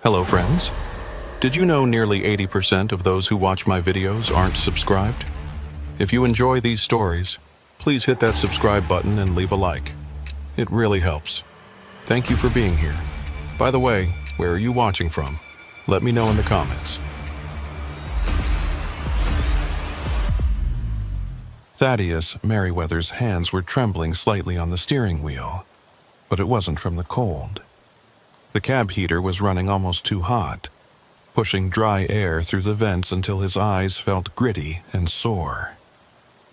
Hello friends. Did you know nearly 80% of those who watch my videos aren't subscribed? If you enjoy these stories, please hit that subscribe button and leave a like. It really helps. Thank you for being here. By the way, where are you watching from? Let me know in the comments. Thaddeus Merriweather's hands were trembling slightly on the steering wheel, but it wasn't from the cold. The cab heater was running almost too hot, pushing dry air through the vents until his eyes felt gritty and sore.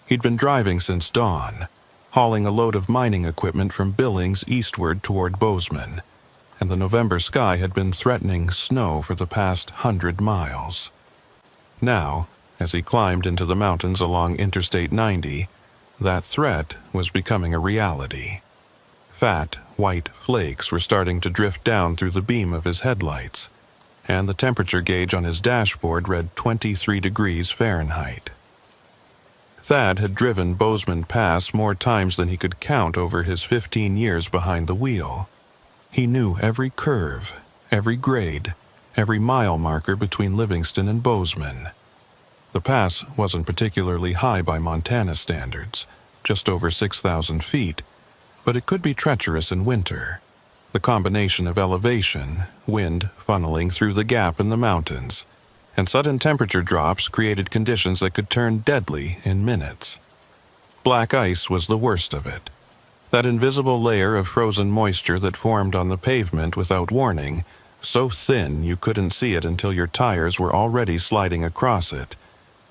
He'd been driving since dawn, hauling a load of mining equipment from Billings eastward toward Bozeman, and the November sky had been threatening snow for the past 100 miles. Now, as he climbed into the mountains along Interstate 90, that threat was becoming a reality. Fat, white flakes were starting to drift down through the beam of his headlights, and the temperature gauge on his dashboard read 23 degrees Fahrenheit. Thad had driven Bozeman Pass more times than he could count over his 15 years behind the wheel. He knew every curve, every grade, every mile marker between Livingston and Bozeman. The pass wasn't particularly high by Montana standards, just over 6,000 feet, but it could be treacherous in winter. The combination of elevation, wind funneling through the gap in the mountains, and sudden temperature drops created conditions that could turn deadly in minutes. Black ice was the worst of it. That invisible layer of frozen moisture that formed on the pavement without warning, so thin you couldn't see it until your tires were already sliding across it,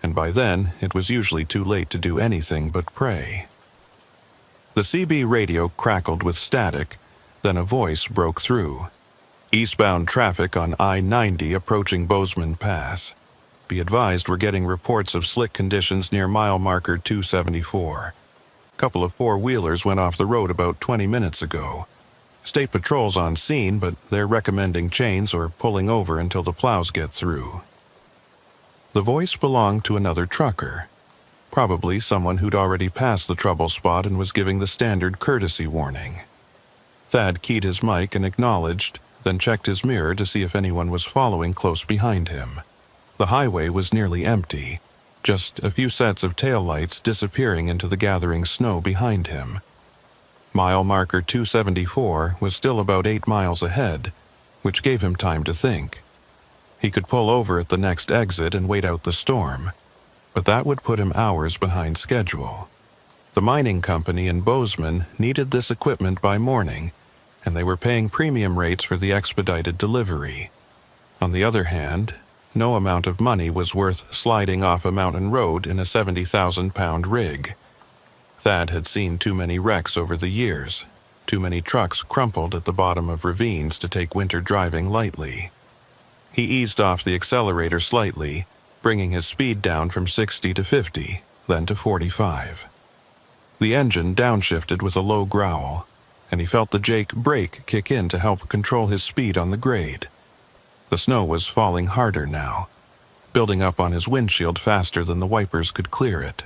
and by then it was usually too late to do anything but pray. The CB radio crackled with static, then a voice broke through. Eastbound traffic on I-90 approaching Bozeman Pass. Be advised, we're getting reports of slick conditions near mile marker 274. A couple of four-wheelers went off the road about 20 minutes ago. State Patrol's on scene, but they're recommending chains or pulling over until the plows get through. The voice belonged to another trucker. Probably someone who'd already passed the trouble spot and was giving the standard courtesy warning. Thad keyed his mic and acknowledged, then checked his mirror to see if anyone was following close behind him. The highway was nearly empty, just a few sets of taillights disappearing into the gathering snow behind him. Mile marker 274 was still about 8 miles ahead, which gave him time to think. He could pull over at the next exit and wait out the storm, but that would put him hours behind schedule. The mining company in Bozeman needed this equipment by morning, and they were paying premium rates for the expedited delivery. On the other hand, no amount of money was worth sliding off a mountain road in a 70,000-pound rig. Thad had seen too many wrecks over the years, too many trucks crumpled at the bottom of ravines to take winter driving lightly. He eased off the accelerator slightly, bringing his speed down from 60 to 50, then to 45. The engine downshifted with a low growl, and he felt the Jake brake kick in to help control his speed on the grade. The snow was falling harder now, building up on his windshield faster than the wipers could clear it.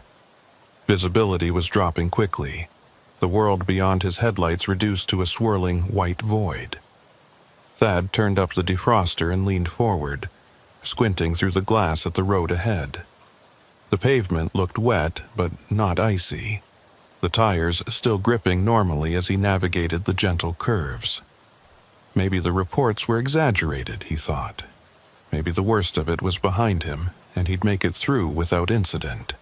Visibility was dropping quickly, the world beyond his headlights reduced to a swirling white void. Thad turned up the defroster and leaned forward, squinting through the glass at the road ahead. The pavement looked wet, but not icy, the tires still gripping normally as he navigated the gentle curves. Maybe the reports were exaggerated, he thought. Maybe the worst of it was behind him, and he'd make it through without incident.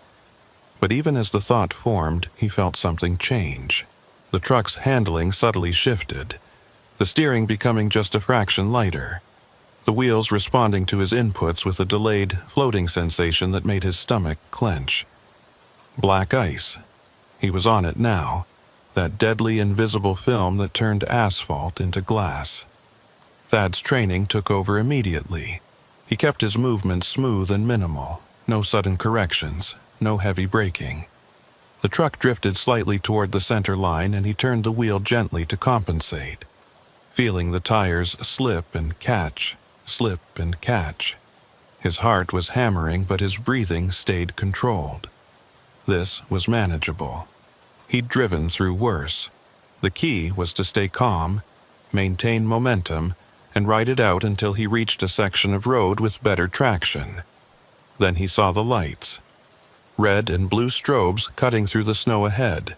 But even as the thought formed, he felt something change. The truck's handling subtly shifted, the steering becoming just a fraction lighter, the wheels responding to his inputs with a delayed, floating sensation that made his stomach clench. Black ice. He was on it now, that deadly invisible film that turned asphalt into glass. Thad's training took over immediately. He kept his movements smooth and minimal, no sudden corrections, no heavy braking. The truck drifted slightly toward the center line and he turned the wheel gently to compensate, feeling the tires slip and catch, slip and catch. His heart was hammering, but his breathing stayed controlled. This was manageable. He'd driven through worse. The key was to stay calm, maintain momentum, and ride it out until he reached a section of road with better traction. Then he saw the lights. Red and blue strobes cutting through the snow ahead,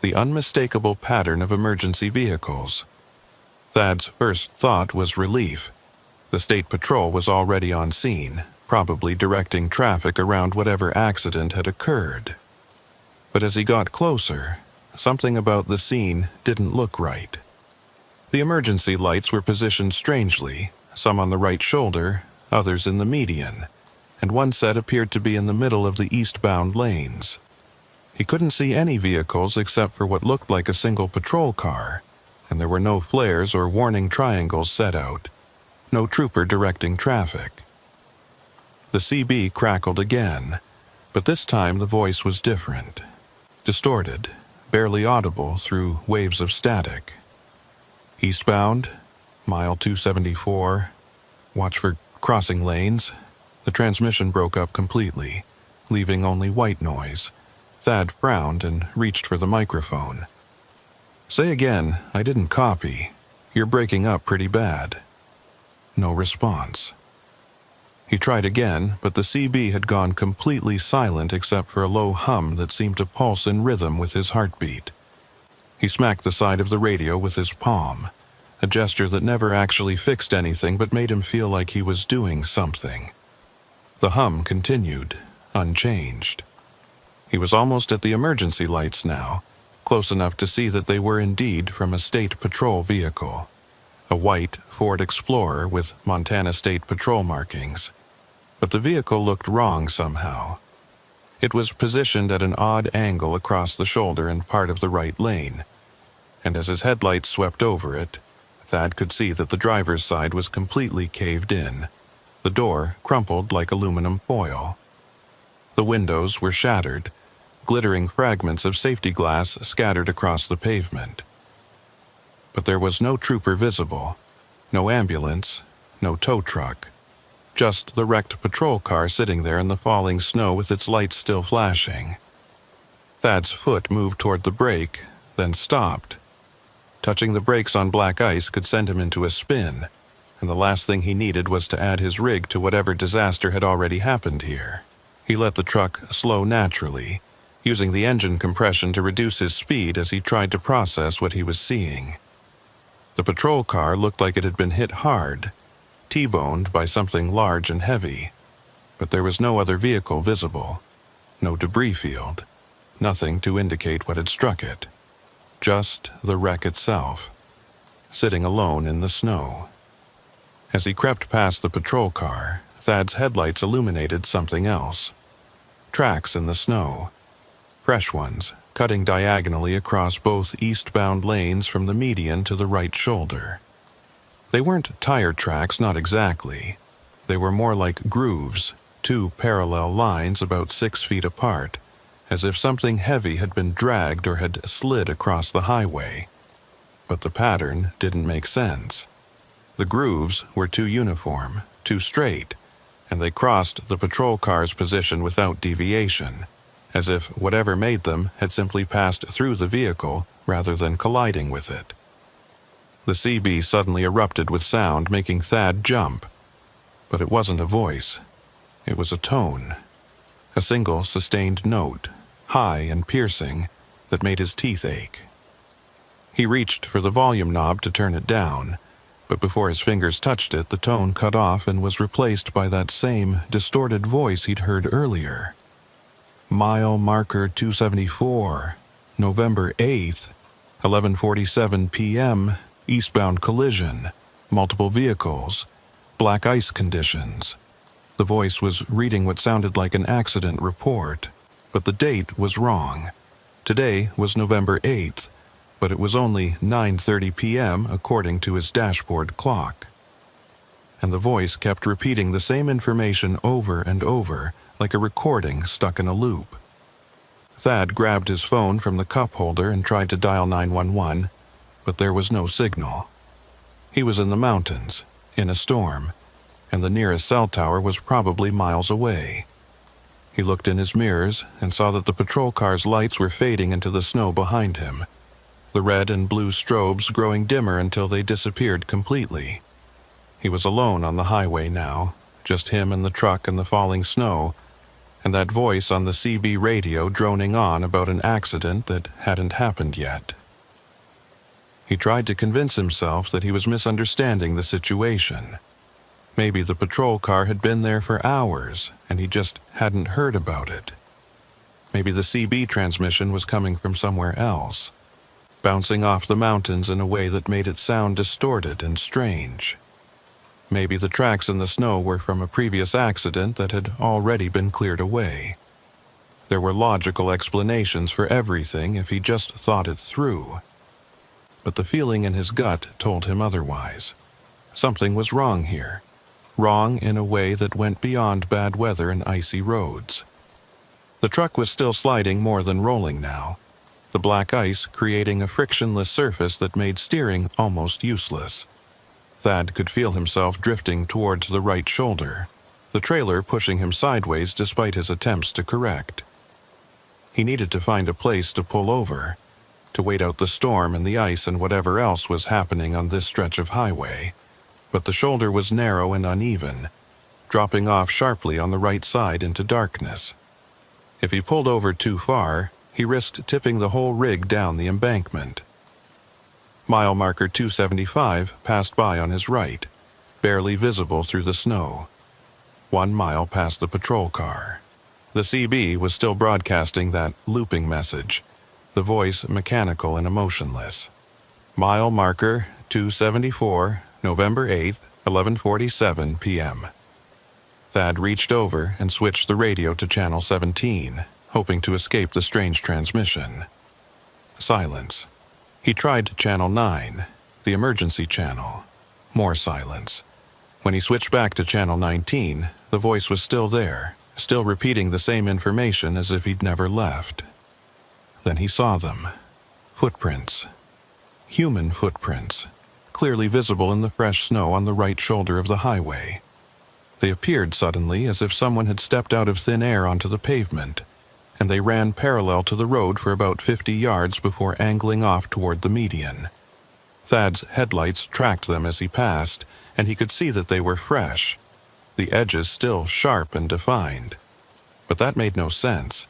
the unmistakable pattern of emergency vehicles. Thad's first thought was relief. The state patrol was already on scene, probably directing traffic around whatever accident had occurred. But as he got closer, something about the scene didn't look right. The emergency lights were positioned strangely, some on the right shoulder, others in the median, and one set appeared to be in the middle of the eastbound lanes. He couldn't see any vehicles except for what looked like a single patrol car, and there were no flares or warning triangles set out, no trooper directing traffic. The CB crackled again, but this time the voice was different, distorted, barely audible through waves of static. Eastbound, mile 274, watch for crossing lanes. The transmission broke up completely, leaving only white noise. Thad frowned and reached for the microphone. "Say again, I didn't copy. You're breaking up pretty bad." No response. He tried again, but the CB had gone completely silent except for a low hum that seemed to pulse in rhythm with his heartbeat. He smacked the side of the radio with his palm, a gesture that never actually fixed anything but made him feel like he was doing something. The hum continued, unchanged. He was almost at the emergency lights now, close enough to see that they were indeed from a state patrol vehicle. A white Ford Explorer with Montana State Patrol markings. But the vehicle looked wrong somehow. It was positioned at an odd angle across the shoulder and part of the right lane, and as his headlights swept over it, Thad could see that the driver's side was completely caved in, the door crumpled like aluminum foil. The windows were shattered, glittering fragments of safety glass scattered across the pavement. But there was no trooper visible, no ambulance, no tow truck, just the wrecked patrol car sitting there in the falling snow with its lights still flashing. Thad's foot moved toward the brake, then stopped. Touching the brakes on black ice could send him into a spin, and the last thing he needed was to add his rig to whatever disaster had already happened here. He let the truck slow naturally, using the engine compression to reduce his speed as he tried to process what he was seeing. The patrol car looked like it had been hit hard, T-boned by something large and heavy, but there was no other vehicle visible, no debris field, nothing to indicate what had struck it, just the wreck itself, sitting alone in the snow. As he crept past the patrol car, Thad's headlights illuminated something else. Tracks in the snow, fresh ones, cutting diagonally across both eastbound lanes from the median to the right shoulder. They weren't tire tracks, not exactly. They were more like grooves, two parallel lines about 6 feet apart, as if something heavy had been dragged or had slid across the highway. But the pattern didn't make sense. The grooves were too uniform, too straight, and they crossed the patrol car's position without deviation, as if whatever made them had simply passed through the vehicle rather than colliding with it. The CB suddenly erupted with sound, making Thad jump. But it wasn't a voice. It was a tone. A single sustained note, high and piercing, that made his teeth ache. He reached for the volume knob to turn it down, but before his fingers touched it, the tone cut off and was replaced by that same distorted voice he'd heard earlier. Mile marker 274, November 8th, 11:47 p.m., eastbound collision, multiple vehicles, black ice conditions. The voice was reading what sounded like an accident report, but the date was wrong. Today was November 8th, but it was only 9:30 p.m. according to his dashboard clock. And the voice kept repeating the same information over and over, like a recording stuck in a loop. Thad grabbed his phone from the cup holder and tried to dial 911, but there was no signal. He was in the mountains, in a storm, and the nearest cell tower was probably miles away. He looked in his mirrors and saw that the patrol car's lights were fading into the snow behind him, the red and blue strobes growing dimmer until they disappeared completely. He was alone on the highway now, just him and the truck and the falling snow, and that voice on the CB radio droning on about an accident that hadn't happened yet. He tried to convince himself that he was misunderstanding the situation. Maybe the patrol car had been there for hours, and he just hadn't heard about it. Maybe the CB transmission was coming from somewhere else, bouncing off the mountains in a way that made it sound distorted and strange. Maybe the tracks in the snow were from a previous accident that had already been cleared away. There were logical explanations for everything if he just thought it through. But the feeling in his gut told him otherwise. Something was wrong here. Wrong in a way that went beyond bad weather and icy roads. The truck was still sliding more than rolling now, the black ice creating a frictionless surface that made steering almost useless. Thad could feel himself drifting towards the right shoulder, the trailer pushing him sideways despite his attempts to correct. He needed to find a place to pull over, to wait out the storm and the ice and whatever else was happening on this stretch of highway. But the shoulder was narrow and uneven, dropping off sharply on the right side into darkness. If he pulled over too far, he risked tipping the whole rig down the embankment. Mile marker 275 passed by on his right, barely visible through the snow. 1 mile past the patrol car. The CB was still broadcasting that looping message, the voice mechanical and emotionless. Mile marker 274, November 8th, 11:47 p.m. Thad reached over and switched the radio to channel 17, hoping to escape the strange transmission. Silence. He tried channel 9, the emergency channel. More silence. When he switched back to channel 19, the voice was still there, still repeating the same information as if he'd never left. Then he saw them. Footprints. Human footprints, clearly visible in the fresh snow on the right shoulder of the highway. They appeared suddenly as if someone had stepped out of thin air onto the pavement, and they ran parallel to the road for about 50 yards before angling off toward the median. Thad's headlights tracked them as he passed, and he could see that they were fresh, the edges still sharp and defined. But that made no sense.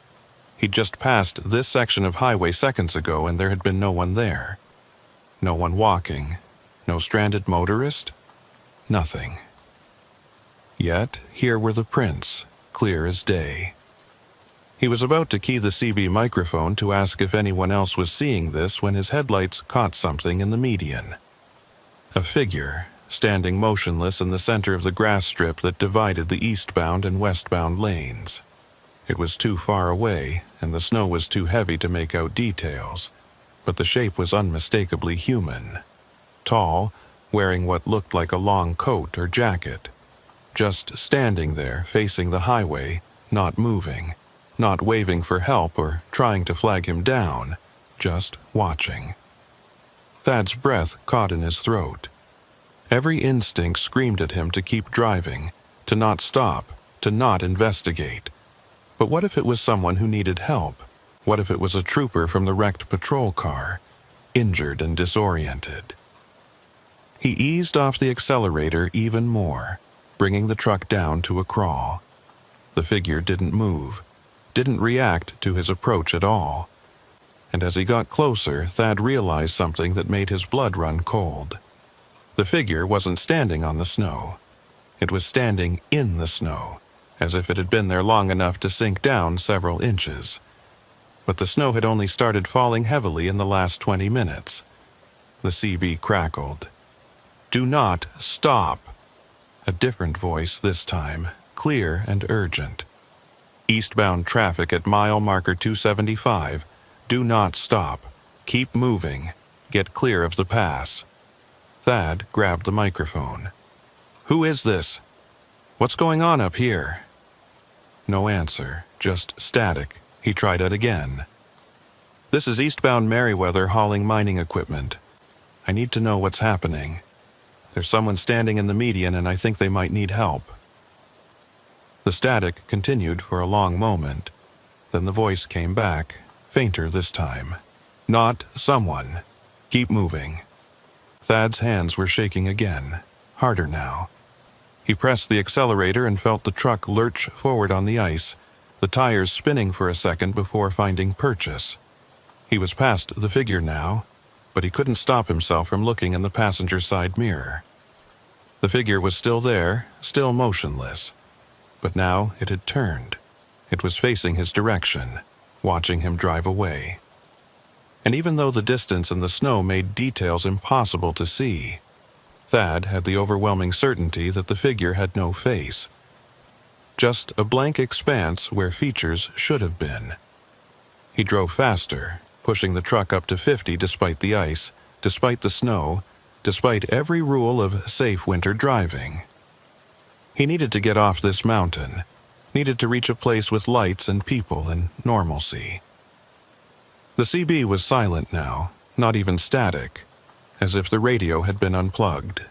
He'd just passed this section of highway seconds ago, and there had been no one there. No one walking. No stranded motorist. Nothing. Yet, here were the prints, clear as day. He was about to key the CB microphone to ask if anyone else was seeing this when his headlights caught something in the median. A figure, standing motionless in the center of the grass strip that divided the eastbound and westbound lanes. It was too far away, and the snow was too heavy to make out details, but the shape was unmistakably human. Tall, wearing what looked like a long coat or jacket. Just standing there, facing the highway, not moving. Not waving for help or trying to flag him down, just watching. Thad's breath caught in his throat. Every instinct screamed at him to keep driving, to not stop, to not investigate. But what if it was someone who needed help? What if it was a trooper from the wrecked patrol car, injured and disoriented? He eased off the accelerator even more, bringing the truck down to a crawl. The figure didn't move. Didn't react to his approach at all. And as he got closer, Thad realized something that made his blood run cold. The figure wasn't standing on the snow. It was standing in the snow, as if it had been there long enough to sink down several inches. But the snow had only started falling heavily in the last 20 minutes. The CB crackled. "Do not stop!" A different voice this time, clear and urgent. Eastbound traffic at mile marker 275. Do not stop. Keep moving. Get clear of the pass. Thad grabbed the microphone. "Who is this? What's going on up here?" No answer, just static. He tried it again. "This is eastbound Merriweather hauling mining equipment. I need to know what's happening. There's someone standing in the median and I think they might need help." The static continued for a long moment. Then the voice came back, fainter this time. "Not someone. Keep moving." Thad's hands were shaking again. harder now. He pressed the accelerator and felt the truck lurch forward on the ice, the tires spinning for a second before finding purchase. He was past the figure now, but he couldn't stop himself from looking in the passenger side mirror. The figure was still there, still motionless, but now it had turned. It was facing his direction, watching him drive away. And even though the distance and the snow made details impossible to see, Thad had the overwhelming certainty that the figure had no face. Just a blank expanse where features should have been. He drove faster, pushing the truck up to 50 despite the ice, despite the snow, despite every rule of safe winter driving. He needed to get off this mountain, needed to reach a place with lights and people and normalcy. The CB was silent now, not even static, as if the radio had been unplugged.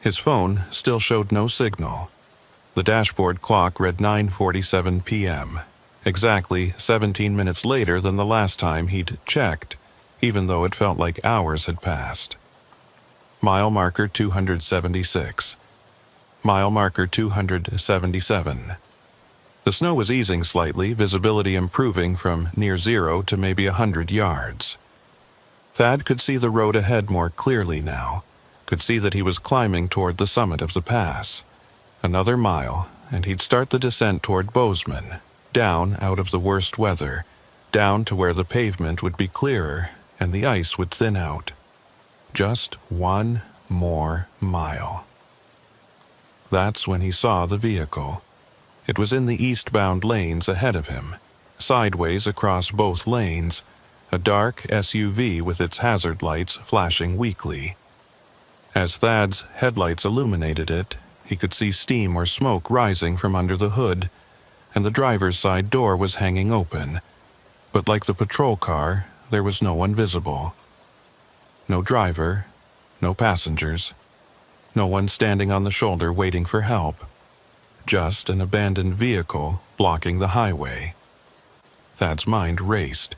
His phone still showed no signal. The dashboard clock read 9:47 p.m., exactly 17 minutes later than the last time he'd checked, even though it felt like hours had passed. Mile marker 276. Mile marker 277. The snow was easing slightly, visibility improving from near zero to maybe 100 yards. Thad could see the road ahead more clearly now, could see that he was climbing toward the summit of the pass. Another mile, and he'd start the descent toward Bozeman, down out of the worst weather, down to where the pavement would be clearer and the ice would thin out. Just one more mile. That's when he saw the vehicle. It was in the eastbound lanes ahead of him, sideways across both lanes, a dark SUV with its hazard lights flashing weakly. As Thad's headlights illuminated it, he could see steam or smoke rising from under the hood, and the driver's side door was hanging open. But like the patrol car, there was no one visible. No driver, no passengers, no one standing on the shoulder waiting for help. Just an abandoned vehicle blocking the highway. Thad's mind raced.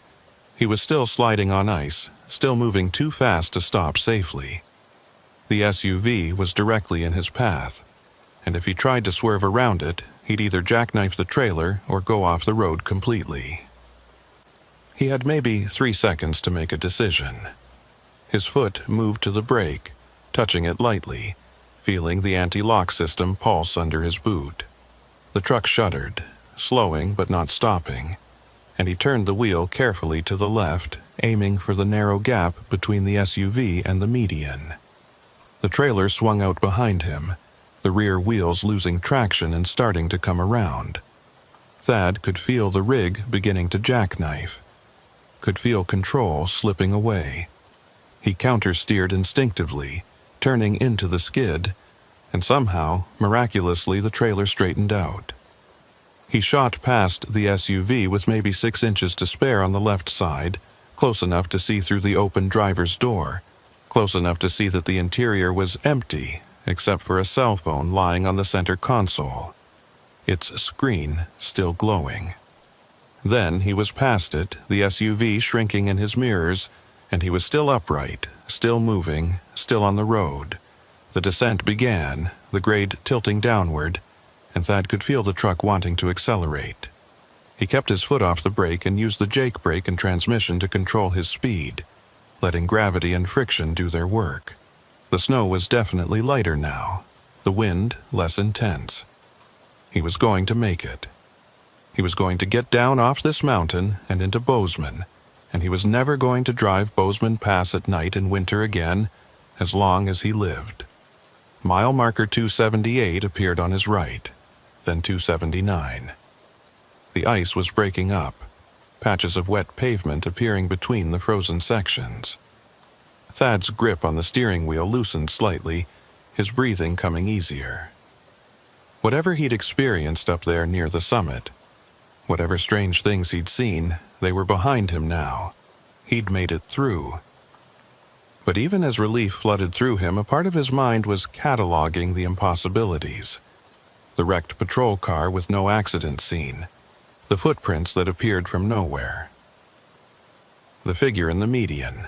He was still sliding on ice, still moving too fast to stop safely. The SUV was directly in his path, and if he tried to swerve around it, he'd either jackknife the trailer or go off the road completely. He had maybe 3 seconds to make a decision. His foot moved to the brake, touching it lightly, feeling the anti-lock system pulse under his boot. The truck shuddered, slowing but not stopping, and he turned the wheel carefully to the left, aiming for the narrow gap between the SUV and the median. The trailer swung out behind him, the rear wheels losing traction and starting to come around. Thad could feel the rig beginning to jackknife, could feel control slipping away. He counter-steered instinctively, turning into the skid, and somehow, miraculously, the trailer straightened out. He shot past the SUV with maybe 6 inches to spare on the left side, close enough to see through the open driver's door, close enough to see that the interior was empty, except for a cell phone lying on the center console, its screen still glowing. Then he was past it, the SUV shrinking in his mirrors, and he was still upright, still moving, still on the road. The descent began, the grade tilting downward, and Thad could feel the truck wanting to accelerate. He kept his foot off the brake and used the Jake brake and transmission to control his speed, letting gravity and friction do their work. The snow was definitely lighter now, the wind less intense. He was going to make it. He was going to get down off this mountain and into Bozeman, and he was never going to drive Bozeman Pass at night in winter again, as long as he lived. Mile marker 278 appeared on his right, then 279. The ice was breaking up, patches of wet pavement appearing between the frozen sections. Thad's grip on the steering wheel loosened slightly, his breathing coming easier. Whatever he'd experienced up there near the summit, whatever strange things he'd seen, they were behind him now. He'd made it through. But even as relief flooded through him, a part of his mind was cataloging the impossibilities. The wrecked patrol car with no accident scene, the footprints that appeared from nowhere. The figure in the median,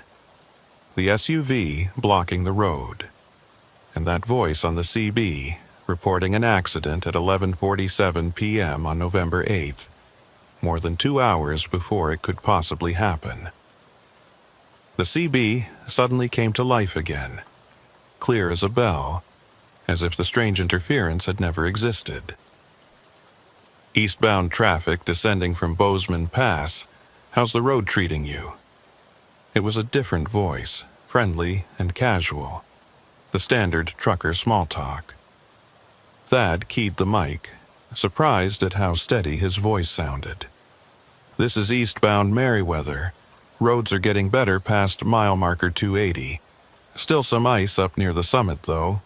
the SUV blocking the road. and that voice on the CB reporting an accident at 11:47 p.m. on November 8th, more than 2 hours before it could possibly happen. The CB suddenly came to life again, clear as a bell, as if the strange interference had never existed. Eastbound traffic descending from Bozeman Pass, how's the road treating you? It was a different voice, friendly and casual, the standard trucker small talk. Thad keyed the mic, surprised at how steady his voice sounded. This is eastbound Merriweather. Roads are getting better past mile marker 280. Still some ice up near the summit, though.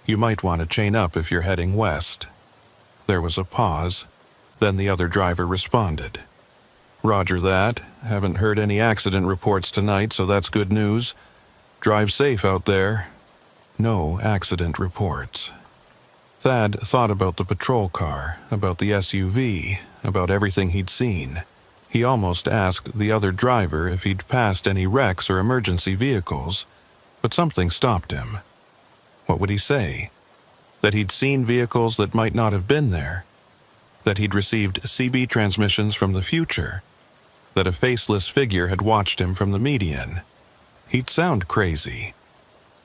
You might want to chain up if you're heading west. There was a pause. Then the other driver responded. Roger that. Haven't heard any accident reports tonight, so that's good news. Drive safe out there. No accident reports. Thad thought about the patrol car, about the SUV, about everything he'd seen. He almost asked the other driver if he'd passed any wrecks or emergency vehicles, but something stopped him. What would he say? That he'd seen vehicles that might not have been there? That he'd received CB transmissions from the future? That a faceless figure had watched him from the median? He'd sound crazy.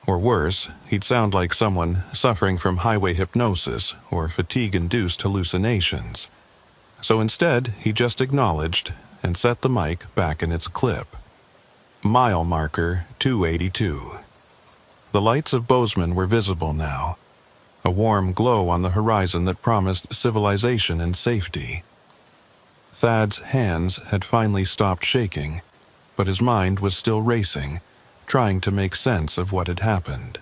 Or worse, he'd sound like someone suffering from highway hypnosis or fatigue-induced hallucinations. So instead, he just acknowledged and set the mic back in its clip. Mile marker 282. The lights of Bozeman were visible now, a warm glow on the horizon that promised civilization and safety. Thad's hands had finally stopped shaking, but his mind was still racing, trying to make sense of what had happened.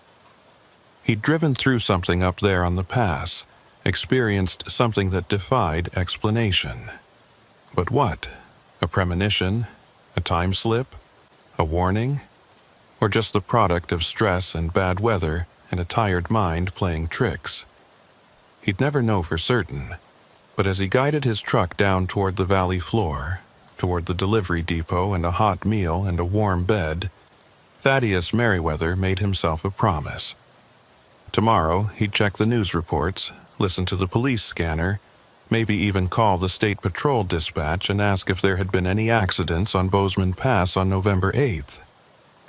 He'd driven through something up there on the pass, experienced something that defied explanation. But what? A premonition? A time slip? A warning? Or just the product of stress and bad weather and a tired mind playing tricks? He'd never know for certain, but as he guided his truck down toward the valley floor, toward the delivery depot and a hot meal and a warm bed, Thaddeus Merriweather made himself a promise. Tomorrow, he'd check the news reports, listen to the police scanner, maybe even call the state patrol dispatch and ask if there had been any accidents on Bozeman Pass on November 8th.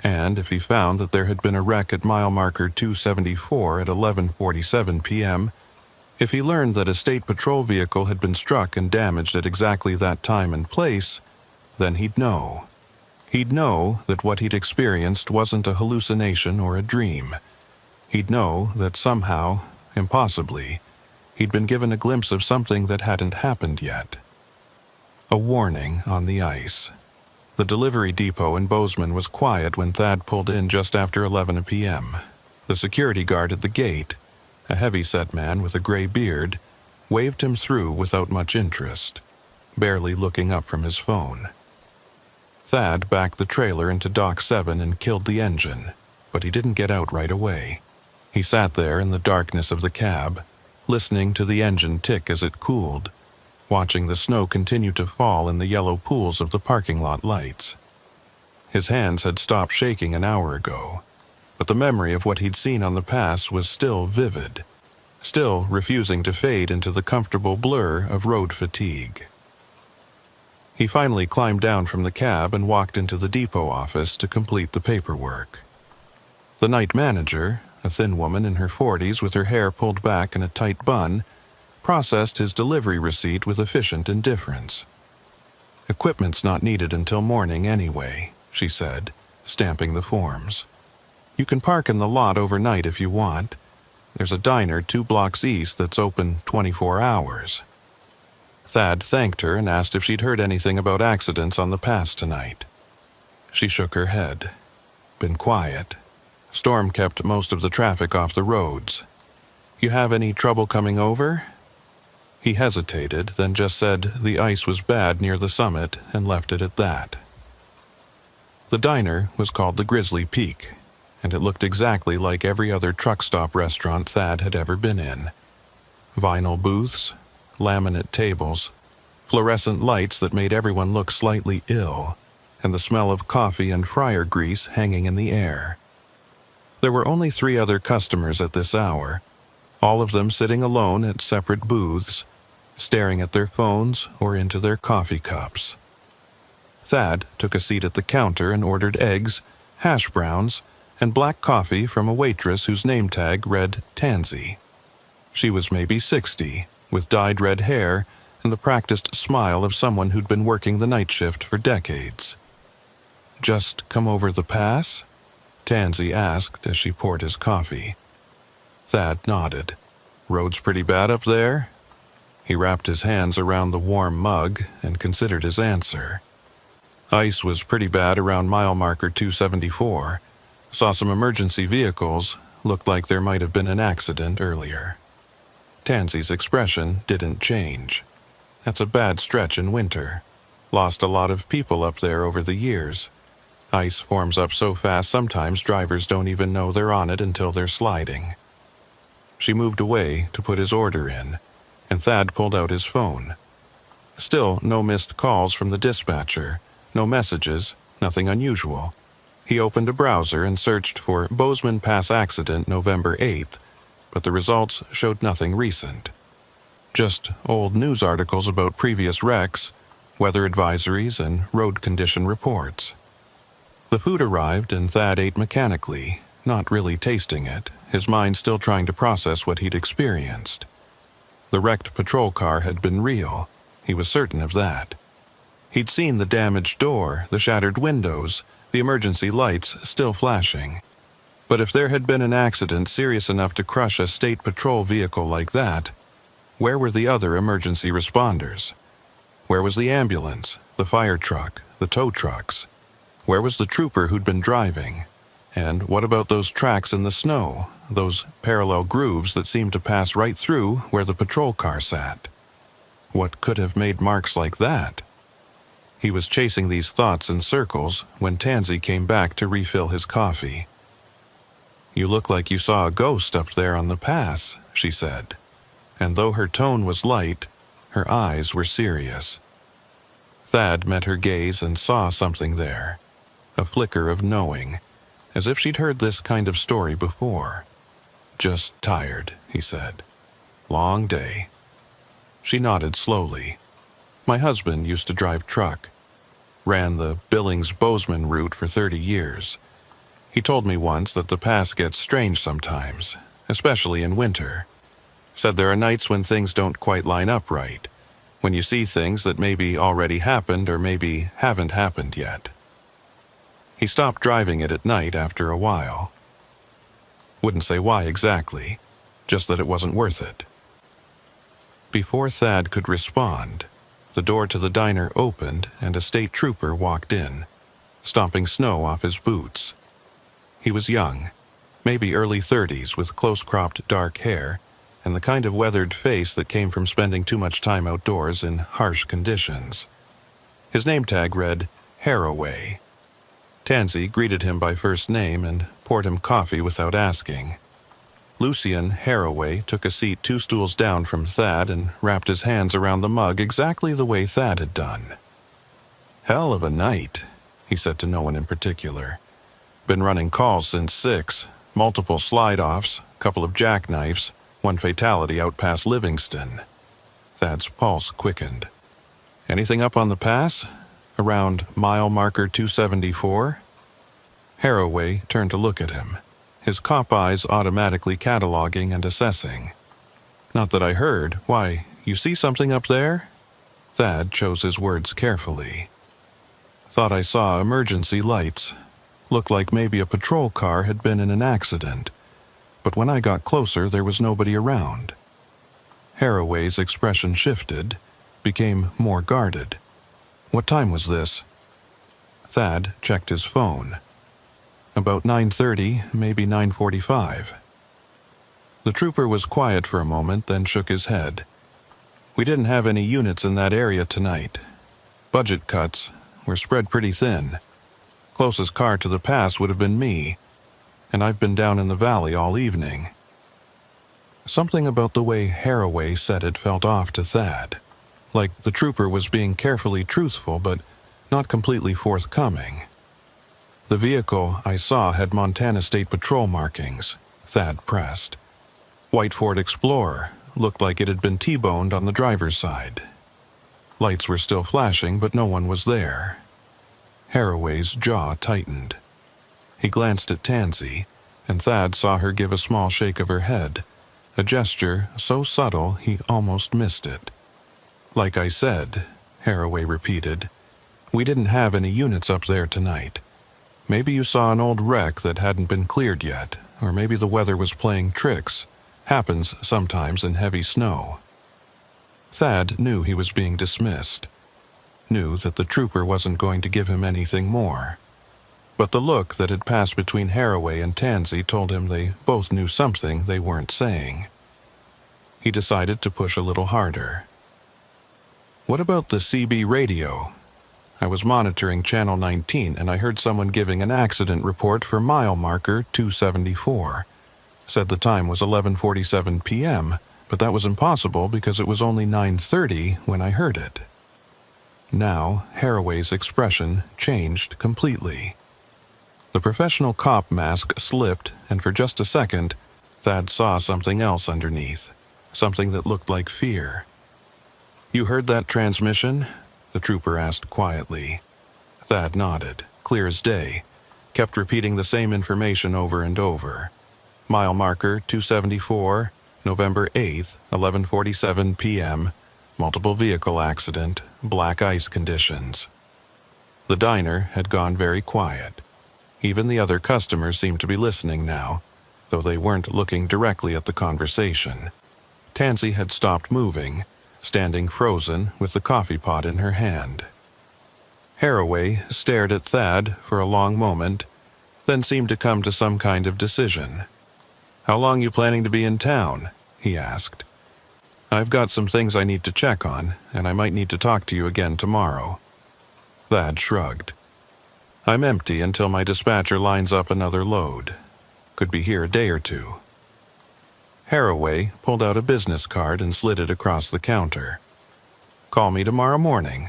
And if he found that there had been a wreck at mile marker 274 at 11:47 p.m., if he learned that a state patrol vehicle had been struck and damaged at exactly that time and place, then he'd know. He'd know that what he'd experienced wasn't a hallucination or a dream. He'd know that somehow, impossibly, he'd been given a glimpse of something that hadn't happened yet. A warning on the ice. The delivery depot in Bozeman was quiet when Thad pulled in just after 11 p.m. The security guard at the gate, a heavy-set man with a gray beard, waved him through without much interest, barely looking up from his phone. Thad backed the trailer into Dock 7 and killed the engine, but he didn't get out right away. He sat there in the darkness of the cab, listening to the engine tick as it cooled, watching the snow continue to fall in the yellow pools of the parking lot lights. His hands had stopped shaking an hour ago, but the memory of what he'd seen on the pass was still vivid, still refusing to fade into the comfortable blur of road fatigue. He finally climbed down from the cab and walked into the depot office to complete the paperwork. The night manager, a thin woman in her 40s with her hair pulled back in a tight bun, processed his delivery receipt with efficient indifference. "Equipment's not needed until morning anyway," she said, stamping the forms. "You can park in the lot overnight if you want. There's a diner 2 blocks east that's open 24 hours. Thad thanked her and asked if she'd heard anything about accidents on the pass tonight. She shook her head. Been quiet. Storm kept most of the traffic off the roads. You have any trouble coming over? He hesitated, then just said the ice was bad near the summit and left it at that. The diner was called the Grizzly Peak, and it looked exactly like every other truck stop restaurant Thad had ever been in. Vinyl booths, laminate tables, fluorescent lights that made everyone look slightly ill, and the smell of coffee and fryer grease hanging in the air. There were only 3 other customers at this hour, all of them sitting alone at separate booths, staring at their phones or into their coffee cups. Thad took a seat at the counter and ordered eggs, hash browns, and black coffee from a waitress whose name tag read Tansy. She was maybe 60, with dyed red hair and the practiced smile of someone who'd been working the night shift for decades. "Just come over the pass?" Tansy asked as she poured his coffee. Thad nodded. "Road's pretty bad up there?" He wrapped his hands around the warm mug and considered his answer. "Ice was pretty bad around mile marker 274. Saw some emergency vehicles. Looked like there might have been an accident earlier." Tansy's expression didn't change. "That's a bad stretch in winter. Lost a lot of people up there over the years. Ice forms up so fast sometimes drivers don't even know they're on it until they're sliding." She moved away to put his order in, and Thad pulled out his phone. Still no missed calls from the dispatcher, no messages, nothing unusual. He opened a browser and searched for Bozeman Pass accident November 8th, but the results showed nothing recent. Just old news articles about previous wrecks, weather advisories, and road condition reports. The food arrived and Thad ate mechanically, not really tasting it, his mind still trying to process what he'd experienced. The wrecked patrol car had been real, he was certain of that. He'd seen the damaged door, the shattered windows, the emergency lights still flashing. But if there had been an accident serious enough to crush a state patrol vehicle like that, where were the other emergency responders? Where was the ambulance, the fire truck, the tow trucks? Where was the trooper who'd been driving? And what about those tracks in the snow, those parallel grooves that seemed to pass right through where the patrol car sat? What could have made marks like that? He was chasing these thoughts in circles when Tansy came back to refill his coffee. "You look like you saw a ghost up there on the pass," she said. And though her tone was light, her eyes were serious. Thad met her gaze and saw something there, a flicker of knowing, as if she'd heard this kind of story before. "Just tired," he said. "Long day." She nodded slowly. "My husband used to drive truck. Ran the Billings-Bozeman route for 30 years. He told me once that the pass gets strange sometimes, especially in winter. Said there are nights when things don't quite line up right, when you see things that maybe already happened or maybe haven't happened yet." He stopped driving it at night after a while. Wouldn't say why exactly, just that it wasn't worth it. Before Thad could respond, the door to the diner opened and a state trooper walked in, stomping snow off his boots. He was young, maybe early 30s, with close-cropped dark hair and the kind of weathered face that came from spending too much time outdoors in harsh conditions. His name tag read Haraway. Tansy greeted him by first name and poured him coffee without asking. Lucian Haraway took a seat 2 stools down from Thad and wrapped his hands around the mug exactly the way Thad had done. "Hell of a night," he said to no one in particular. "Been running calls since 6, multiple slide-offs, couple of jackknifes, 1 fatality out past Livingston." Thad's pulse quickened. "Anything up on the pass? Around mile marker 274? Haraway turned to look at him, his cop eyes automatically cataloging and assessing. "Not that I heard. Why, you see something up there?" Thad chose his words carefully. "Thought I saw emergency lights. Looked like maybe a patrol car had been in an accident. But when I got closer, there was nobody around." Haraway's expression shifted, became more guarded. "What time was this?" Thad checked his phone. "About 9:30, maybe 9:45. The trooper was quiet for a moment, then shook his head. "We didn't have any units in that area tonight. Budget cuts were spread pretty thin. Closest car to the pass would have been me, and I've been down in the valley all evening." Something about the way Haraway said it felt off to Thad, like the trooper was being carefully truthful but not completely forthcoming. "The vehicle I saw had Montana State Patrol markings," Thad pressed. "White Ford Explorer, looked like it had been T-boned on the driver's side." Lights were still flashing, but no one was there. Haraway's jaw tightened. He glanced at Tansy, and Thad saw her give a small shake of her head, a gesture so subtle he almost missed it. "Like I said," Haraway repeated, "we didn't have any units up there tonight. Maybe you saw an old wreck that hadn't been cleared yet, or maybe the weather was playing tricks. Happens sometimes in heavy snow." Thad knew he was being dismissed, knew that the trooper wasn't going to give him anything more. But the look that had passed between Haraway and Tansy told him they both knew something they weren't saying. He decided to push a little harder. "What about the CB radio? I was monitoring Channel 19 and I heard someone giving an accident report for mile marker 274. Said the time was 11:47 p.m., but that was impossible because it was only 9:30 when I heard it." Now, Haraway's expression changed completely. The professional cop mask slipped, and for just a second, Thad saw something else underneath, something that looked like fear. "You heard that transmission?" the trooper asked quietly. Thad nodded, clear as day, kept repeating the same information over and over. Mile marker 274, November 8th, 11:47 p.m., multiple vehicle accident, black ice conditions. The diner had gone very quiet. Even the other customers seemed to be listening now, though they weren't looking directly at the conversation. Tansy had stopped moving, standing frozen with the coffee pot in her hand. Haraway stared at Thad for a long moment, then seemed to come to some kind of decision. "How long you planning to be in town?" he asked. "I've got some things I need to check on, and I might need to talk to you again tomorrow." Thad shrugged. "I'm empty until my dispatcher lines up another load. Could be here a day or two." Haraway pulled out a business card and slid it across the counter. "Call me tomorrow morning.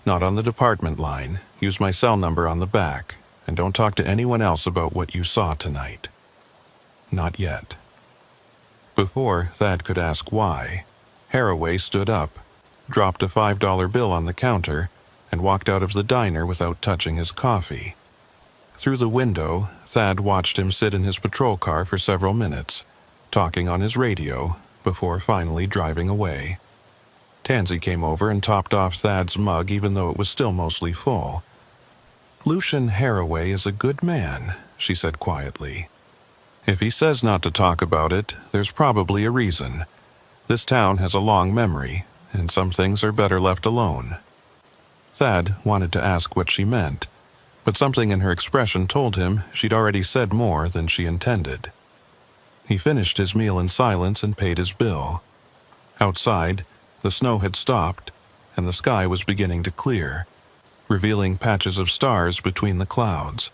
Not on the department line. Use my cell number on the back, and don't talk to anyone else about what you saw tonight." Not yet. Before Thad could ask why, Haraway stood up, dropped a $5 bill on the counter, and walked out of the diner without touching his coffee. Through the window, Thad watched him sit in his patrol car for several minutes, talking on his radio, before finally driving away. Tansy came over and topped off Thad's mug even though it was still mostly full. "Lucian Haraway is a good man," she said quietly. "If he says not to talk about it, there's probably a reason. This town has a long memory, and some things are better left alone." Thad wanted to ask what she meant, but something in her expression told him she'd already said more than she intended. He finished his meal in silence and paid his bill. Outside, the snow had stopped, and the sky was beginning to clear, revealing patches of stars between the clouds.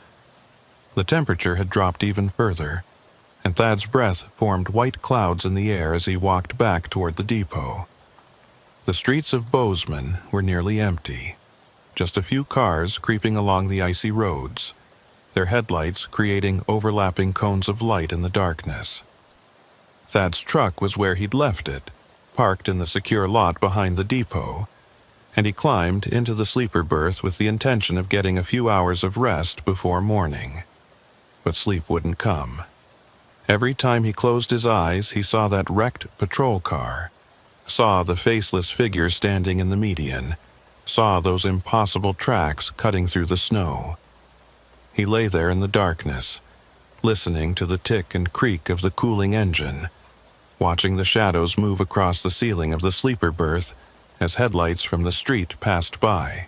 The temperature had dropped even further, and Thad's breath formed white clouds in the air as he walked back toward the depot. The streets of Bozeman were nearly empty. Just a few cars creeping along the icy roads, their headlights creating overlapping cones of light in the darkness. Thad's truck was where he'd left it, parked in the secure lot behind the depot, and he climbed into the sleeper berth with the intention of getting a few hours of rest before morning. But sleep wouldn't come. Every time he closed his eyes, he saw that wrecked patrol car, saw the faceless figure standing in the median, saw those impossible tracks cutting through the snow. He lay there in the darkness, listening to the tick and creak of the cooling engine, watching the shadows move across the ceiling of the sleeper berth as headlights from the street passed by.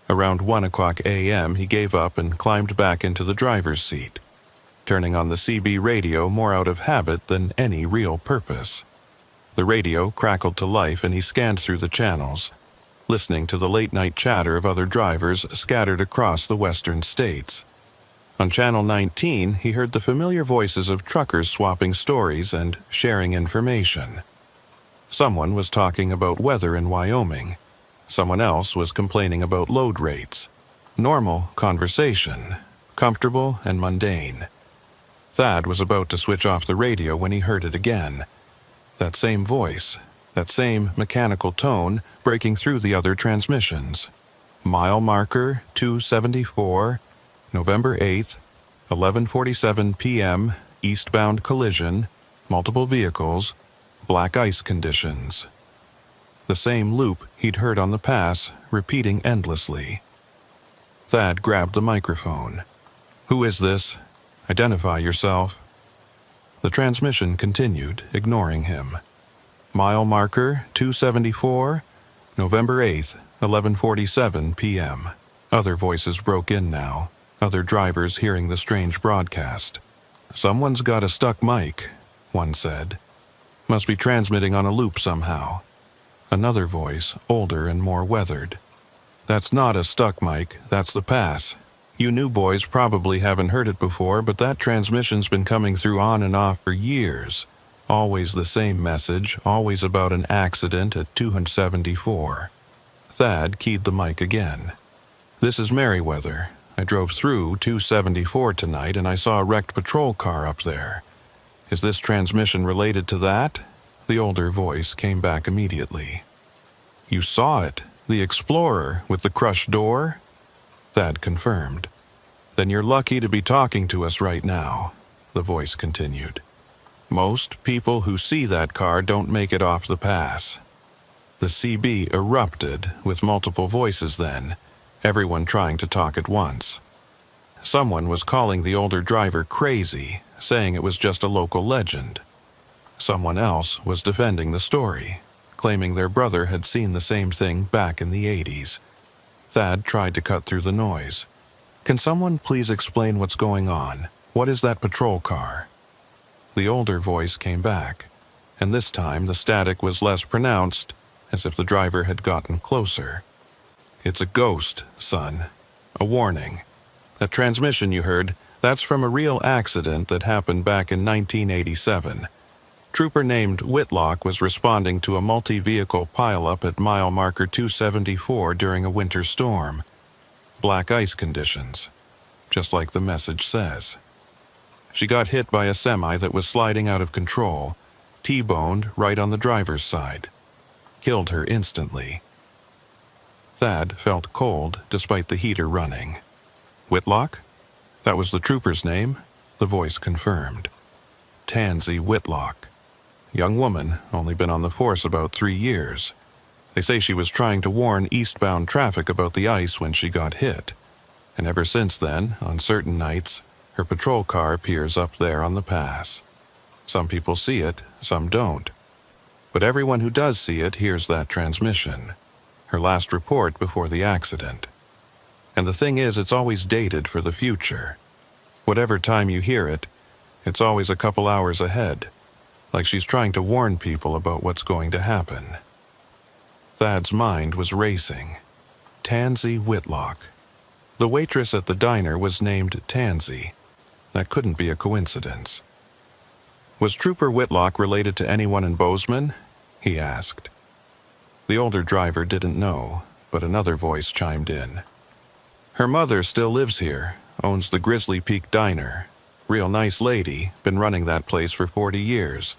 Around 1 a.m. he gave up and climbed back into the driver's seat, turning on the CB radio more out of habit than any real purpose. The radio crackled to life and he scanned through the channels, listening to the late-night chatter of other drivers scattered across the western states. On Channel 19, he heard the familiar voices of truckers swapping stories and sharing information. Someone was talking about weather in Wyoming. Someone else was complaining about load rates. Normal conversation, comfortable and mundane. Thad was about to switch off the radio when he heard it again. That same voice, that same mechanical tone breaking through the other transmissions. Mile marker 274, November 8th, 11:47 p.m., eastbound collision, multiple vehicles, black ice conditions. The same loop he'd heard on the pass, repeating endlessly. Thad grabbed the microphone. "Who is this? Identify yourself." The transmission continued, ignoring him. Mile marker 274, November 8th, 11:47 p.m. Other voices broke in now, other drivers hearing the strange broadcast. "Someone's got a stuck mic," one said. "Must be transmitting on a loop somehow." Another voice, older and more weathered. "That's not a stuck mic, that's the pass. You new boys probably haven't heard it before, but that transmission's been coming through on and off for years. Always the same message, always about an accident at 274. Thad keyed the mic again. "This is Merriweather. I drove through 274 tonight and I saw a wrecked patrol car up there. Is this transmission related to that?" The older voice came back immediately. "You saw it, the Explorer with the crushed door?" Thad confirmed. "Then you're lucky to be talking to us right now," the voice continued. "Most people who see that car don't make it off the pass." The CB erupted with multiple voices then, everyone trying to talk at once. Someone was calling the older driver crazy, saying it was just a local legend. Someone else was defending the story, claiming their brother had seen the same thing back in the 80s. Thad tried to cut through the noise. "Can someone please explain what's going on? What is that patrol car?" The older voice came back, and this time the static was less pronounced, as if the driver had gotten closer. "It's a ghost, son. A warning. That transmission you heard, that's from a real accident that happened back in 1987. Trooper named Whitlock was responding to a multi-vehicle pileup at mile marker 274 during a winter storm. Black ice conditions, just like the message says. She got hit by a semi that was sliding out of control, T-boned right on the driver's side. Killed her instantly." Thad felt cold despite the heater running. "Whitlock? That was the trooper's name?" the voice confirmed. "Tansy Whitlock. Young woman, only been on the force about 3 years. They say she was trying to warn eastbound traffic about the ice when she got hit. And ever since then, on certain nights, her patrol car appears up there on the pass. Some people see it, some don't. But everyone who does see it hears that transmission. Her last report before the accident. And the thing is, it's always dated for the future. Whatever time you hear it, it's always a couple hours ahead. Like she's trying to warn people about what's going to happen." Thad's mind was racing. Tansy Whitlock. The waitress at the diner was named Tansy. That couldn't be a coincidence. "Was Trooper Whitlock related to anyone in Bozeman?" he asked. The older driver didn't know, but another voice chimed in. "Her mother still lives here, owns the Grizzly Peak Diner. Real nice lady, been running that place for 40 years.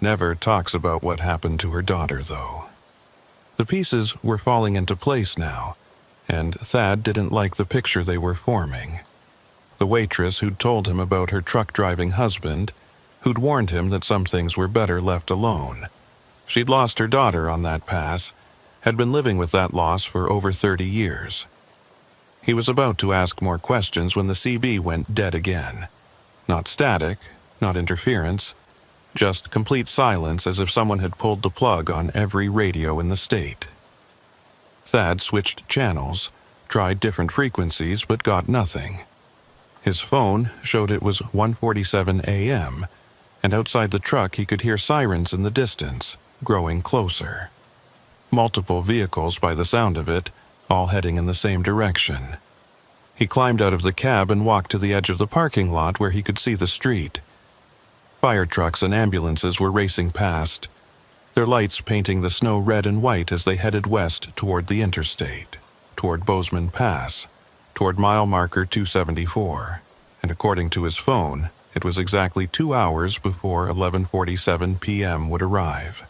Never talks about what happened to her daughter, though." The pieces were falling into place now, and Thad didn't like the picture they were forming. The waitress who'd told him about her truck-driving husband, who'd warned him that some things were better left alone. She'd lost her daughter on that pass, had been living with that loss for over 30 years. He was about to ask more questions when the CB went dead again. Not static, not interference, just complete silence as if someone had pulled the plug on every radio in the state. Thad switched channels, tried different frequencies, but got nothing. His phone showed it was 1:47 a.m., and outside the truck he could hear sirens in the distance, growing closer. Multiple vehicles by the sound of it, all heading in the same direction. He climbed out of the cab and walked to the edge of the parking lot where he could see the street. Fire trucks and ambulances were racing past, their lights painting the snow red and white as they headed west toward the interstate, toward Bozeman Pass, toward mile marker 274, and according to his phone, it was exactly 2 hours before 11:47 p.m. would arrive.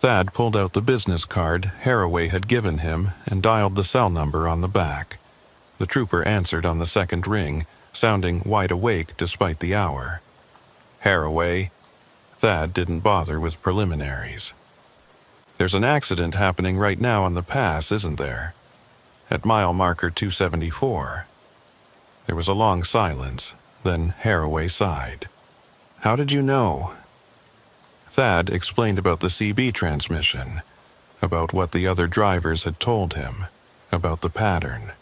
Thad pulled out the business card Haraway had given him and dialed the cell number on the back. The trooper answered on the second ring, sounding wide awake despite the hour. Haraway. Thad didn't bother with preliminaries. There's an accident happening right now on the pass, isn't there? At mile marker 274. There was a long silence, then Haraway sighed. How did you know? Thad explained about the CB transmission, about what the other drivers had told him, about the pattern.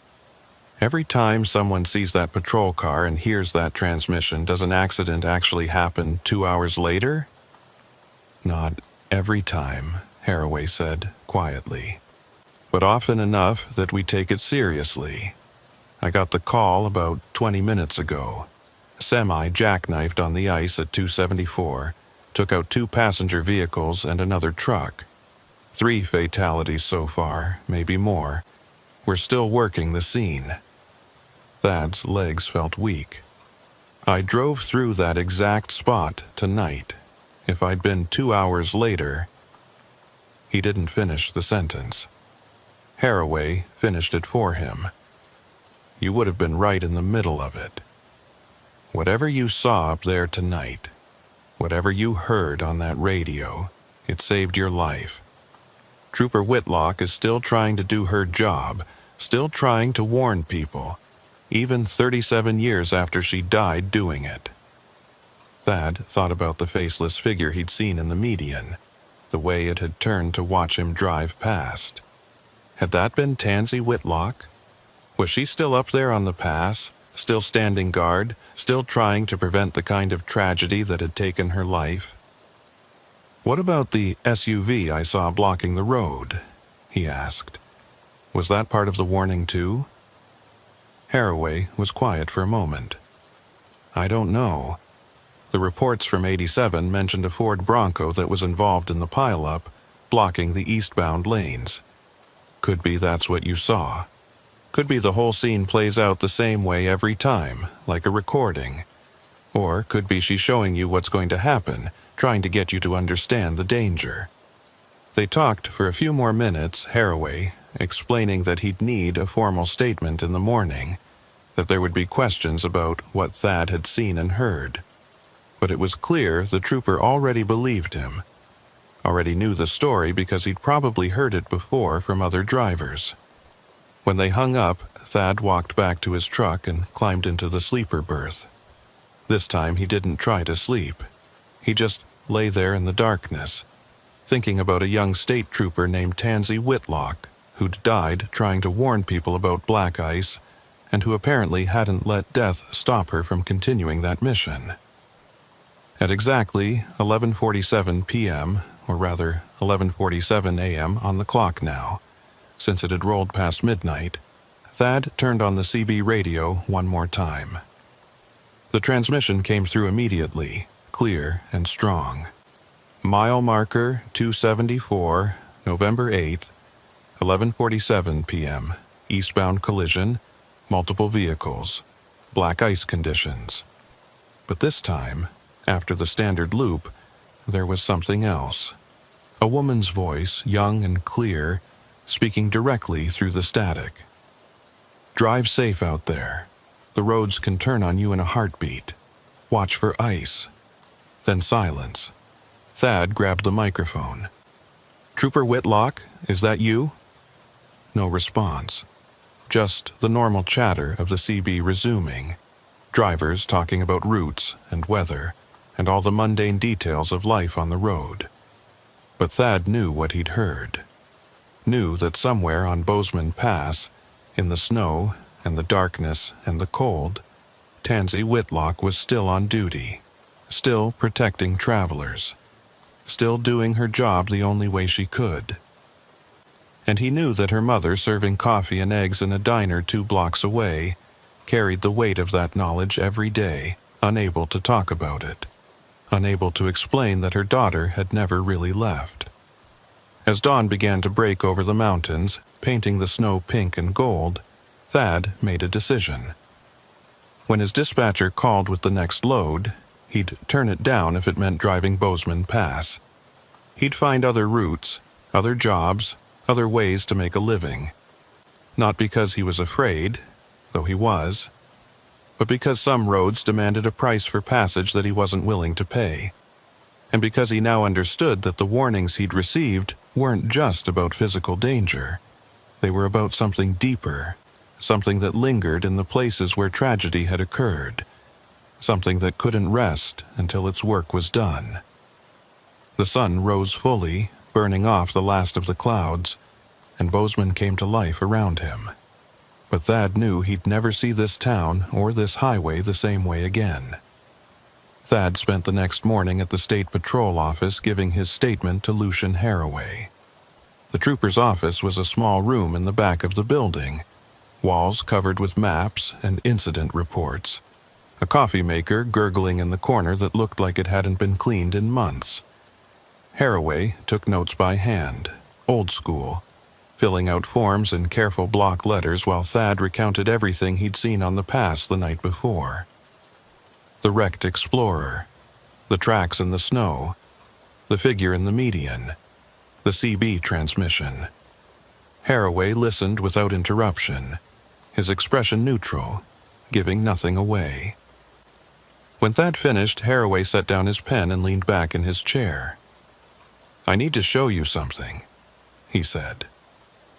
Every time someone sees that patrol car and hears that transmission, does an accident actually happen 2 hours later? Not every time, Haraway said, quietly. But often enough that we take it seriously. I got the call about 20 minutes ago. Semi jackknifed on the ice at 274, took out 2 passenger vehicles and another truck. 3 fatalities so far, maybe more. We're still working the scene. Thad's legs felt weak. I drove through that exact spot tonight. If I'd been 2 hours later... He didn't finish the sentence. Haraway finished it for him. You would have been right in the middle of it. Whatever you saw up there tonight, whatever you heard on that radio, it saved your life. Trooper Whitlock is still trying to do her job, still trying to warn people, even 37 years after she died doing it. Thad thought about the faceless figure he'd seen in the median, the way it had turned to watch him drive past. Had that been Tansy Whitlock? Was she still up there on the pass, still standing guard, still trying to prevent the kind of tragedy that had taken her life? What about the SUV I saw blocking the road? He asked. Was that part of the warning too? Haraway was quiet for a moment. I don't know. The reports from 87 mentioned a Ford Bronco that was involved in the pileup, blocking the eastbound lanes. Could be that's what you saw. Could be the whole scene plays out the same way every time, like a recording. Or could be she's showing you what's going to happen, trying to get you to understand the danger. They talked for a few more minutes, Haraway, explaining that he'd need a formal statement in the morning, that there would be questions about what Thad had seen and heard. But it was clear the trooper already believed him, already knew the story because he'd probably heard it before from other drivers. When they hung up, Thad walked back to his truck and climbed into the sleeper berth. This time he didn't try to sleep. He just lay there in the darkness, thinking about a young state trooper named Tansy Whitlock, who'd died trying to warn people about black ice, and who apparently hadn't let death stop her from continuing that mission. At exactly 11:47 p.m., or rather 11:47 a.m. on the clock now, since it had rolled past midnight, Thad turned on the CB radio one more time. The transmission came through immediately, clear and strong. Mile marker 274, November 8th, 11:47 p.m., eastbound collision, multiple vehicles, black ice conditions. But this time, after the standard loop, there was something else. A woman's voice, young and clear, speaking directly through the static. Drive safe out there. The roads can turn on you in a heartbeat. Watch for ice. Then silence. Thad grabbed the microphone. Trooper Whitlock, is that you? No response. Just the normal chatter of the CB resuming. Drivers talking about routes and weather and all the mundane details of life on the road. But Thad knew what he'd heard. Knew that somewhere on Bozeman Pass, in the snow and the darkness and the cold, Tansy Whitlock was still on duty, still protecting travelers, still doing her job the only way she could. And he knew that her mother, serving coffee and eggs in a diner 2 blocks away, carried the weight of that knowledge every day, unable to talk about it, unable to explain that her daughter had never really left. As dawn began to break over the mountains, painting the snow pink and gold, Thad made a decision. When his dispatcher called with the next load, he'd turn it down if it meant driving Bozeman Pass. He'd find other routes, other jobs, other ways to make a living. Not because he was afraid, though he was, but because some roads demanded a price for passage that he wasn't willing to pay. And because he now understood that the warnings he'd received weren't just about physical danger. They were about something deeper, something that lingered in the places where tragedy had occurred, something that couldn't rest until its work was done. The sun rose fully, burning off the last of the clouds, and Bozeman came to life around him. But Thad knew he'd never see this town or this highway the same way again. Thad spent the next morning at the State Patrol office giving his statement to Lucian Haraway. The trooper's office was a small room in the back of the building, walls covered with maps and incident reports, a coffee maker gurgling in the corner that looked like it hadn't been cleaned in months. Haraway took notes by hand, old school, filling out forms in careful block letters while Thad recounted everything he'd seen on the pass the night before. The wrecked Explorer, the tracks in the snow, the figure in the median, the CB transmission. Haraway listened without interruption, his expression neutral, giving nothing away. When Thad finished, Haraway set down his pen and leaned back in his chair. "I need to show you something," he said.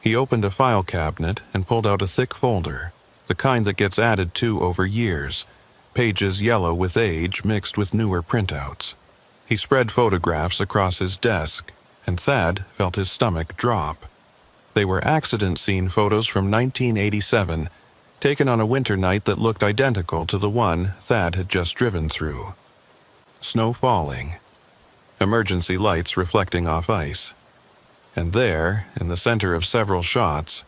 He opened a file cabinet and pulled out a thick folder, the kind that gets added to over years, pages yellow with age mixed with newer printouts. He spread photographs across his desk, and Thad felt his stomach drop. They were accident scene photos from 1987, taken on a winter night that looked identical to the one Thad had just driven through. Snow falling, emergency lights reflecting off ice. And there, in the center of several shots,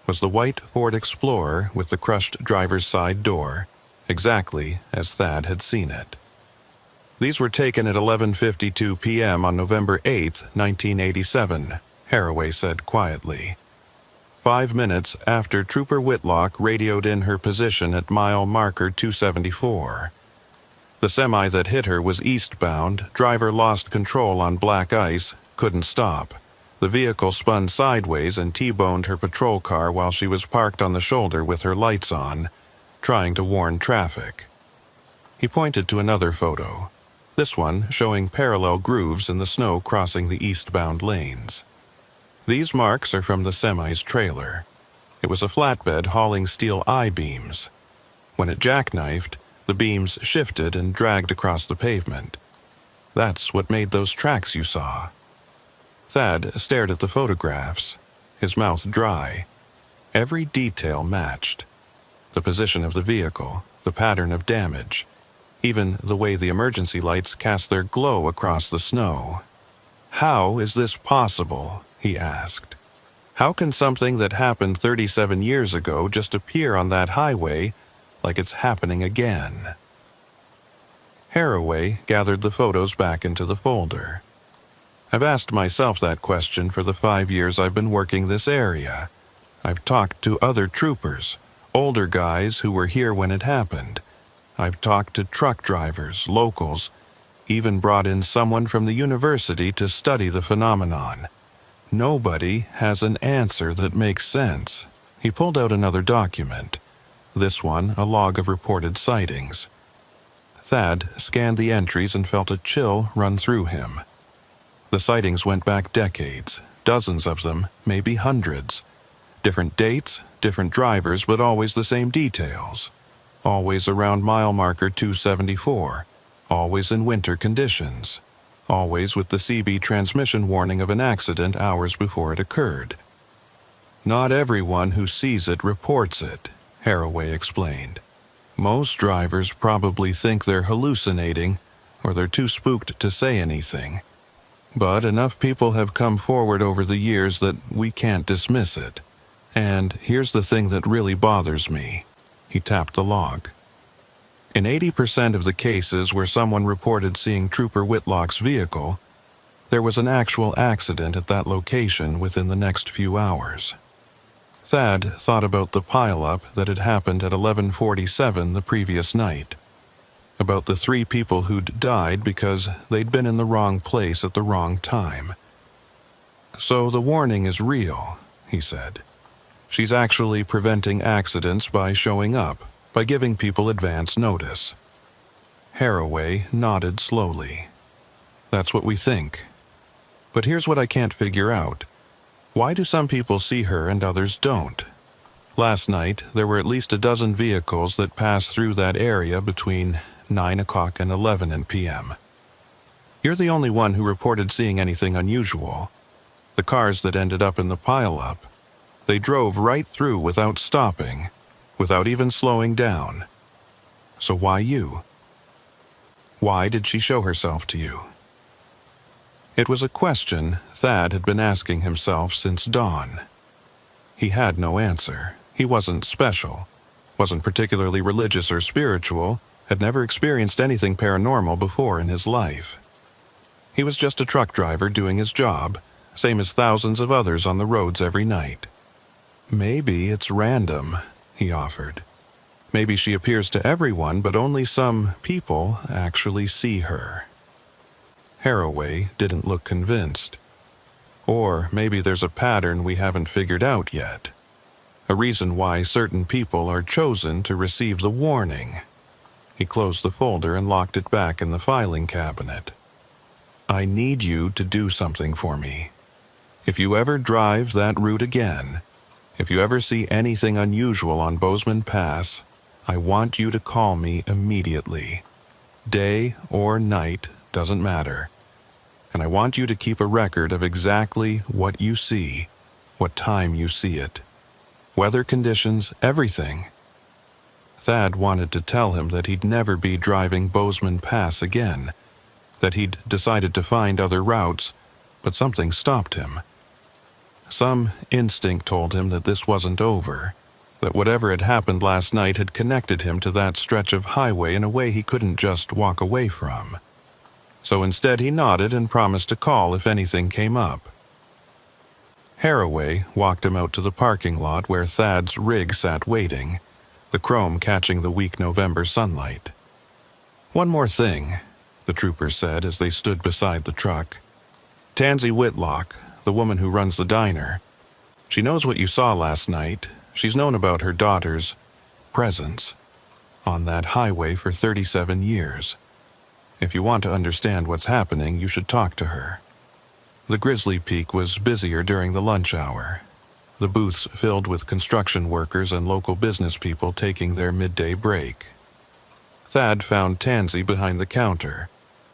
was the white Ford Explorer with the crushed driver's side door, exactly as Thad had seen it. These were taken at 11:52 p.m. on November 8, 1987, Haraway said quietly. 5 minutes after Trooper Whitlock radioed in her position at mile marker 274. The semi that hit her was eastbound, driver lost control on black ice, couldn't stop. The vehicle spun sideways and T-boned her patrol car while she was parked on the shoulder with her lights on, trying to warn traffic. He pointed to another photo, this one showing parallel grooves in the snow crossing the eastbound lanes. These marks are from the semi's trailer. It was a flatbed hauling steel I-beams. When it jackknifed, the beams shifted and dragged across the pavement. That's what made those tracks you saw. Thad stared at the photographs, his mouth dry. Every detail matched. The position of the vehicle, the pattern of damage, even the way the emergency lights cast their glow across the snow. "How is this possible?" he asked. "How can something that happened 37 years ago just appear on that highway like it's happening again?" Haraway gathered the photos back into the folder. "I've asked myself that question for the 5 years I've been working this area. I've talked to other troopers, older guys who were here when it happened. I've talked to truck drivers, locals, even brought in someone from the university to study the phenomenon. Nobody has an answer that makes sense." He pulled out another document, this one a log of reported sightings. Thad scanned the entries and felt a chill run through him. The sightings went back decades, dozens of them, maybe hundreds. Different dates, different drivers, but always the same details. Always around mile marker 274, always in winter conditions, always with the CB transmission warning of an accident hours before it occurred. "Not everyone who sees it reports it," Haraway explained. "Most drivers probably think they're hallucinating, or they're too spooked to say anything. But enough people have come forward over the years that we can't dismiss it. And here's the thing that really bothers me." He tapped the log. In 80% of the cases where someone reported seeing Trooper Whitlock's vehicle, there was an actual accident at that location within the next few hours. Thad thought about the pileup that had happened at 11:47 the previous night. About the 3 people who'd died because they'd been in the wrong place at the wrong time. So the warning is real, he said. She's actually preventing accidents by showing up, by giving people advance notice. Haraway nodded slowly. That's what we think. But here's what I can't figure out. Why do some people see her and others don't? Last night, there were at least a dozen vehicles that passed through that area between 9 o'clock and 11 p.m. You're the only one who reported seeing anything unusual. The cars that ended up in the pileup, they drove right through without stopping, without even slowing down. So why you? Why did she show herself to you? It was a question Thad had been asking himself since dawn. He had no answer. He wasn't special, wasn't particularly religious or spiritual, had never experienced anything paranormal before in his life. He was just a truck driver doing his job, same as thousands of others on the roads every night. Maybe it's random, he offered. Maybe she appears to everyone, but only some people actually see her. Haraway didn't look convinced. Or maybe there's a pattern we haven't figured out yet. A reason why certain people are chosen to receive the warning. He closed the folder and locked it back in the filing cabinet. I need you to do something for me. If you ever drive that route again, if you ever see anything unusual on Bozeman Pass, I want you to call me immediately. Day or night, doesn't matter. And I want you to keep a record of exactly what you see, what time you see it. Weather conditions, everything. Thad wanted to tell him that he'd never be driving Bozeman Pass again, that he'd decided to find other routes, but something stopped him. Some instinct told him that this wasn't over, that whatever had happened last night had connected him to that stretch of highway in a way he couldn't just walk away from. So instead he nodded and promised to call if anything came up. Haraway walked him out to the parking lot where Thad's rig sat waiting, the chrome catching the weak November sunlight. One more thing, the trooper said as they stood beside the truck. Tansy Whitlock, the woman who runs the diner, she knows what you saw last night. She's known about her daughter's presence on that highway for 37 years. If you want to understand what's happening, you should talk to her. The Grizzly Peak was busier during the lunch hour, the booths filled with construction workers and local business people taking their midday break. Thad found Tansy behind the counter,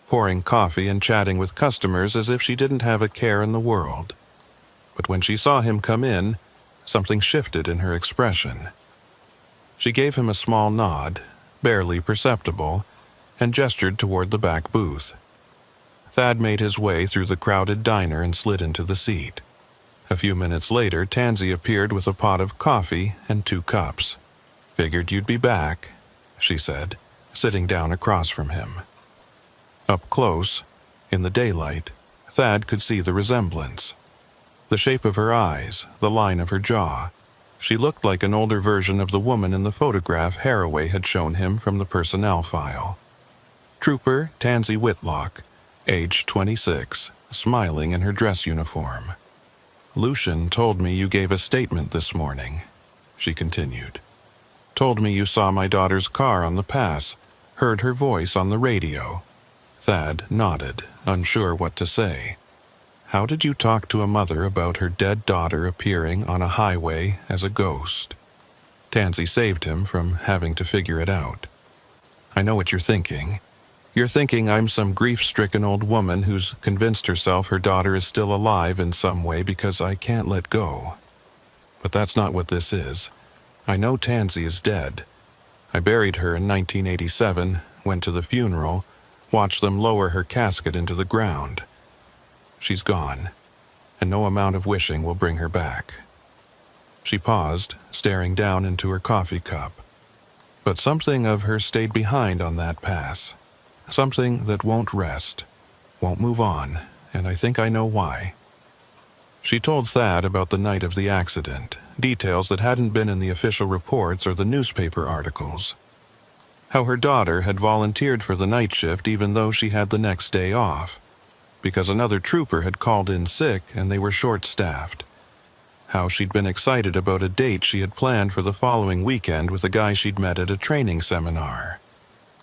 pouring coffee and chatting with customers as if she didn't have a care in the world. But when she saw him come in, something shifted in her expression. She gave him a small nod, barely perceptible, and gestured toward the back booth. Thad made his way through the crowded diner and slid into the seat. A few minutes later, Tansy appeared with a pot of coffee and 2 cups. Figured you'd be back, she said, sitting down across from him. Up close, in the daylight, Thad could see the resemblance. The shape of her eyes, the line of her jaw. She looked like an older version of the woman in the photograph Haraway had shown him from the personnel file. Trooper Tansy Whitlock, age 26, smiling in her dress uniform. Lucian told me you gave a statement this morning, she continued. Told me you saw my daughter's car on the pass, heard her voice on the radio. Thad nodded, unsure what to say. How did you talk to a mother about her dead daughter appearing on a highway as a ghost? Tansy saved him from having to figure it out. I know what you're thinking. You're thinking I'm some grief-stricken old woman who's convinced herself her daughter is still alive in some way because I can't let go. But that's not what this is. I know Tansy is dead. I buried her in 1987, went to the funeral, watched them lower her casket into the ground. She's gone, and no amount of wishing will bring her back. She paused, staring down into her coffee cup. But something of her stayed behind on that pass. Something that won't rest, won't move on, and I think I know why. She told Thad about the night of the accident, details that hadn't been in the official reports or the newspaper articles. How her daughter had volunteered for the night shift even though she had the next day off, because another trooper had called in sick and they were short-staffed. How she'd been excited about a date she had planned for the following weekend with a guy she'd met at a training seminar.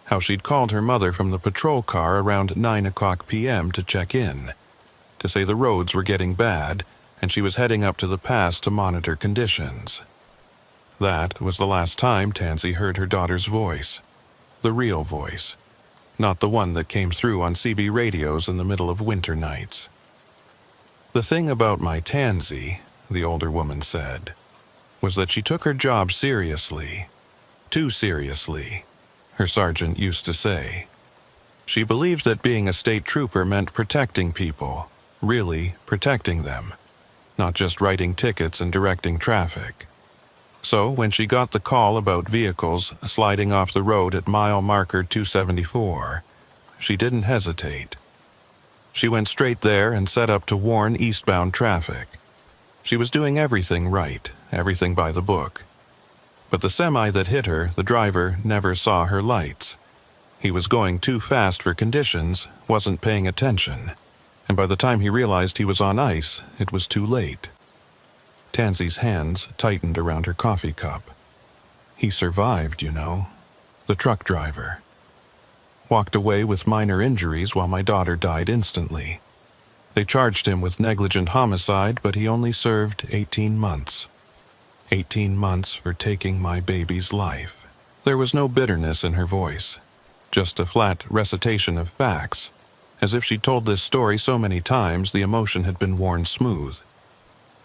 How she'd called her mother from the patrol car around 9 p.m. to check in, to say the roads were getting bad and she was heading up to the pass to monitor conditions. That was the last time Tansy heard her daughter's voice. The real voice, not the one that came through on CB radios in the middle of winter nights. The thing about my Tansy, the older woman said, was that she took her job seriously. Too seriously, her sergeant used to say. She believed that being a state trooper meant protecting people, really protecting them, not just writing tickets and directing traffic. So when she got the call about vehicles sliding off the road at mile marker 274, she didn't hesitate. She went straight there and set up to warn eastbound traffic. She was doing everything right, everything by the book. But the semi that hit her, the driver never saw her lights. He was going too fast for conditions, wasn't paying attention, and by the time he realized he was on ice, it was too late. Tansy's hands tightened around her coffee cup. He survived, you know. The truck driver. Walked away with minor injuries while my daughter died instantly. They charged him with negligent homicide, but he only served 18 months. 18 months for taking my baby's life. There was no bitterness in her voice, just a flat recitation of facts. As if she'd told this story so many times, the emotion had been worn smooth.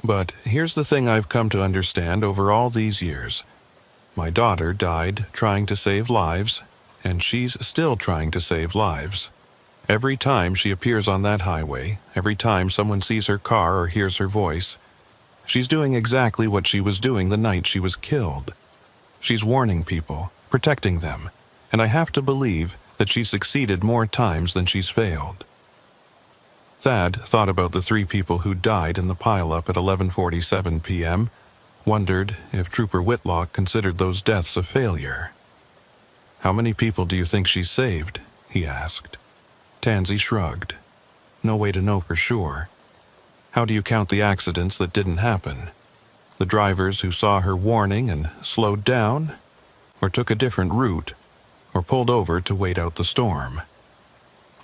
But here's the thing I've come to understand over all these years. My daughter died trying to save lives, and she's still trying to save lives. Every time she appears on that highway, every time someone sees her car or hears her voice, she's doing exactly what she was doing the night she was killed. She's warning people, protecting them, and I have to believe that she's succeeded more times than she's failed. Thad thought about the 3 people who died in the pileup at 11:47 p.m., wondered if Trooper Whitlock considered those deaths a failure. "How many people do you think she's saved?" he asked. Tansy shrugged. "No way to know for sure. How do you count the accidents that didn't happen? The drivers who saw her warning and slowed down, or took a different route, or pulled over to wait out the storm?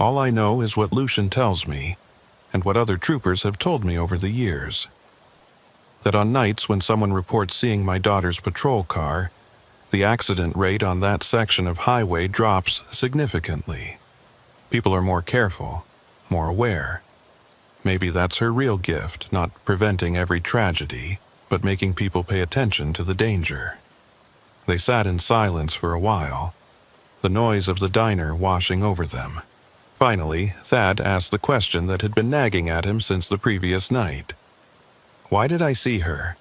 All I know is what Lucian tells me, and what other troopers have told me over the years. That on nights when someone reports seeing my daughter's patrol car, the accident rate on that section of highway drops significantly. People are more careful, more aware. Maybe that's her real gift, not preventing every tragedy, but making people pay attention to the danger." They sat in silence for a while, the noise of the diner washing over them. Finally, Thad asked the question that had been nagging at him since the previous night. "Why did I see her?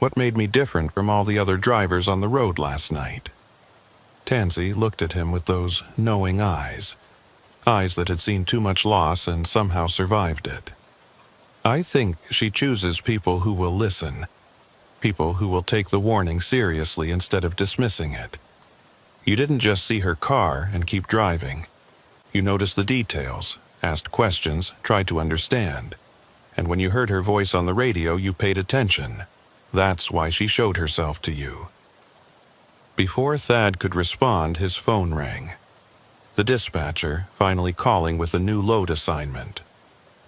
What made me different from all the other drivers on the road last night?" Tansy looked at him with those knowing eyes that had seen too much loss and somehow survived it. "I think she chooses people who will listen, people who will take the warning seriously instead of dismissing it. You didn't just see her car and keep driving. You noticed the details, asked questions, tried to understand. And when you heard her voice on the radio, you paid attention. That's why she showed herself to you." Before Thad could respond, his phone rang. The dispatcher finally calling with a new load assignment.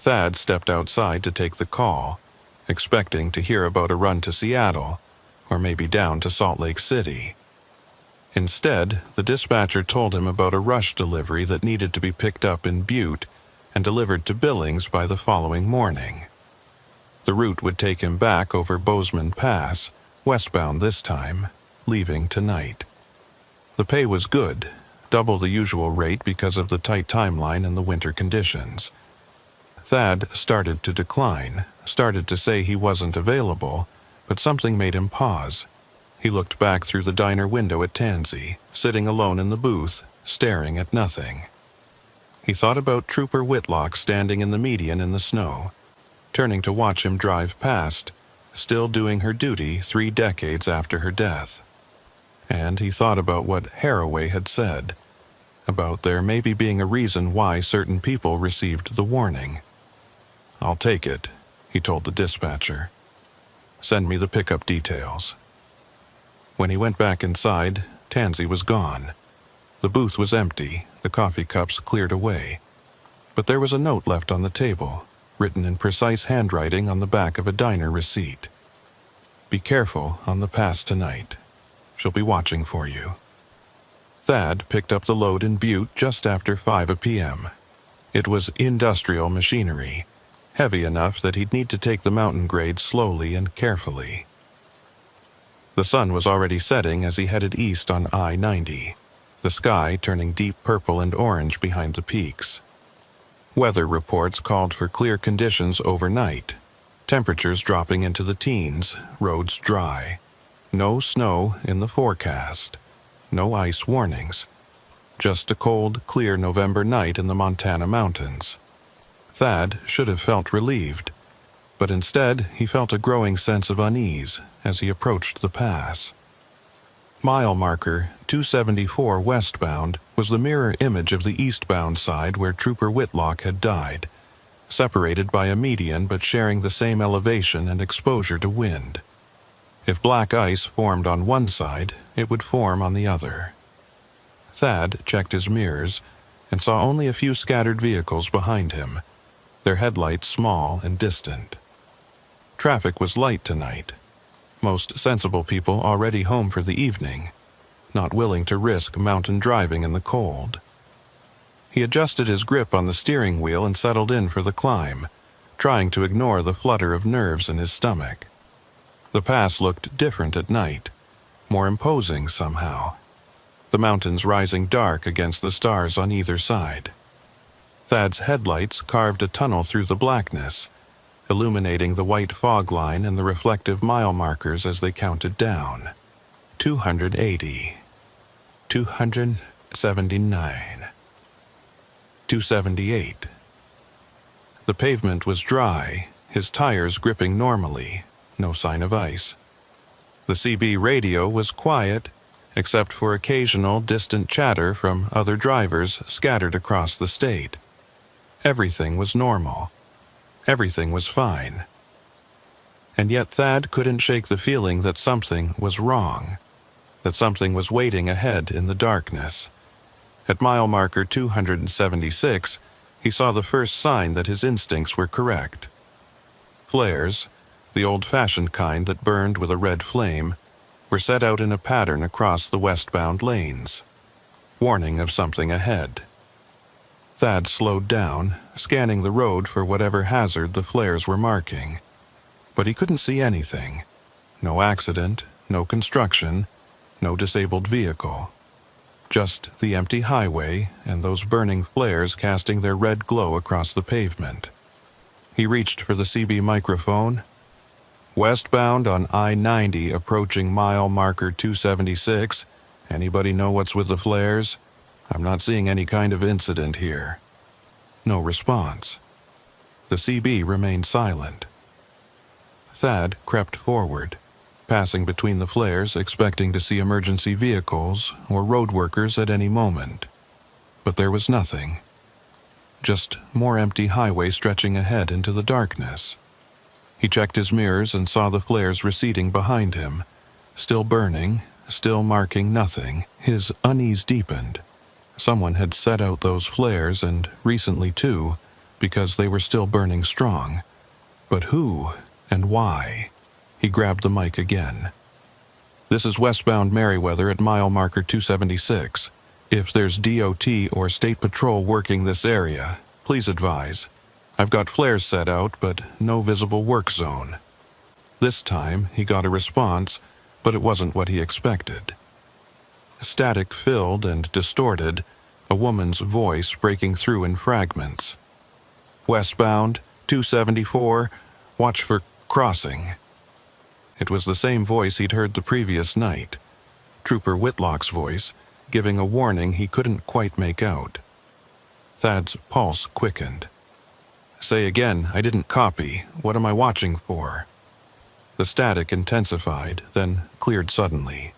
Thad stepped outside to take the call, expecting to hear about a run to Seattle, or maybe down to Salt Lake City. Instead, the dispatcher told him about a rush delivery that needed to be picked up in Butte and delivered to Billings by the following morning. The route would take him back over Bozeman Pass, westbound this time, leaving tonight. The pay was good, double the usual rate because of the tight timeline and the winter conditions. Thad started to decline, started to say he wasn't available, but something made him pause. He looked back through the diner window at Tansy, sitting alone in the booth, staring at nothing. He thought about Trooper Whitlock standing in the median in the snow, turning to watch him drive past, still doing her duty 3 decades after her death. And he thought about what Haraway had said, about there maybe being a reason why certain people received the warning. "I'll take it," he told the dispatcher. "Send me the pickup details." When he went back inside, Tansy was gone. The booth was empty, the coffee cups cleared away. But there was a note left on the table, written in precise handwriting on the back of a diner receipt. "Be careful on the pass tonight. She'll be watching for you." Thad picked up the load in Butte just after 5 p.m. It was industrial machinery, heavy enough that he'd need to take the mountain grade slowly and carefully. The sun was already setting as he headed east on I-90, the sky turning deep purple and orange behind the peaks. Weather reports called for clear conditions overnight, temperatures dropping into the teens, roads dry. No snow in the forecast, no ice warnings, just a cold, clear November night in the Montana mountains. Thad should have felt relieved, but instead he felt a growing sense of unease as he approached the pass. Mile marker 274 westbound was the mirror image of the eastbound side where Trooper Whitlock had died, separated by a median but sharing the same elevation and exposure to wind. If black ice formed on one side, it would form on the other. Thad checked his mirrors and saw only a few scattered vehicles behind him, their headlights small and distant. Traffic was light tonight. Most sensible people already home for the evening, not willing to risk mountain driving in the cold. He adjusted his grip on the steering wheel and settled in for the climb, trying to ignore the flutter of nerves in his stomach. The pass looked different at night, more imposing somehow, the mountains rising dark against the stars on either side. Thad's headlights carved a tunnel through the blackness, illuminating the white fog line and the reflective mile markers as they counted down. 280, 279, 278. The pavement was dry, his tires gripping normally, no sign of ice. The CB radio was quiet, except for occasional distant chatter from other drivers scattered across the state. Everything was normal. Everything was fine. And yet Thad couldn't shake the feeling that something was wrong, that something was waiting ahead in the darkness. At mile marker 276, he saw the first sign that his instincts were correct. Flares, the old-fashioned kind that burned with a red flame, were set out in a pattern across the westbound lanes, warning of something ahead. Thad slowed down, scanning the road for whatever hazard the flares were marking. But he couldn't see anything. No accident, no construction, no disabled vehicle. Just the empty highway and those burning flares casting their red glow across the pavement. He reached for the CB microphone. "Westbound on I-90 approaching mile marker 276. Anybody know what's with the flares? I'm not seeing any kind of incident here." No response. The CB remained silent. Thad crept forward, passing between the flares, expecting to see emergency vehicles or road workers at any moment. But there was nothing. Just more empty highway stretching ahead into the darkness. He checked his mirrors and saw the flares receding behind him, still burning, still marking nothing. His unease deepened. Someone had set out those flares, and recently too, because they were still burning strong. But who and why? He grabbed the mic again. "This is westbound Merriweather at mile marker 276. If there's DOT or State Patrol working this area, please advise. I've got flares set out, but no visible work zone." This time he got a response, but it wasn't what he expected. Static-filled and distorted, a woman's voice breaking through in fragments. "Westbound, 274, watch for crossing." It was the same voice he'd heard the previous night, Trooper Whitlock's voice, giving a warning he couldn't quite make out. Thad's pulse quickened. "Say again, I didn't copy. What am I watching for?" The static intensified, then cleared suddenly.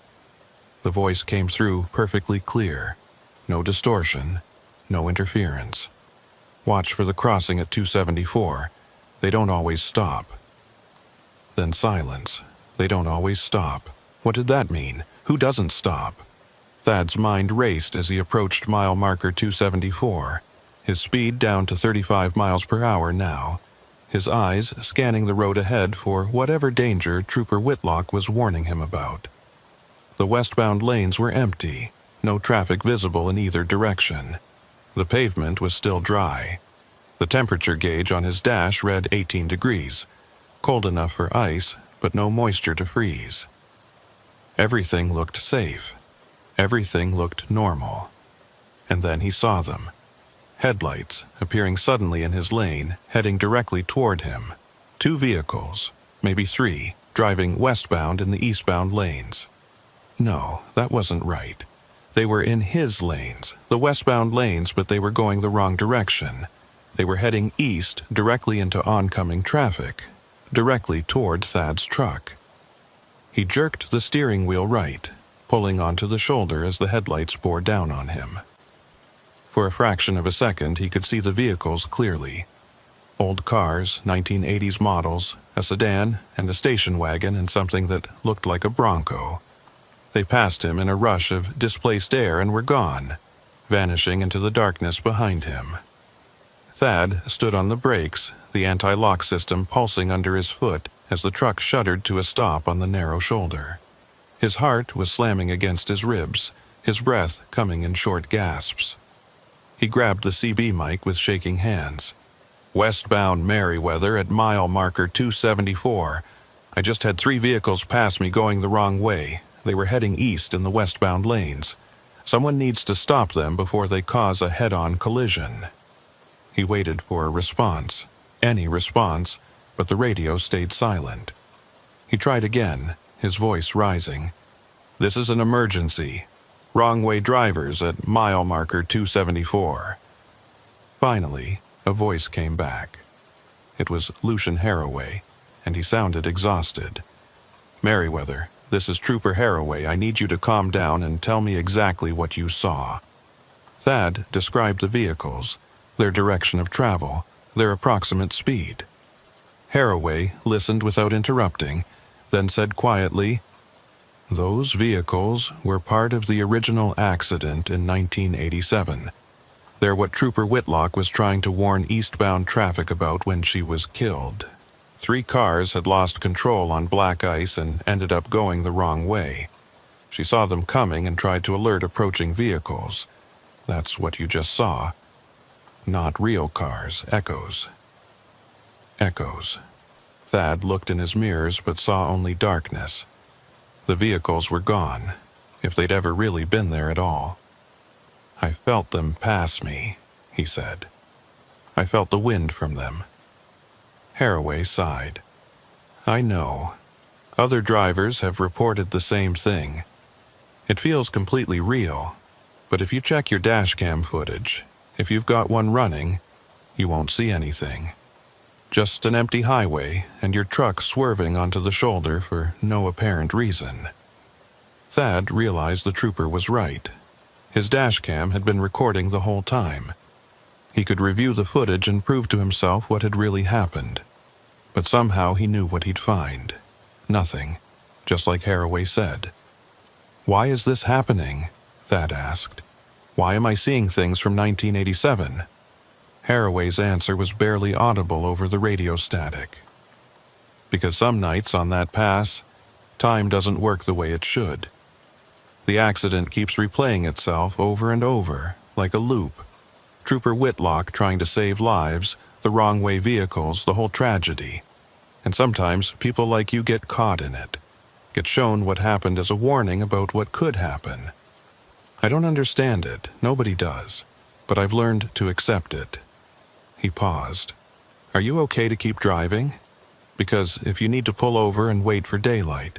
The voice came through perfectly clear. No distortion, no interference. Watch for the crossing at 274. They don't always stop. Then silence. They don't always stop. What did that mean? Who doesn't stop? Thad's mind raced as he approached mile marker 274, his speed down to 35 miles per hour now, his eyes scanning the road ahead for whatever danger Trooper Whitlock was warning him about. The westbound lanes were empty, no traffic visible in either direction. The pavement was still dry. The temperature gauge on his dash read 18 degrees, cold enough for ice, but no moisture to freeze. Everything looked safe. Everything looked normal. And then he saw them. Headlights appearing suddenly in his lane, heading directly toward him. 2 vehicles, maybe 3, driving westbound in the eastbound lanes. No, that wasn't right. They were in his lanes, the westbound lanes, but they were going the wrong direction. They were heading east directly into oncoming traffic, directly toward Thad's truck. He jerked the steering wheel right, pulling onto the shoulder as the headlights bore down on him. For a fraction of a second, he could see the vehicles clearly. Old cars, 1980s models, a sedan, and a station wagon, and something that looked like a Bronco. They passed him in a rush of displaced air and were gone, vanishing into the darkness behind him. Thad stood on the brakes, the anti-lock system pulsing under his foot as the truck shuddered to a stop on the narrow shoulder. His heart was slamming against his ribs, his breath coming in short gasps. He grabbed the CB mic with shaking hands. "Westbound Merriweather at mile marker 274. I just had 3 vehicles pass me going the wrong way. They were heading east in the westbound lanes. Someone needs to stop them before they cause a head-on collision." He waited for a response, any response, but the radio stayed silent. He tried again, his voice rising. "This is an emergency. Wrong-way drivers at mile marker 274. Finally, a voice came back. It was Lucian Haraway, and he sounded exhausted. "Merriweather, this is Trooper Haraway. I need you to calm down and tell me exactly what you saw." Thad described the vehicles, their direction of travel, their approximate speed. Haraway listened without interrupting, then said quietly, "Those vehicles were part of the original accident in 1987. They're what Trooper Whitlock was trying to warn eastbound traffic about when she was killed. 3 cars had lost control on black ice and ended up going the wrong way. She saw them coming and tried to alert approaching vehicles. That's what you just saw. Not real cars, echoes." Echoes. Thad looked in his mirrors but saw only darkness. The vehicles were gone, if they'd ever really been there at all. "I felt them pass me," he said. "I felt the wind from them." Haraway sighed. "I know. Other drivers have reported the same thing. It feels completely real, but if you check your dashcam footage, if you've got one running, you won't see anything. Just an empty highway and your truck swerving onto the shoulder for no apparent reason." Thad realized the trooper was right. His dashcam had been recording the whole time. He could review the footage and prove to himself what had really happened. But somehow he knew what he'd find. Nothing, just like Haraway said. "Why is this happening?" Thad asked. "Why am I seeing things from 1987? Haraway's answer was barely audible over the radio static. "Because some nights on that pass, time doesn't work the way it should. The accident keeps replaying itself over and over, like a loop. Trooper Whitlock trying to save lives, the wrong-way vehicles, the whole tragedy. And sometimes people like you get caught in it, get shown what happened as a warning about what could happen. I don't understand it, nobody does, but I've learned to accept it." He paused. "Are you okay to keep driving? Because if you need to pull over and wait for daylight,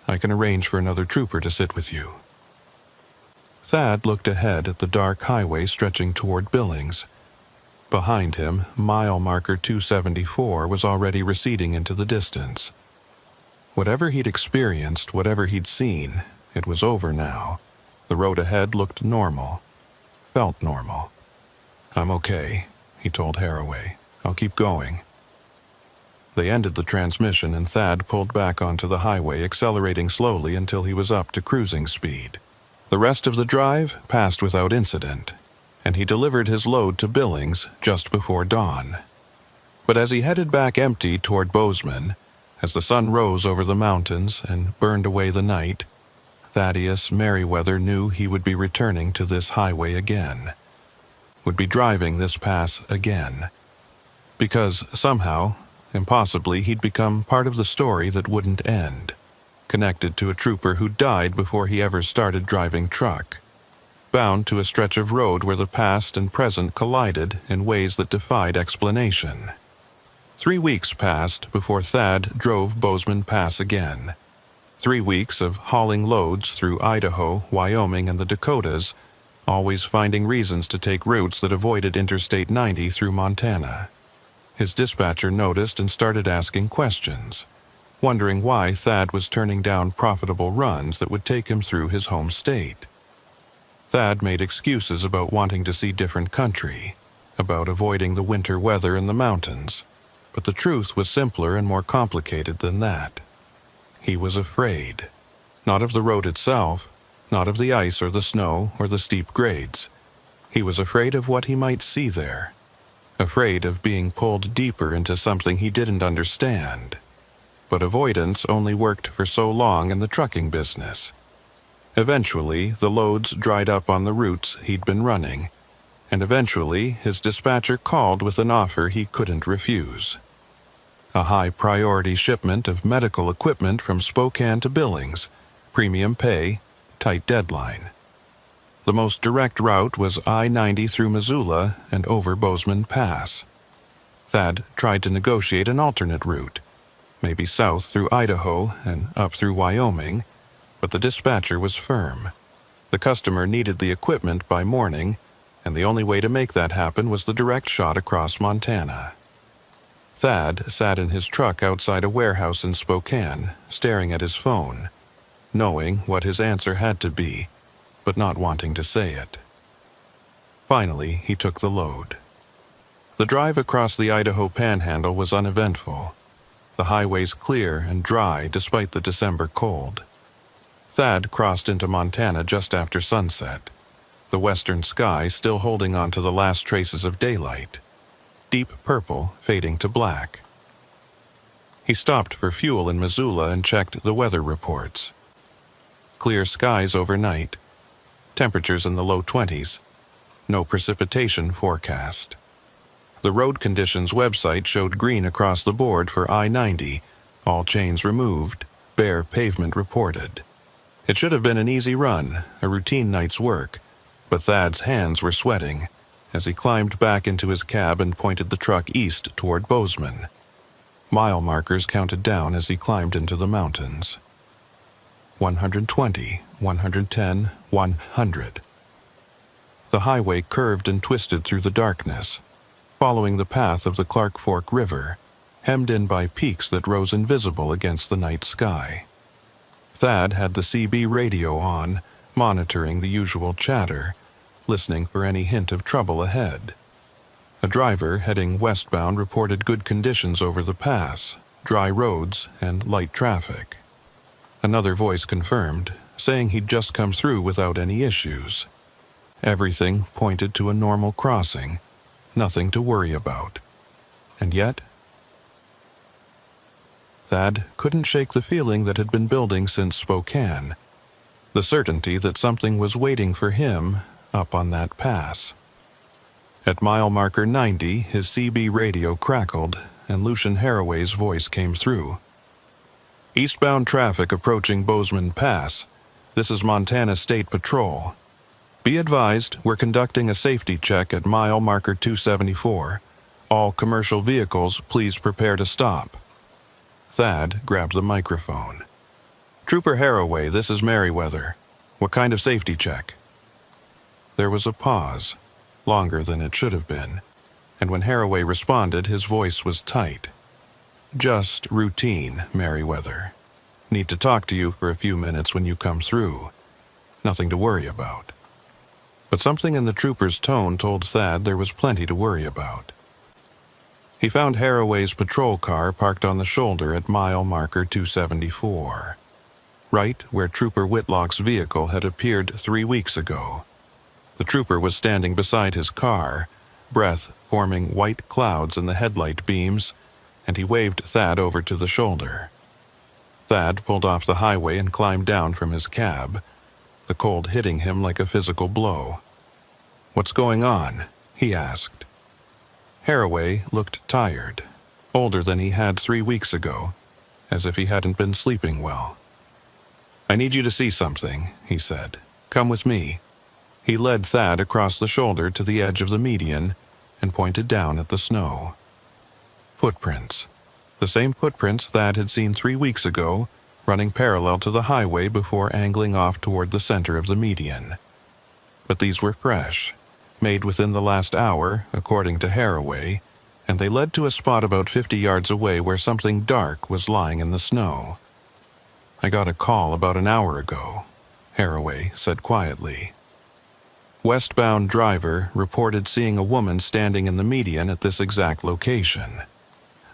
I can arrange for another trooper to sit with you." Thad looked ahead at the dark highway stretching toward Billings. Behind him, mile marker 274 was already receding into the distance. Whatever he'd experienced, whatever he'd seen, it was over now. The road ahead looked normal. Felt normal. "I'm okay," he told Haraway. "I'll keep going." They ended the transmission and Thad pulled back onto the highway, accelerating slowly until he was up to cruising speed. The rest of the drive passed without incident, and he delivered his load to Billings just before dawn. But as he headed back empty toward Bozeman, as the sun rose over the mountains and burned away the night, Thaddeus Merriweather knew he would be returning to this highway again, would be driving this pass again. Because somehow, impossibly, he'd become part of the story that wouldn't end, connected to a trooper who died before he ever started driving truck, bound to a stretch of road where the past and present collided in ways that defied explanation. 3 weeks passed before Thad drove Bozeman Pass again. 3 weeks of hauling loads through Idaho, Wyoming, and the Dakotas, always finding reasons to take routes that avoided Interstate 90 through Montana. His dispatcher noticed and started asking questions, wondering why Thad was turning down profitable runs that would take him through his home state. Thad made excuses about wanting to see different country, about avoiding the winter weather in the mountains, but the truth was simpler and more complicated than that. He was afraid, not of the road itself, not of the ice or the snow or the steep grades. He was afraid of what he might see there, afraid of being pulled deeper into something he didn't understand. But avoidance only worked for so long in the trucking business. Eventually, the loads dried up on the routes he'd been running, and eventually his dispatcher called with an offer he couldn't refuse. A high-priority shipment of medical equipment from Spokane to Billings, premium pay, tight deadline. The most direct route was I-90 through Missoula and over Bozeman Pass. Thad tried to negotiate an alternate route, maybe south through Idaho and up through Wyoming, but the dispatcher was firm. The customer needed the equipment by morning, and the only way to make that happen was the direct shot across Montana. Thad sat in his truck outside a warehouse in Spokane, staring at his phone, knowing what his answer had to be, but not wanting to say it. Finally, he took the load. The drive across the Idaho Panhandle was uneventful, the highways clear and dry despite the December cold. Thad crossed into Montana just after sunset, the western sky still holding on to the last traces of daylight, deep purple fading to black. He stopped for fuel in Missoula and checked the weather reports. Clear skies overnight, temperatures in the low 20s, no precipitation forecast. The road conditions website showed green across the board for I-90, all chains removed, bare pavement reported. It should have been an easy run, a routine night's work, but Thad's hands were sweating as he climbed back into his cab and pointed the truck east toward Bozeman. Mile markers counted down as he climbed into the mountains. 120, 110, 100. The highway curved and twisted through the darkness, following the path of the Clark Fork River, hemmed in by peaks that rose invisible against the night sky. Thad had the CB radio on, monitoring the usual chatter, listening for any hint of trouble ahead. A driver heading westbound reported good conditions over the pass, dry roads, and light traffic. Another voice confirmed, saying he'd just come through without any issues. Everything pointed to a normal crossing, nothing to worry about. And yet, Thad couldn't shake the feeling that had been building since Spokane, the certainty that something was waiting for him up on that pass. At mile marker 90, his CB radio crackled, and Lucian Haraway's voice came through. "Eastbound traffic approaching Bozeman Pass. This is Montana State Patrol. Be advised, we're conducting a safety check at mile marker 274. All commercial vehicles, please prepare to stop." Thad grabbed the microphone. "Trooper Haraway, this is Merriweather. What kind of safety check?" There was a pause, longer than it should have been, and when Haraway responded, his voice was tight. "Just routine, Merriweather. Need to talk to you for a few minutes when you come through. Nothing to worry about." But something in the trooper's tone told Thad there was plenty to worry about. He found Haraway's patrol car parked on the shoulder at mile marker 274, right where Trooper Whitlock's vehicle had appeared 3 weeks ago. The trooper was standing beside his car, breath forming white clouds in the headlight beams, and he waved Thad over to the shoulder. Thad pulled off the highway and climbed down from his cab, the cold hitting him like a physical blow. "What's going on?" he asked. Haraway looked tired, older than he had 3 weeks ago, as if he hadn't been sleeping well. "I need you to see something," he said. "Come with me." He led Thad across the shoulder to the edge of the median and pointed down at the snow. Footprints. The same footprints Thad had seen 3 weeks ago, running parallel to the highway before angling off toward the center of the median. But these were fresh, made within the last hour, according to Haraway, and they led to a spot about 50 yards away where something dark was lying in the snow. "I got a call about an hour ago," Haraway said quietly. Westbound driver reported seeing a woman standing in the median at this exact location.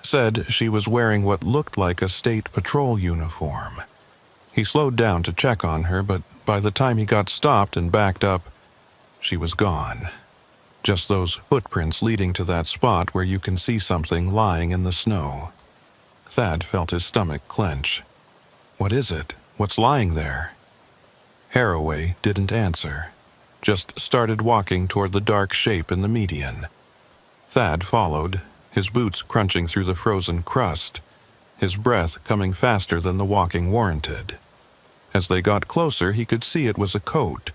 Said she was wearing what looked like a state patrol uniform. He slowed down to check on her, but by the time he got stopped and backed up, she was gone. Just those footprints leading to that spot where you can see something lying in the snow. Thad felt his stomach clench. "What is it? What's lying there?" Haraway didn't answer, just started walking toward the dark shape in the median. Thad followed, his boots crunching through the frozen crust, his breath coming faster than the walking warranted. As they got closer, he could see it was a coat,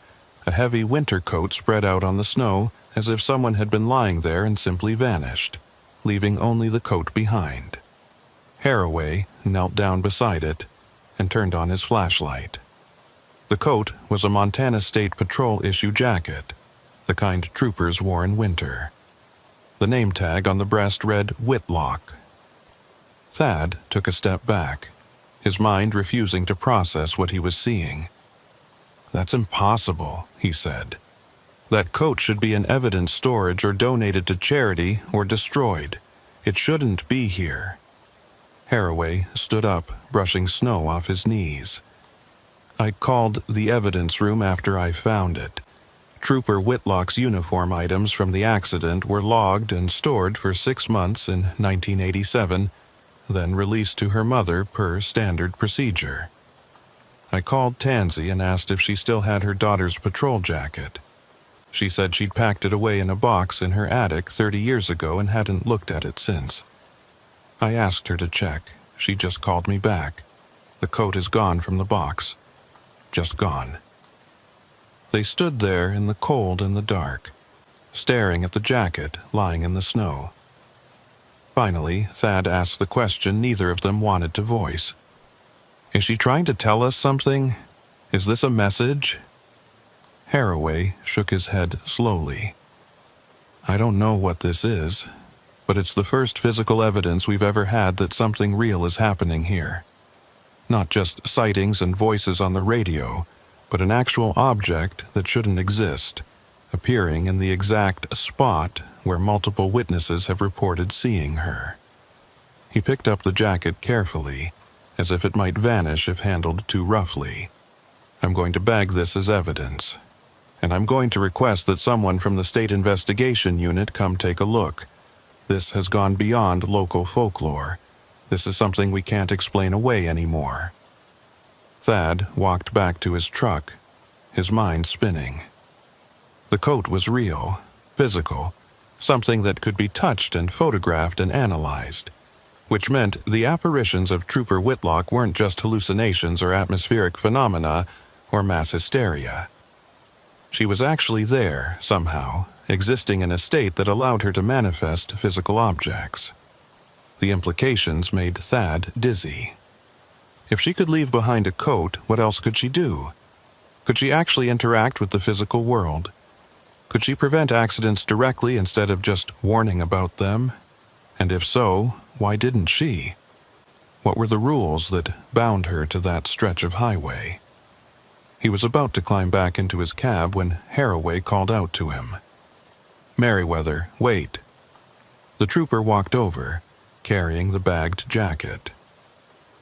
a heavy winter coat spread out on the snow as if someone had been lying there and simply vanished, leaving only the coat behind. Haraway knelt down beside it and turned on his flashlight. The coat was a Montana State Patrol issue jacket, the kind troopers wore in winter. The name tag on the breast read Whitlock. Thad took a step back, his mind refusing to process what he was seeing. "That's impossible," he said. "That coat should be in evidence storage or donated to charity or destroyed. It shouldn't be here." Haraway stood up, brushing snow off his knees. "I called the evidence room after I found it. Trooper Whitlock's uniform items from the accident were logged and stored for 6 months in 1987, then released to her mother per standard procedure. I called Tansy and asked if she still had her daughter's patrol jacket. She said she'd packed it away in a box in her attic 30 years ago and hadn't looked at it since. I asked her to check. She just called me back. The coat is gone from the box. Just gone." They stood there in the cold and the dark, staring at the jacket lying in the snow. Finally, Thad asked the question neither of them wanted to voice. "Is she trying to tell us something? Is this a message?" Haraway shook his head slowly. "I don't know what this is, but it's the first physical evidence we've ever had that something real is happening here. Not just sightings and voices on the radio, but an actual object that shouldn't exist, appearing in the exact spot where multiple witnesses have reported seeing her." He picked up the jacket carefully, as if it might vanish if handled too roughly. "I'm going to bag this as evidence, and I'm going to request that someone from the State Investigation Unit come take a look. This has gone beyond local folklore. This is something we can't explain away anymore." Thad walked back to his truck, his mind spinning. The coat was real, physical, something that could be touched and photographed and analyzed, which meant the apparitions of Trooper Whitlock weren't just hallucinations or atmospheric phenomena or mass hysteria. She was actually there, somehow, existing in a state that allowed her to manifest physical objects. The implications made Thad dizzy. If she could leave behind a coat, what else could she do? Could she actually interact with the physical world? Could she prevent accidents directly instead of just warning about them? And if so, why didn't she? What were the rules that bound her to that stretch of highway? He was about to climb back into his cab when Haraway called out to him. "Merriweather, wait." The trooper walked over, carrying the bagged jacket.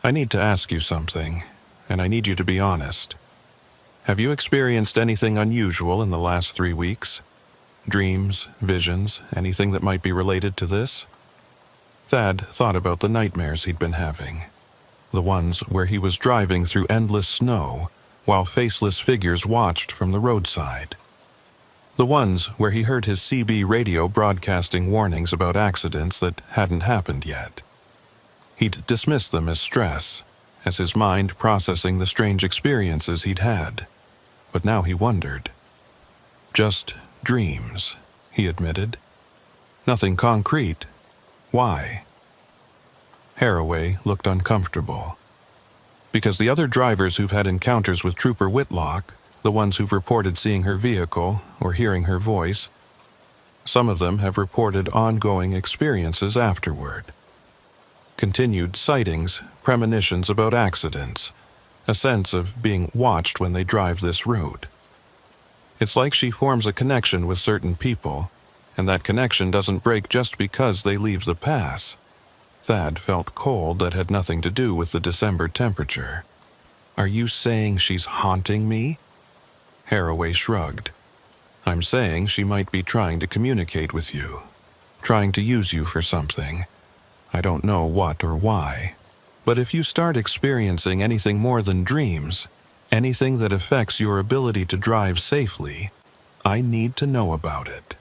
"I need to ask you something, and I need you to be honest. Have you experienced anything unusual in the last 3 weeks? Dreams, visions, anything that might be related to this?" Thad thought about the nightmares he'd been having. The ones where he was driving through endless snow while faceless figures watched from the roadside. The ones where he heard his CB radio broadcasting warnings about accidents that hadn't happened yet. He'd dismissed them as stress, as his mind processing the strange experiences he'd had. But now he wondered. "Just dreams," he admitted. "Nothing concrete. Why?" Haraway looked uncomfortable. "Because the other drivers who've had encounters with Trooper Whitlock, the ones who've reported seeing her vehicle or hearing her voice, some of them have reported ongoing experiences afterward. Continued sightings, premonitions about accidents, a sense of being watched when they drive this route. It's like she forms a connection with certain people, and that connection doesn't break just because they leave the pass." Thad felt cold that had nothing to do with the December temperature. "Are you saying she's haunting me?" Haraway shrugged. "I'm saying she might be trying to communicate with you, trying to use you for something. I don't know what or why. But if you start experiencing anything more than dreams, anything that affects your ability to drive safely, I need to know about it."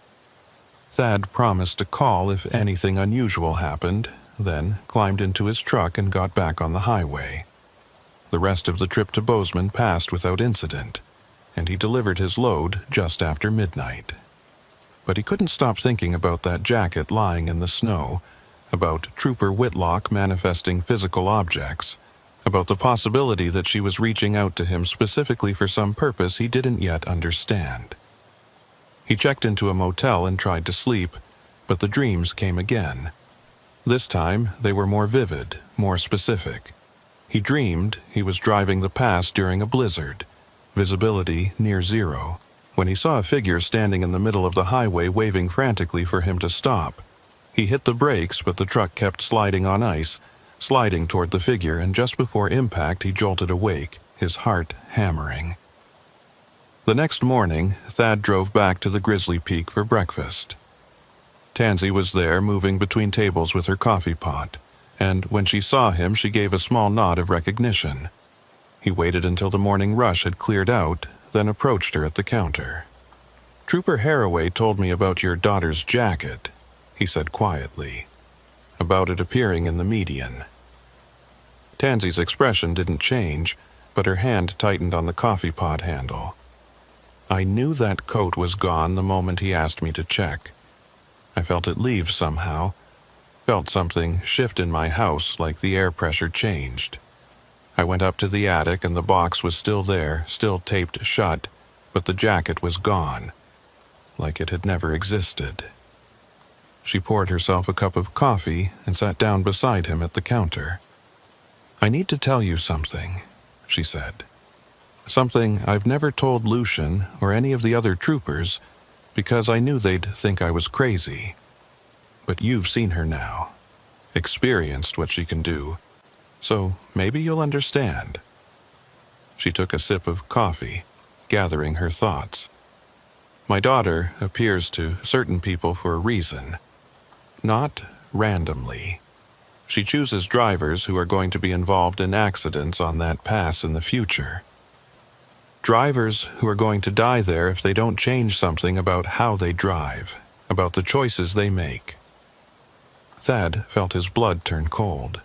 Thad promised to call if anything unusual happened, then climbed into his truck and got back on the highway. The rest of the trip to Bozeman passed without incident, and he delivered his load just after midnight. But he couldn't stop thinking about that jacket lying in the snow, about Trooper Whitlock manifesting physical objects, about the possibility that she was reaching out to him specifically for some purpose he didn't yet understand. He checked into a motel and tried to sleep, but the dreams came again. This time, they were more vivid, more specific. He dreamed he was driving the pass during a blizzard, visibility near zero, when he saw a figure standing in the middle of the highway waving frantically for him to stop. He hit the brakes, but the truck kept sliding on ice, sliding toward the figure, and just before impact he jolted awake, his heart hammering. The next morning, Thad drove back to the Grizzly Peak for breakfast. Tansy was there, moving between tables with her coffee pot, and when she saw him she gave a small nod of recognition. He waited until the morning rush had cleared out, then approached her at the counter. "Trooper Haraway told me about your daughter's jacket," he said quietly, "about it appearing in the median." Tansy's expression didn't change, but her hand tightened on the coffee pot handle. "I knew that coat was gone the moment he asked me to check. I felt it leave somehow, felt something shift in my house like the air pressure changed. I went up to the attic and the box was still there, still taped shut, but the jacket was gone, like it had never existed." She poured herself a cup of coffee and sat down beside him at the counter. "I need to tell you something," she said. "Something I've never told Lucian or any of the other troopers because I knew they'd think I was crazy. But you've seen her now, experienced what she can do, so maybe you'll understand." She took a sip of coffee, gathering her thoughts. "My daughter appears to certain people for a reason, not randomly. She chooses drivers who are going to be involved in accidents on that pass in the future. Drivers who are going to die there if they don't change something about how they drive, about the choices they make." Thad felt his blood turn cold.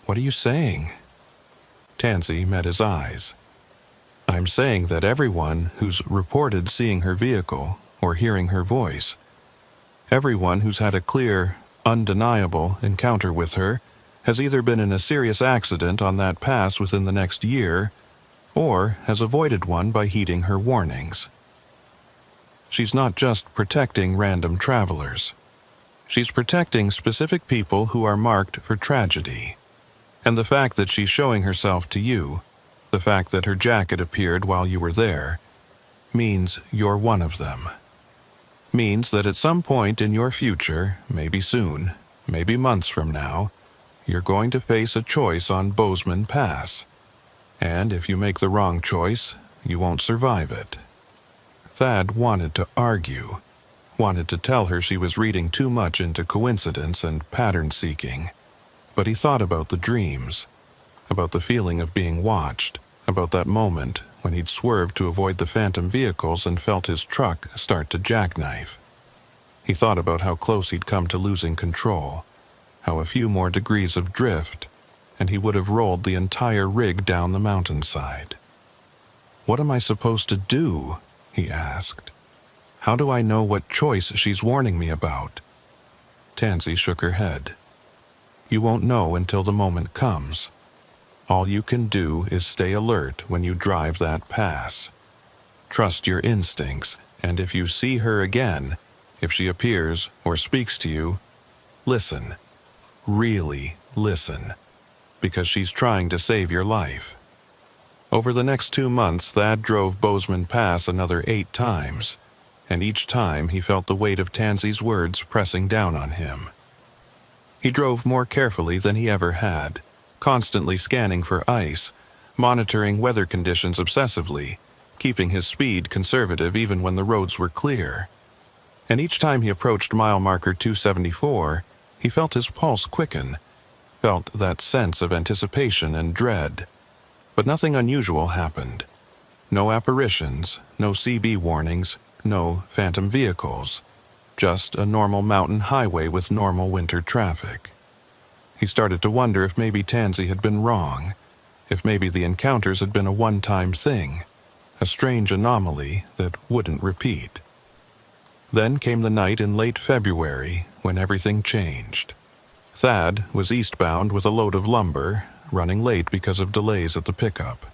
"What are you saying?" Tansy met his eyes. "I'm saying that everyone who's reported seeing her vehicle or hearing her voice, everyone who's had a clear, undeniable encounter with her, has either been in a serious accident on that pass within the next year or has avoided one by heeding her warnings. She's not just protecting random travelers. She's protecting specific people who are marked for tragedy. And the fact that she's showing herself to you, the fact that her jacket appeared while you were there, means you're one of them. Means that at some point in your future, maybe soon, maybe months from now, you're going to face a choice on Bozeman Pass. And if you make the wrong choice, you won't survive it. Thad wanted to argue, wanted to tell her she was reading too much into coincidence and pattern-seeking. But he thought about the dreams, about the feeling of being watched, about that moment when he'd swerved to avoid the phantom vehicles and felt his truck start to jackknife. He thought about how close he'd come to losing control, how a few more degrees of drift, and he would have rolled the entire rig down the mountainside. "What am I supposed to do?" he asked. "How do I know what choice she's warning me about?" Tansy shook her head. "You won't know until the moment comes. All you can do is stay alert when you drive that pass. Trust your instincts, and if you see her again, if she appears or speaks to you, listen. Really listen, because she's trying to save your life." Over the next 2 months, Thad drove Bozeman Pass another 8 times, and each time he felt the weight of Tansy's words pressing down on him. He drove more carefully than he ever had, constantly scanning for ice, monitoring weather conditions obsessively, keeping his speed conservative even when the roads were clear. And each time he approached mile marker 274, he felt his pulse quicken, felt that sense of anticipation and dread. But nothing unusual happened. No apparitions, no CB warnings, no phantom vehicles. Just a normal mountain highway with normal winter traffic. He started to wonder if maybe Tansy had been wrong, if maybe the encounters had been a one-time thing, a strange anomaly that wouldn't repeat. Then came the night in late February when everything changed. Thad was eastbound with a load of lumber, running late because of delays at the pickup.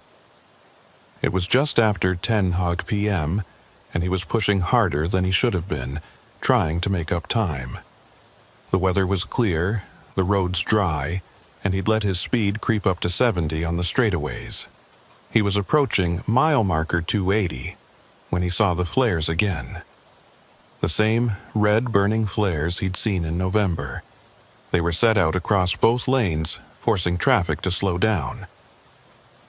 It was just after 10:00 p.m., and he was pushing harder than he should have been, trying to make up time. The weather was clear, the roads dry, and he'd let his speed creep up to 70 on the straightaways. He was approaching mile marker 280 when he saw the flares again. The same red burning flares he'd seen in November. They were set out across both lanes, forcing traffic to slow down.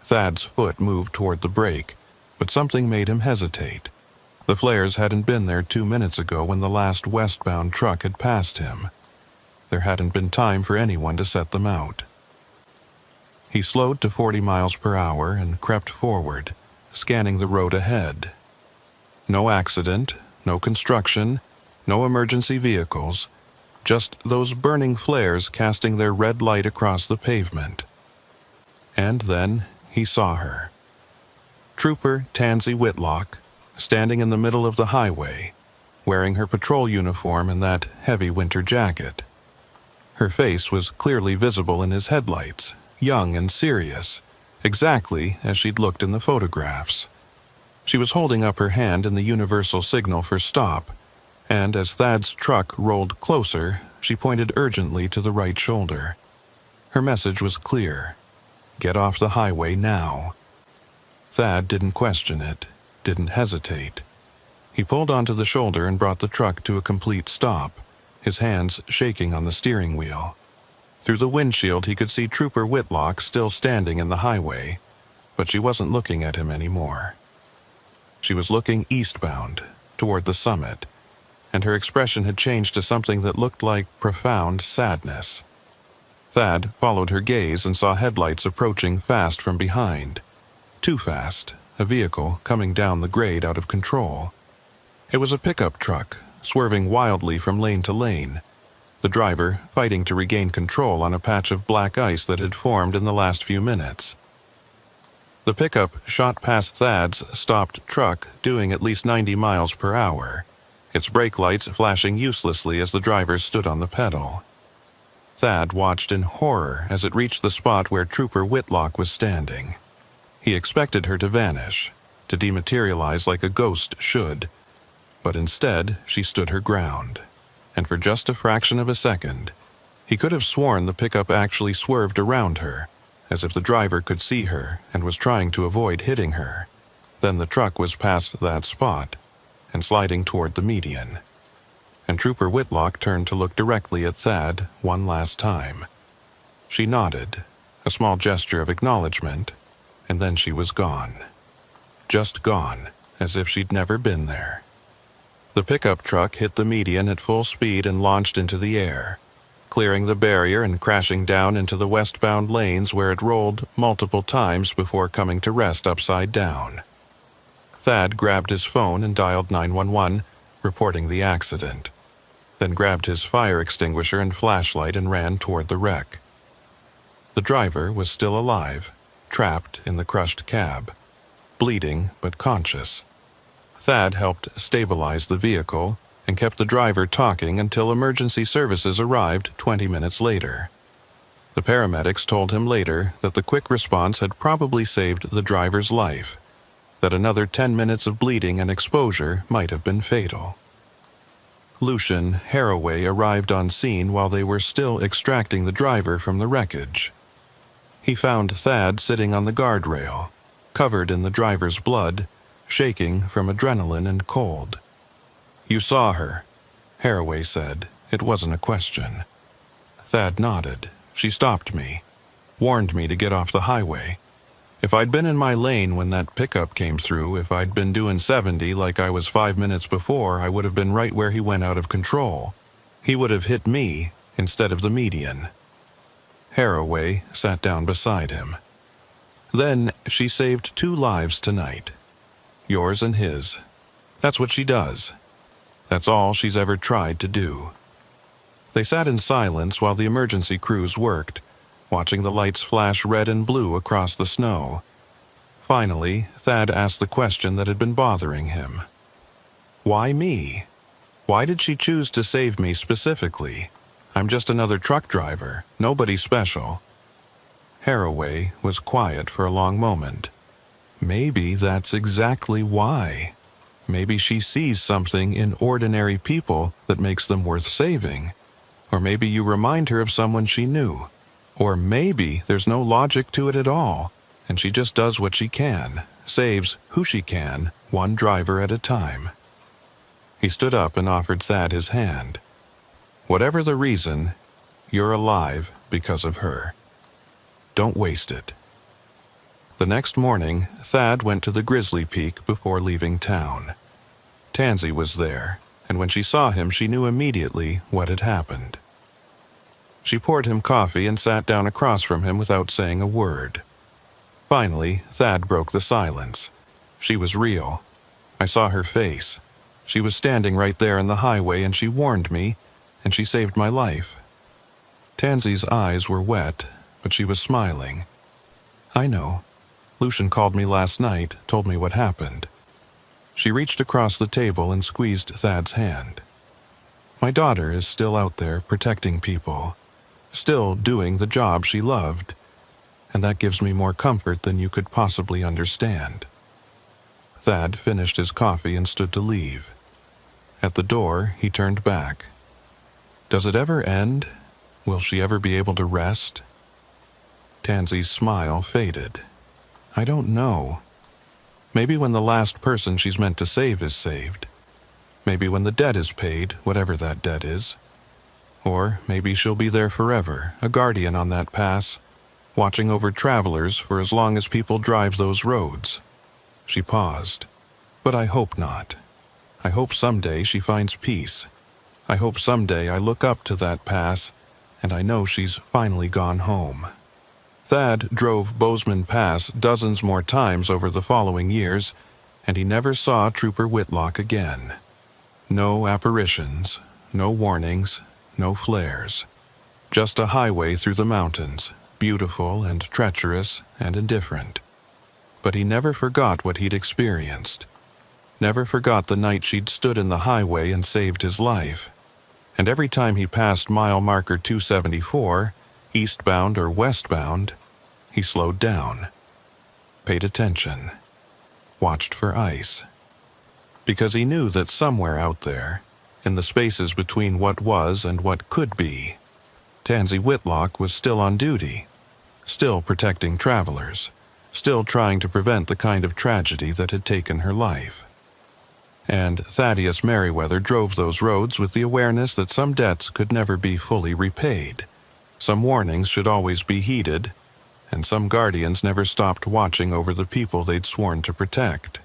Thad's foot moved toward the brake, but something made him hesitate. The flares hadn't been there 2 minutes ago when the last westbound truck had passed him. There hadn't been time for anyone to set them out. He slowed to 40 miles per hour and crept forward, scanning the road ahead. No accident, no construction, no emergency vehicles, just those burning flares casting their red light across the pavement. And then he saw her. Trooper Tansy Whitlock, standing in the middle of the highway, wearing her patrol uniform and that heavy winter jacket. Her face was clearly visible in his headlights, young and serious, exactly as she'd looked in the photographs. She was holding up her hand in the universal signal for stop, and as Thad's truck rolled closer, she pointed urgently to the right shoulder. Her message was clear. Get off the highway now. Thad didn't question it, didn't hesitate. He pulled onto the shoulder and brought the truck to a complete stop, his hands shaking on the steering wheel. Through the windshield he could see Trooper Whitlock still standing in the highway, but she wasn't looking at him anymore. She was looking eastbound, toward the summit, and her expression had changed to something that looked like profound sadness. Thad followed her gaze and saw headlights approaching fast from behind. Too fast, a vehicle coming down the grade out of control. It was a pickup truck, swerving wildly from lane to lane, the driver fighting to regain control on a patch of black ice that had formed in the last few minutes. The pickup shot past Thad's stopped truck, doing at least 90 miles per hour, its brake lights flashing uselessly as the driver stood on the pedal. Thad watched in horror as it reached the spot where Trooper Whitlock was standing. He expected her to vanish, to dematerialize like a ghost should, but instead she stood her ground, and for just a fraction of a second, he could have sworn the pickup actually swerved around her, as if the driver could see her and was trying to avoid hitting her. Then the truck was past that spot and sliding toward the median. And Trooper Whitlock turned to look directly at Thad one last time. She nodded, a small gesture of acknowledgement, and then she was gone. Just gone, as if she'd never been there. The pickup truck hit the median at full speed and launched into the air, clearing the barrier and crashing down into the westbound lanes where it rolled multiple times before coming to rest upside down. Thad grabbed his phone and dialed 911, reporting the accident, then grabbed his fire extinguisher and flashlight and ran toward the wreck. The driver was still alive, trapped in the crushed cab, bleeding but conscious. Thad helped stabilize the vehicle and kept the driver talking until emergency services arrived 20 minutes later. The paramedics told him later that the quick response had probably saved the driver's life, that another 10 minutes of bleeding and exposure might have been fatal. Lucian Haraway arrived on scene while they were still extracting the driver from the wreckage. He found Thad sitting on the guardrail, covered in the driver's blood, shaking from adrenaline and cold. "You saw her," Haraway said. It wasn't a question. Thad nodded. "She stopped me, warned me to get off the highway. If I'd been in my lane when that pickup came through, if I'd been doing 70 like I was 5 minutes before, I would have been right where he went out of control. He would have hit me instead of the median." Haraway sat down beside him. "Then she saved 2 lives tonight. Yours and his. That's what she does. That's all she's ever tried to do." They sat in silence while the emergency crews worked, watching the lights flash red and blue across the snow. Finally, Thad asked the question that had been bothering him. "Why me? Why did she choose to save me specifically? I'm just another truck driver, nobody special." Haraway was quiet for a long moment. Maybe that's exactly why. Maybe she sees something in ordinary people that makes them worth saving. Or maybe you remind her of someone she knew. Or maybe there's no logic to it at all, and she just does what she can, saves who she can, one driver at a time. He stood up and offered Thad his hand. "Whatever the reason, you're alive because of her. Don't waste it." The next morning, Thad went to the Grizzly Peak before leaving town. Tansy was there, and when she saw him, she knew immediately what had happened. She poured him coffee and sat down across from him without saying a word. Finally, Thad broke the silence. She was real. I saw her face. She was standing right there in the highway, and she warned me, and she saved my life. Tansy's eyes were wet, but she was smiling. "I know. Lucian called me last night, told me what happened." She reached across the table and squeezed Thad's hand. "My daughter is still out there protecting people, still doing the job she loved, and that gives me more comfort than you could possibly understand." Thad finished his coffee and stood to leave. At the door, he turned back. "Does it ever end? Will she ever be able to rest?" Tansy's smile faded. "I don't know. Maybe when the last person she's meant to save is saved. Maybe when the debt is paid, whatever that debt is. Or maybe she'll be there forever, a guardian on that pass, watching over travelers for as long as people drive those roads." She paused. "But I hope not. I hope someday she finds peace. I hope someday I look up to that pass and I know she's finally gone home." Thad drove Bozeman Pass dozens more times over the following years, and he never saw Trooper Whitlock again. No apparitions, no warnings, no flares. Just a highway through the mountains, beautiful and treacherous and indifferent. But he never forgot what he'd experienced. Never forgot the night she'd stood in the highway and saved his life. And every time he passed mile marker 274, eastbound or westbound, he slowed down, paid attention, watched for ice. Because he knew that somewhere out there, in the spaces between what was and what could be, Tansy Whitlock was still on duty, still protecting travelers, still trying to prevent the kind of tragedy that had taken her life. And Thaddeus Merriweather drove those roads with the awareness that some debts could never be fully repaid, some warnings should always be heeded, and some guardians never stopped watching over the people they'd sworn to protect.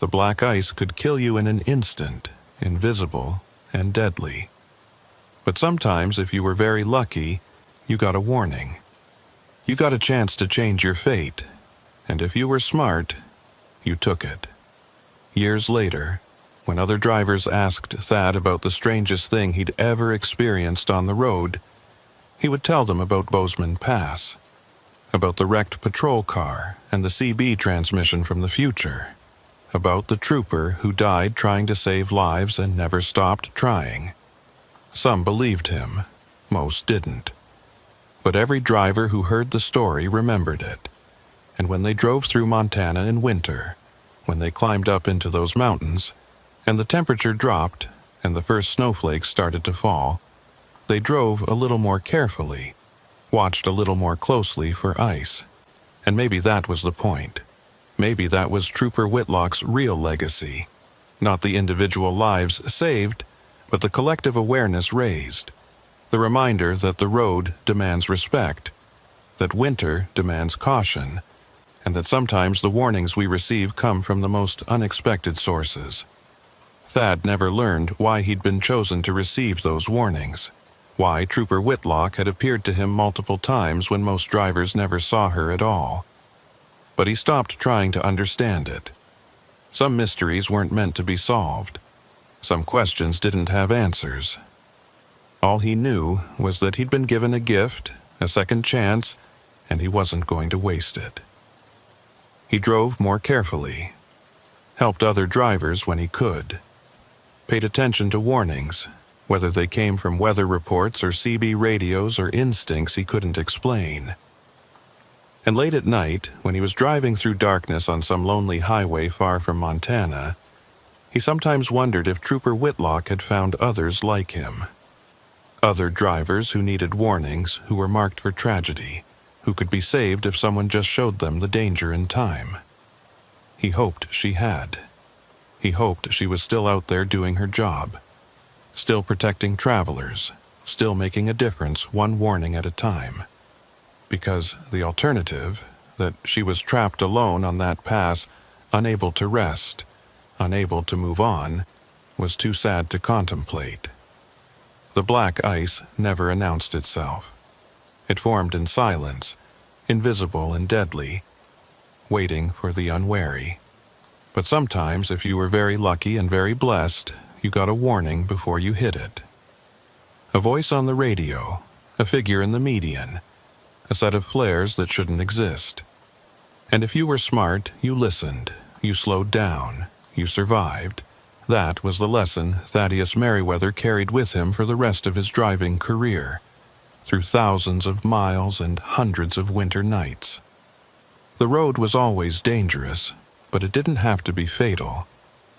The black ice could kill you in an instant, invisible and deadly. But sometimes, if you were very lucky, you got a warning. You got a chance to change your fate, and if you were smart, you took it. Years later, when other drivers asked Thad about the strangest thing he'd ever experienced on the road, he would tell them about Bozeman Pass, about the wrecked patrol car and the CB transmission from the future, about the trooper who died trying to save lives and never stopped trying. Some believed him, most didn't. But every driver who heard the story remembered it, and when they drove through Montana in winter, when they climbed up into those mountains, and the temperature dropped and the first snowflakes started to fall, they drove a little more carefully, watched a little more closely for ice. And maybe that was the point. Maybe that was Trooper Whitlock's real legacy. Not the individual lives saved, but the collective awareness raised. The reminder that the road demands respect, that winter demands caution, and that sometimes the warnings we receive come from the most unexpected sources. Thad never learned why he'd been chosen to receive those warnings, why Trooper Whitlock had appeared to him multiple times when most drivers never saw her at all. But he stopped trying to understand it. Some mysteries weren't meant to be solved. Some questions didn't have answers. All he knew was that he'd been given a gift, a second chance, and he wasn't going to waste it. He drove more carefully, helped other drivers when he could, paid attention to warnings, whether they came from weather reports or CB radios or instincts he couldn't explain. And late at night, when he was driving through darkness on some lonely highway far from Montana, he sometimes wondered if Trooper Whitlock had found others like him. Other drivers who needed warnings, who were marked for tragedy, who could be saved if someone just showed them the danger in time. He hoped she had. He hoped she was still out there doing her job, still protecting travelers, still making a difference one warning at a time. Because the alternative, that she was trapped alone on that pass, unable to rest, unable to move on, was too sad to contemplate. The black ice never announced itself. It formed in silence, invisible and deadly, waiting for the unwary. But sometimes, if you were very lucky and very blessed, you got a warning before you hit it. A voice on the radio, a figure in the median, a set of flares that shouldn't exist. And if you were smart, you listened, you slowed down, you survived. That was the lesson Thaddeus Merriweather carried with him for the rest of his driving career, through thousands of miles and hundreds of winter nights. The road was always dangerous, but it didn't have to be fatal.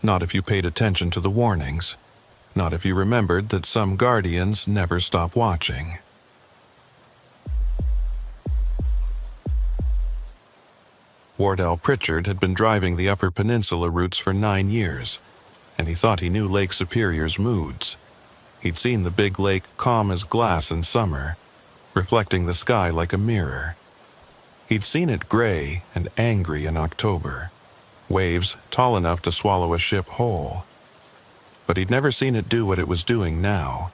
Not if you paid attention to the warnings. Not if you remembered that some guardians never stop watching. Wardell Pritchard had been driving the Upper Peninsula routes for 9 years, and he thought he knew Lake Superior's moods. He'd seen the big lake calm as glass in summer, reflecting the sky like a mirror. He'd seen it gray and angry in October, waves tall enough to swallow a ship whole. But he'd never seen it do what it was doing now,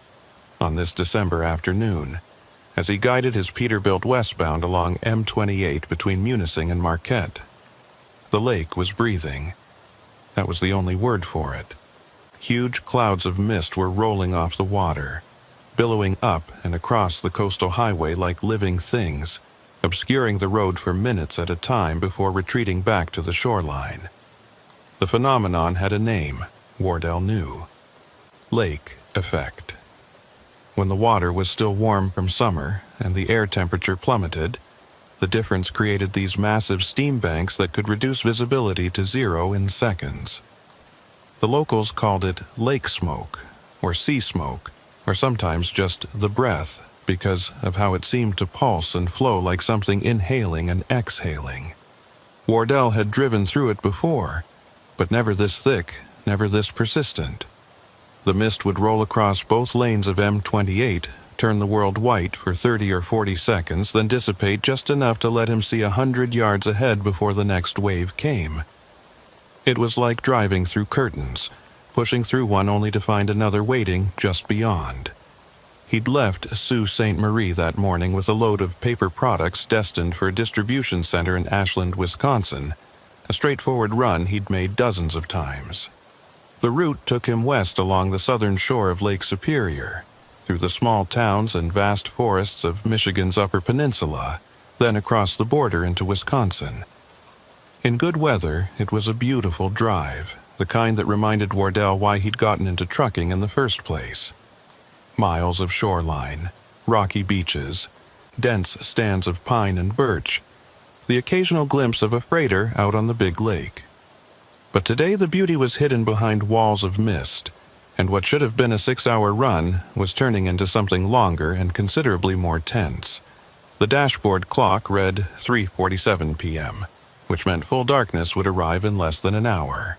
on this December afternoon, as he guided his Peterbilt westbound along M28 between Munising and Marquette. The lake was breathing. That was the only word for it. Huge clouds of mist were rolling off the water, billowing up and across the coastal highway like living things, obscuring the road for minutes at a time before retreating back to the shoreline. The phenomenon had a name, Wardell knew. Lake effect. When the water was still warm from summer and the air temperature plummeted, the difference created these massive steam banks that could reduce visibility to 0 in seconds. The locals called it lake smoke, or sea smoke, or sometimes just the breath, because of how it seemed to pulse and flow like something inhaling and exhaling. Wardell had driven through it before, but never this thick, never this persistent. The mist would roll across both lanes of M28, turn the world white for 30 or 40 seconds, then dissipate just enough to let him see 100 yards ahead before the next wave came. It was like driving through curtains, pushing through one only to find another waiting just beyond. He'd left Sault Ste. Marie that morning with a load of paper products destined for a distribution center in Ashland, Wisconsin, a straightforward run he'd made dozens of times. The route took him west along the southern shore of Lake Superior, through the small towns and vast forests of Michigan's Upper Peninsula, then across the border into Wisconsin. In good weather, it was a beautiful drive, the kind that reminded Wardell why he'd gotten into trucking in the first place. Miles of shoreline, rocky beaches, dense stands of pine and birch, the occasional glimpse of a freighter out on the big lake. But today the beauty was hidden behind walls of mist, and what should have been a 6-hour run was turning into something longer and considerably more tense. The dashboard clock read 3:47 p.m., which meant full darkness would arrive in less than an hour.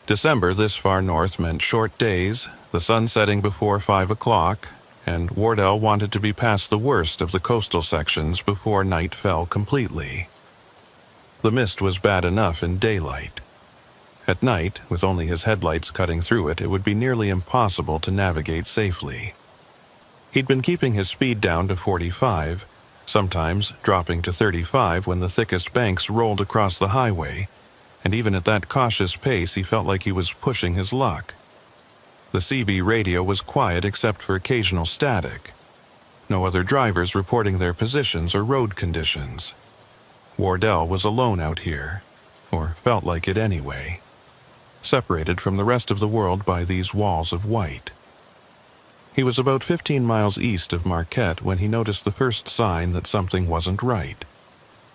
December this far north meant short days, the sun setting before 5 o'clock, and Wardell wanted to be past the worst of the coastal sections before night fell completely. The mist was bad enough in daylight. At night, with only his headlights cutting through it, it would be nearly impossible to navigate safely. He'd been keeping his speed down to 45, sometimes dropping to 35 when the thickest banks rolled across the highway, and even at that cautious pace he felt like he was pushing his luck. The CB radio was quiet except for occasional static. No other drivers reporting their positions or road conditions. Wardell was alone out here, or felt like it anyway, separated from the rest of the world by these walls of white. He was about 15 miles east of Marquette when he noticed the first sign that something wasn't right.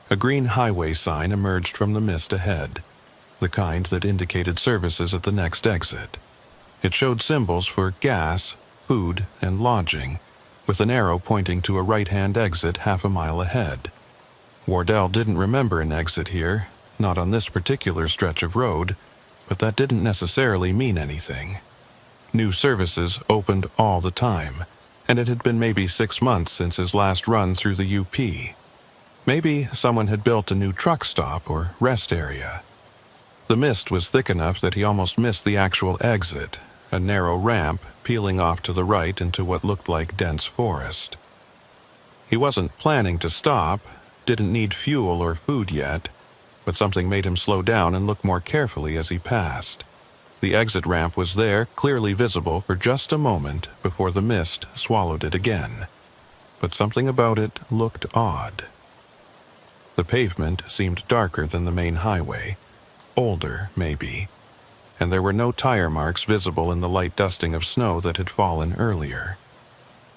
A green highway sign emerged from the mist ahead, the kind that indicated services at the next exit. It showed symbols for gas, food, and lodging, with an arrow pointing to a right-hand exit half a mile ahead. Wardell didn't remember an exit here, not on this particular stretch of road, but that didn't necessarily mean anything. New services opened all the time, and it had been maybe 6 months since his last run through the UP. Maybe someone had built a new truck stop or rest area. The mist was thick enough that he almost missed the actual exit, a narrow ramp peeling off to the right into what looked like dense forest. He wasn't planning to stop, didn't need fuel or food yet, but something made him slow down and look more carefully as he passed. The exit ramp was there, clearly visible for just a moment before the mist swallowed it again. But something about it looked odd. The pavement seemed darker than the main highway, older, maybe, and there were no tire marks visible in the light dusting of snow that had fallen earlier.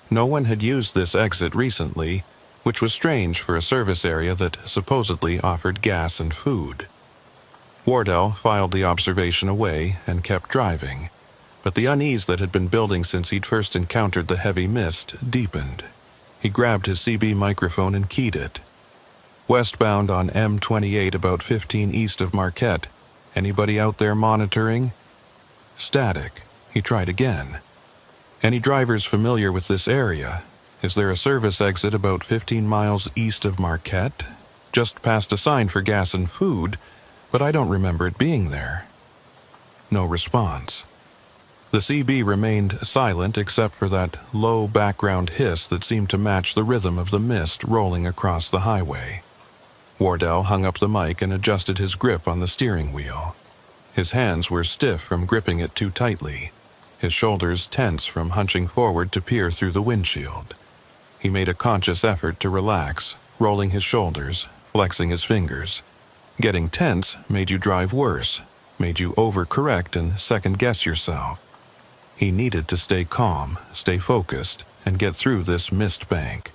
No one had used this exit recently, which was strange for a service area that supposedly offered gas and food. Wardell filed the observation away and kept driving, but the unease that had been building since he'd first encountered the heavy mist deepened. He grabbed his CB microphone and keyed it. Westbound on M28 about 15 east of Marquette. Anybody out there monitoring? Static. He tried again. Any drivers familiar with this area? Is there a service exit about 15 miles east of Marquette? Just past a sign for gas and food, but I don't remember it being there. No response. The CB remained silent except for that low background hiss that seemed to match the rhythm of the mist rolling across the highway. Wardell hung up the mic and adjusted his grip on the steering wheel. His hands were stiff from gripping it too tightly, his shoulders tense from hunching forward to peer through the windshield. He made a conscious effort to relax, rolling his shoulders, flexing his fingers. Getting tense made you drive worse, made you overcorrect and second-guess yourself. He needed to stay calm, stay focused, and get through this mist bank.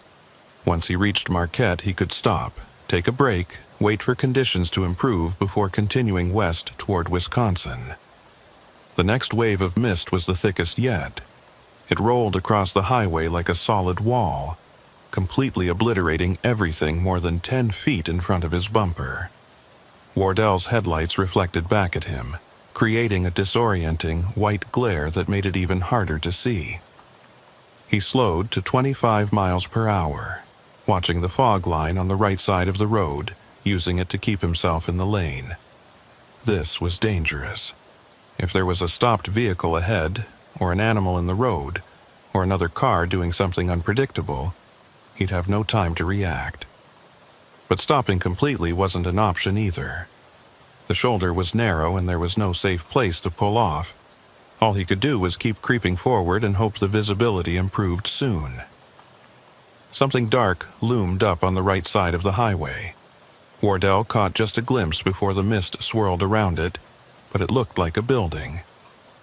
Once he reached Marquette, he could stop, take a break, wait for conditions to improve before continuing west toward Wisconsin. The next wave of mist was the thickest yet. It rolled across the highway like a solid wall, completely obliterating everything more than 10 feet in front of his bumper. Wardell's headlights reflected back at him, creating a disorienting white glare that made it even harder to see. He slowed to 25 miles per hour, watching the fog line on the right side of the road, using it to keep himself in the lane. This was dangerous. If there was a stopped vehicle ahead, or an animal in the road, or another car doing something unpredictable, he'd have no time to react. But stopping completely wasn't an option either. The shoulder was narrow and there was no safe place to pull off. All he could do was keep creeping forward and hope the visibility improved soon. Something dark loomed up on the right side of the highway. Wardell caught just a glimpse before the mist swirled around it, but it looked like a building.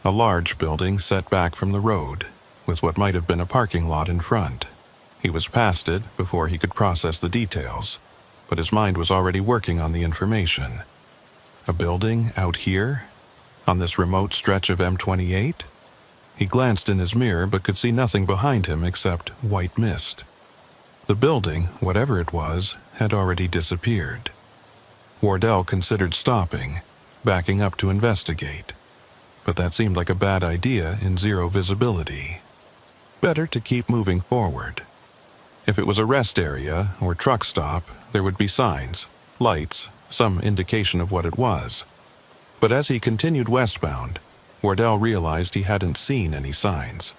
A large building set back from the road, with what might have been a parking lot in front. He was past it before he could process the details, but his mind was already working on the information. A building out here? On this remote stretch of M28? He glanced in his mirror but could see nothing behind him except white mist. The building, whatever it was, had already disappeared. Wardell considered stopping, backing up to investigate. But that seemed like a bad idea in zero visibility. Better to keep moving forward. If it was a rest area or truck stop, there would be signs, lights, some indication of what it was. But as he continued westbound, Wardell realized he hadn't seen any signs.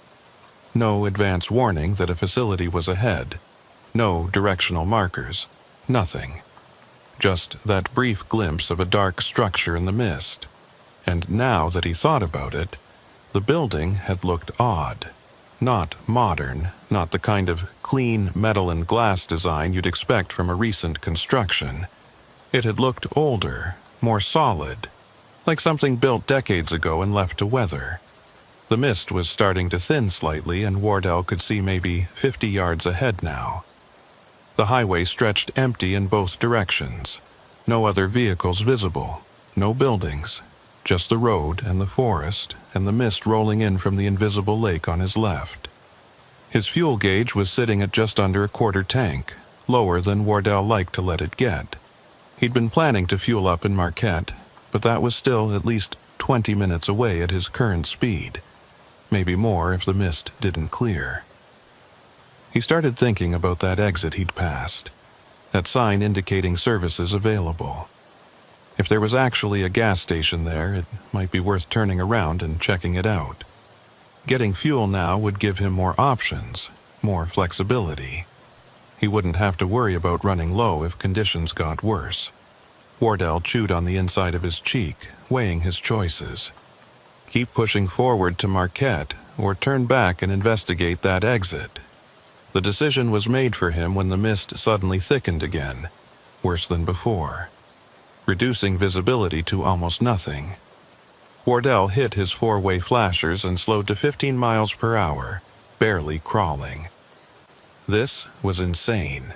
No advance warning that a facility was ahead. No directional markers. Nothing. Just that brief glimpse of a dark structure in the mist. And now that he thought about it, the building had looked odd. Not modern, not the kind of clean metal and glass design you'd expect from a recent construction. It had looked older, more solid, like something built decades ago and left to weather. The mist was starting to thin slightly and Wardell could see maybe 50 yards ahead now. The highway stretched empty in both directions. No other vehicles visible, no buildings. Just the road and the forest and the mist rolling in from the invisible lake on his left. His fuel gauge was sitting at just under a quarter tank, lower than Wardell liked to let it get. He'd been planning to fuel up in Marquette, but that was still at least 20 minutes away at his current speed. Maybe more if the mist didn't clear. He started thinking about that exit he'd passed, that sign indicating services available. If there was actually a gas station there, it might be worth turning around and checking it out. Getting fuel now would give him more options, more flexibility. He wouldn't have to worry about running low if conditions got worse. Wardell chewed on the inside of his cheek, weighing his choices. Keep pushing forward to Marquette, or turn back and investigate that exit. The decision was made for him when the mist suddenly thickened again, worse than before, reducing visibility to almost nothing. Wardell hit his four-way flashers and slowed to 15 miles per hour, barely crawling. This was insane.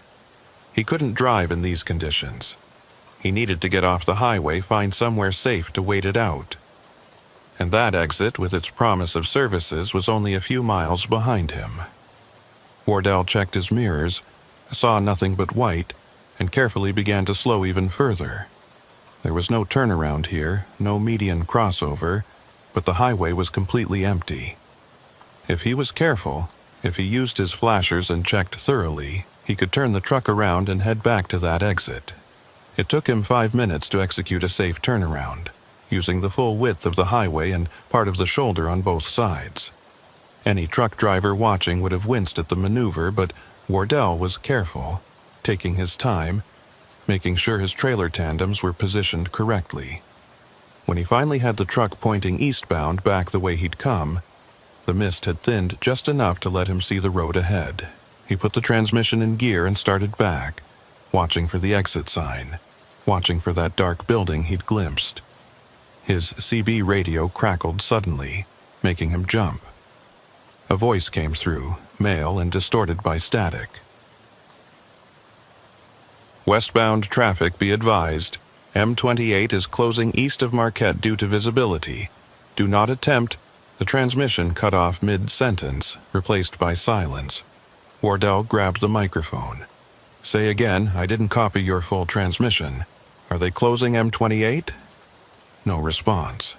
He couldn't drive in these conditions. He needed to get off the highway, find somewhere safe to wait it out. And that exit, with its promise of services, was only a few miles behind him. Wardell checked his mirrors, saw nothing but white, and carefully began to slow even further. There was no turnaround here, no median crossover, but the highway was completely empty. If he was careful, if he used his flashers and checked thoroughly, he could turn the truck around and head back to that exit. It took him 5 minutes to execute a safe turnaround, using the full width of the highway and part of the shoulder on both sides. Any truck driver watching would have winced at the maneuver, but Wardell was careful, taking his time, making sure his trailer tandems were positioned correctly. When he finally had the truck pointing eastbound back the way he'd come, the mist had thinned just enough to let him see the road ahead. He put the transmission in gear and started back, watching for the exit sign, watching for that dark building he'd glimpsed. His CB radio crackled suddenly, making him jump. A voice came through, male and distorted by static. Westbound traffic be advised. M28 is closing east of Marquette due to visibility. Do not attempt. The transmission cut off mid-sentence, replaced by silence. Wardell grabbed the microphone. "Say again, I didn't copy your full transmission. Are they closing M28? No response.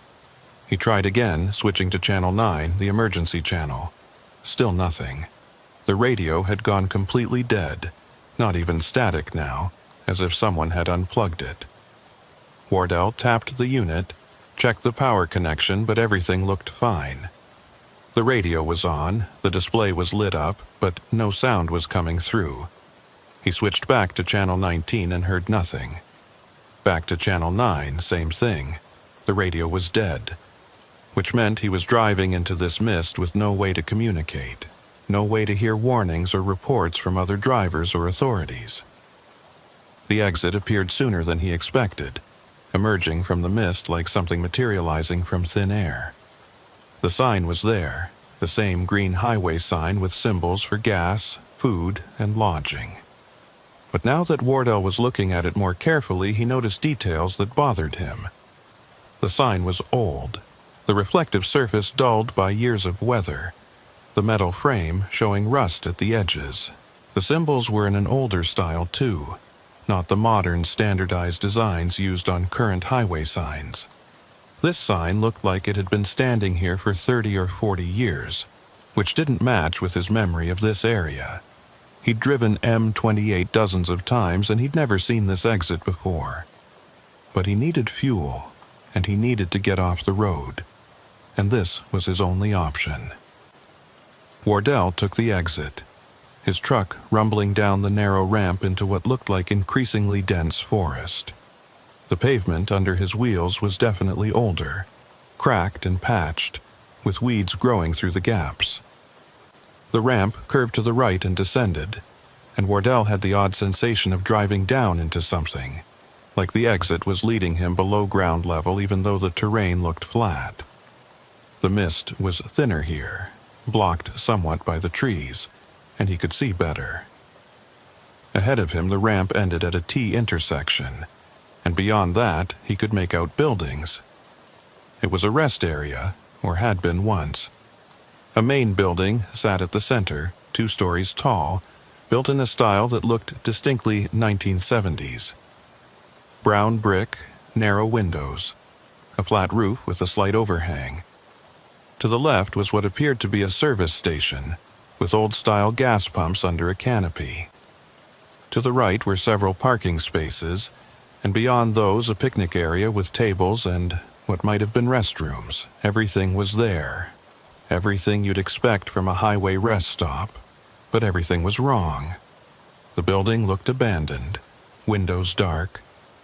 He tried again, switching to Channel 9, the emergency channel. Still nothing. The radio had gone completely dead, not even static now, as if someone had unplugged it. Wardell tapped the unit, checked the power connection, but everything looked fine. The radio was on, the display was lit up, but no sound was coming through. He switched back to Channel 19 and heard nothing. Back to Channel 9, same thing. The radio was dead, which meant he was driving into this mist with no way to communicate, no way to hear warnings or reports from other drivers or authorities. The exit appeared sooner than he expected, emerging from the mist like something materializing from thin air. The sign was there, the same green highway sign with symbols for gas, food, and lodging. But now that Wardell was looking at it more carefully, he noticed details that bothered him. The sign was old, the reflective surface dulled by years of weather, the metal frame showing rust at the edges. The symbols were in an older style too, not the modern standardized designs used on current highway signs. This sign looked like it had been standing here for 30 or 40 years, which didn't match with his memory of this area. He'd driven M28 dozens of times and he'd never seen this exit before. But he needed fuel, and he needed to get off the road, and this was his only option. Wardell took the exit, his truck rumbling down the narrow ramp into what looked like increasingly dense forest. The pavement under his wheels was definitely older, cracked and patched, with weeds growing through the gaps. The ramp curved to the right and descended, and Wardell had the odd sensation of driving down into something, like the exit was leading him below ground level even though the terrain looked flat. The mist was thinner here, blocked somewhat by the trees, and he could see better. Ahead of him the ramp ended at a T intersection, and beyond that he could make out buildings. It was a rest area, or had been once. A main building sat at the center, 2 stories tall, built in a style that looked distinctly 1970s. Brown brick, narrow windows, a flat roof with a slight overhang. To the left was what appeared to be a service station, with old-style gas pumps under a canopy. To the right were several parking spaces, and beyond those a picnic area with tables and what might have been restrooms. Everything was there. Everything you'd expect from a highway rest stop, but everything was wrong. The building looked abandoned, windows dark,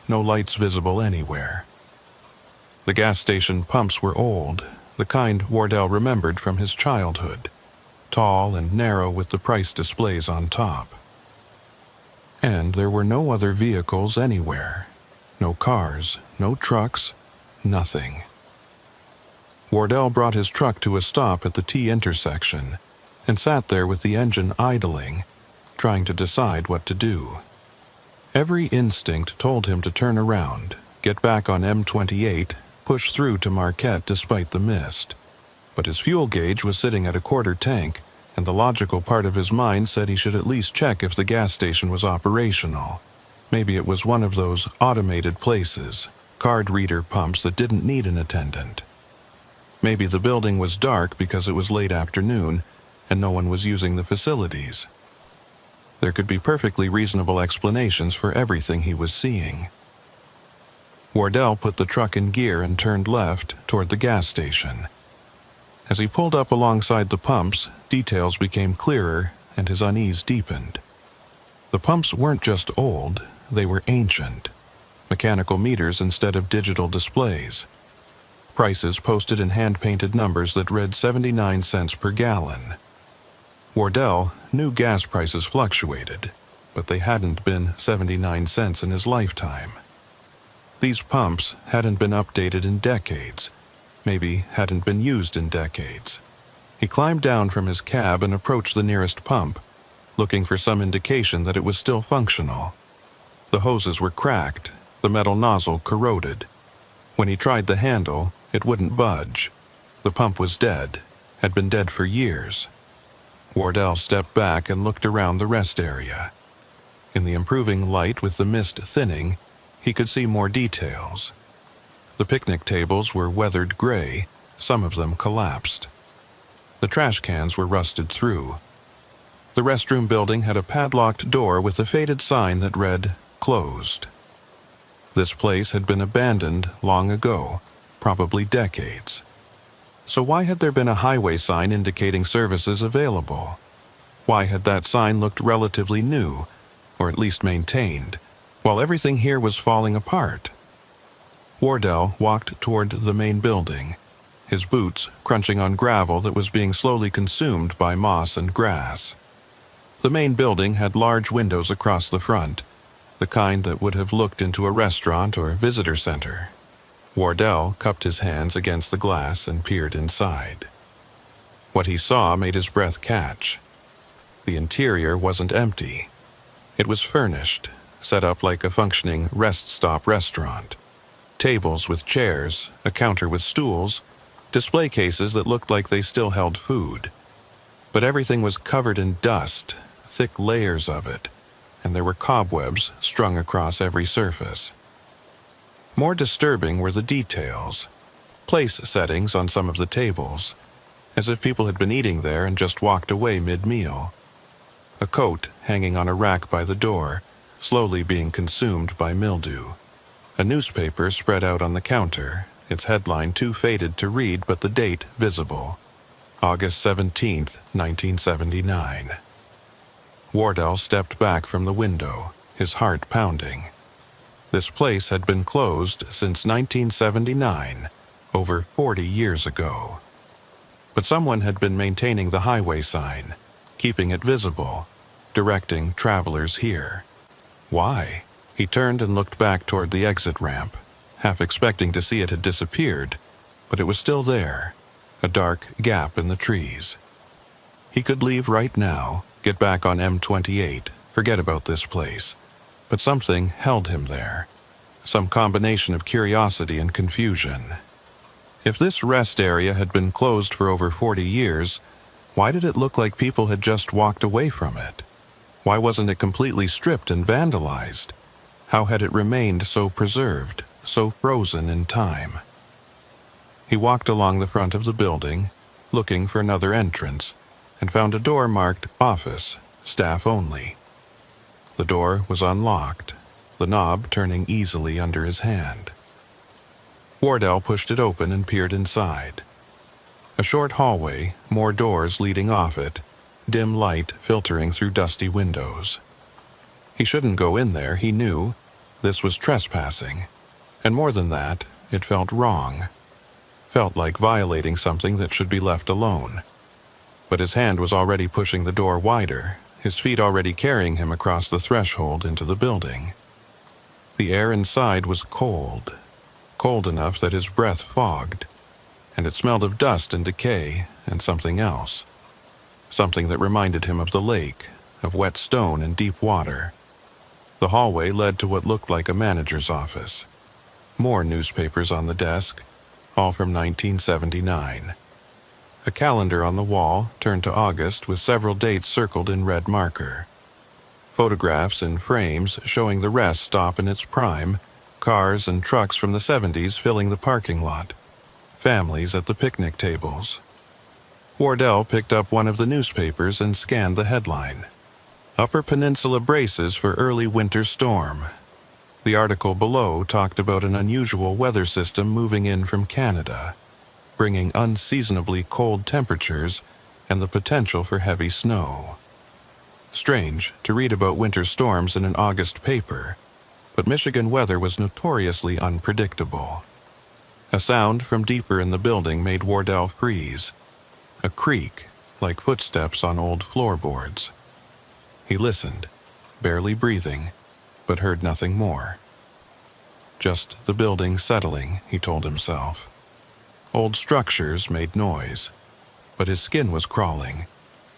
no lights visible anywhere. The gas station pumps were old, the kind Wardell remembered from his childhood, tall and narrow with the price displays on top. And there were no other vehicles anywhere. No cars, no trucks, nothing. Wardell brought his truck to a stop at the T intersection and sat there with the engine idling, trying to decide what to do. Every instinct told him to turn around, get back on M28, push through to Marquette despite the mist. But his fuel gauge was sitting at a quarter tank, and the logical part of his mind said he should at least check if the gas station was operational. Maybe it was one of those automated places, card reader pumps that didn't need an attendant. Maybe the building was dark because it was late afternoon and no one was using the facilities. There could be perfectly reasonable explanations for everything he was seeing. Wardell put the truck in gear and turned left toward the gas station. As he pulled up alongside the pumps, details became clearer and his unease deepened. The pumps weren't just old, they were ancient. Mechanical meters instead of digital displays. Prices posted in hand-painted numbers that read 79 cents per gallon. Wardell knew gas prices fluctuated, but they hadn't been 79 cents in his lifetime. These pumps hadn't been updated in decades, maybe hadn't been used in decades. He climbed down from his cab and approached the nearest pump, looking for some indication that it was still functional. The hoses were cracked, the metal nozzle corroded. When he tried the handle, it wouldn't budge. The pump was dead, had been dead for years. Wardell stepped back and looked around the rest area. In the improving light with the mist thinning, he could see more details. The picnic tables were weathered gray, some of them collapsed. The trash cans were rusted through. The restroom building had a padlocked door with a faded sign that read, "Closed." This place had been abandoned long ago, probably decades. So why had there been a highway sign indicating services available? Why had that sign looked relatively new, or at least maintained, while everything here was falling apart? Wardell walked toward the main building, his boots crunching on gravel that was being slowly consumed by moss and grass. The main building had large windows across the front, the kind that would have looked into a restaurant or visitor center. Wardell cupped his hands against the glass and peered inside. What he saw made his breath catch. The interior wasn't empty. It was furnished, set up like a functioning rest-stop restaurant. Tables with chairs, a counter with stools, display cases that looked like they still held food. But everything was covered in dust, thick layers of it, and there were cobwebs strung across every surface. More disturbing were the details. Place settings on some of the tables, as if people had been eating there and just walked away mid-meal. A coat hanging on a rack by the door, slowly being consumed by mildew. A newspaper spread out on the counter, its headline too faded to read but the date visible. August 17th, 1979. Wardell stepped back from the window, his heart pounding. This place had been closed since 1979, over 40 years ago. But someone had been maintaining the highway sign, keeping it visible, directing travelers here. Why? He turned and looked back toward the exit ramp, half expecting to see it had disappeared, but it was still there, a dark gap in the trees. He could leave right now, get back on M28, forget about this place. But something held him there, some combination of curiosity and confusion. If this rest area had been closed for over 40 years, why did it look like people had just walked away from it? Why wasn't it completely stripped and vandalized? How had it remained so preserved, so frozen in time? He walked along the front of the building, looking for another entrance, and found a door marked "Office, Staff Only." The door was unlocked, the knob turning easily under his hand. Wardell pushed it open and peered inside. A short hallway, more doors leading off it, dim light filtering through dusty windows. He shouldn't go in there, he knew. This was trespassing. And more than that, it felt wrong. Felt like violating something that should be left alone. But his hand was already pushing the door wider, his feet already carrying him across the threshold into the building. The air inside was cold, cold enough that his breath fogged, and it smelled of dust and decay and something else. Something that reminded him of the lake, of wet stone and deep water. The hallway led to what looked like a manager's office. More newspapers on the desk, all from 1979. A calendar on the wall turned to August with several dates circled in red marker. Photographs in frames showing the rest stop in its prime, cars and trucks from the 70s filling the parking lot, families at the picnic tables. Wardell picked up one of the newspapers and scanned the headline. Upper Peninsula braces for early winter storm. The article below talked about an unusual weather system moving in from Canada, bringing unseasonably cold temperatures and the potential for heavy snow. Strange to read about winter storms in an August paper, but Michigan weather was notoriously unpredictable. A sound from deeper in the building made Wardell freeze. A creak, like footsteps on old floorboards. He listened, barely breathing, but heard nothing more. Just the building settling, he told himself. Old structures made noise, but his skin was crawling,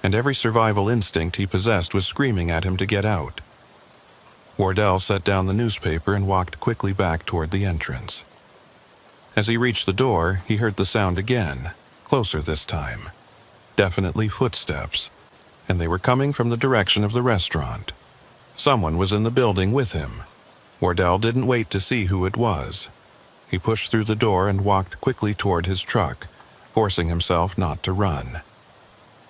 and every survival instinct he possessed was screaming at him to get out. Wardell set down the newspaper and walked quickly back toward the entrance. As he reached the door, he heard the sound again, closer this time. Definitely footsteps, and they were coming from the direction of the restaurant. Someone was in the building with him. Wardell didn't wait to see who it was. He pushed through the door and walked quickly toward his truck, forcing himself not to run.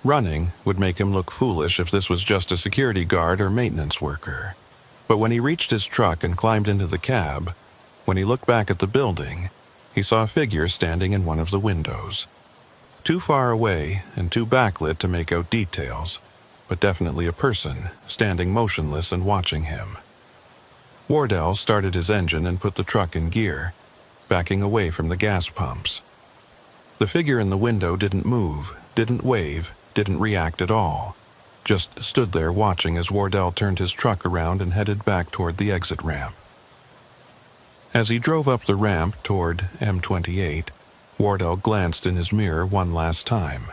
Running would make him look foolish if this was just a security guard or maintenance worker. But when he reached his truck and climbed into the cab, when he looked back at the building, he saw a figure standing in one of the windows. Too far away and too backlit to make out details, but definitely a person, standing motionless and watching him. Wardell started his engine and put the truck in gear, backing away from the gas pumps. The figure in the window didn't move, didn't wave, didn't react at all, just stood there watching as Wardell turned his truck around and headed back toward the exit ramp. As he drove up the ramp toward M28, Wardell glanced in his mirror one last time.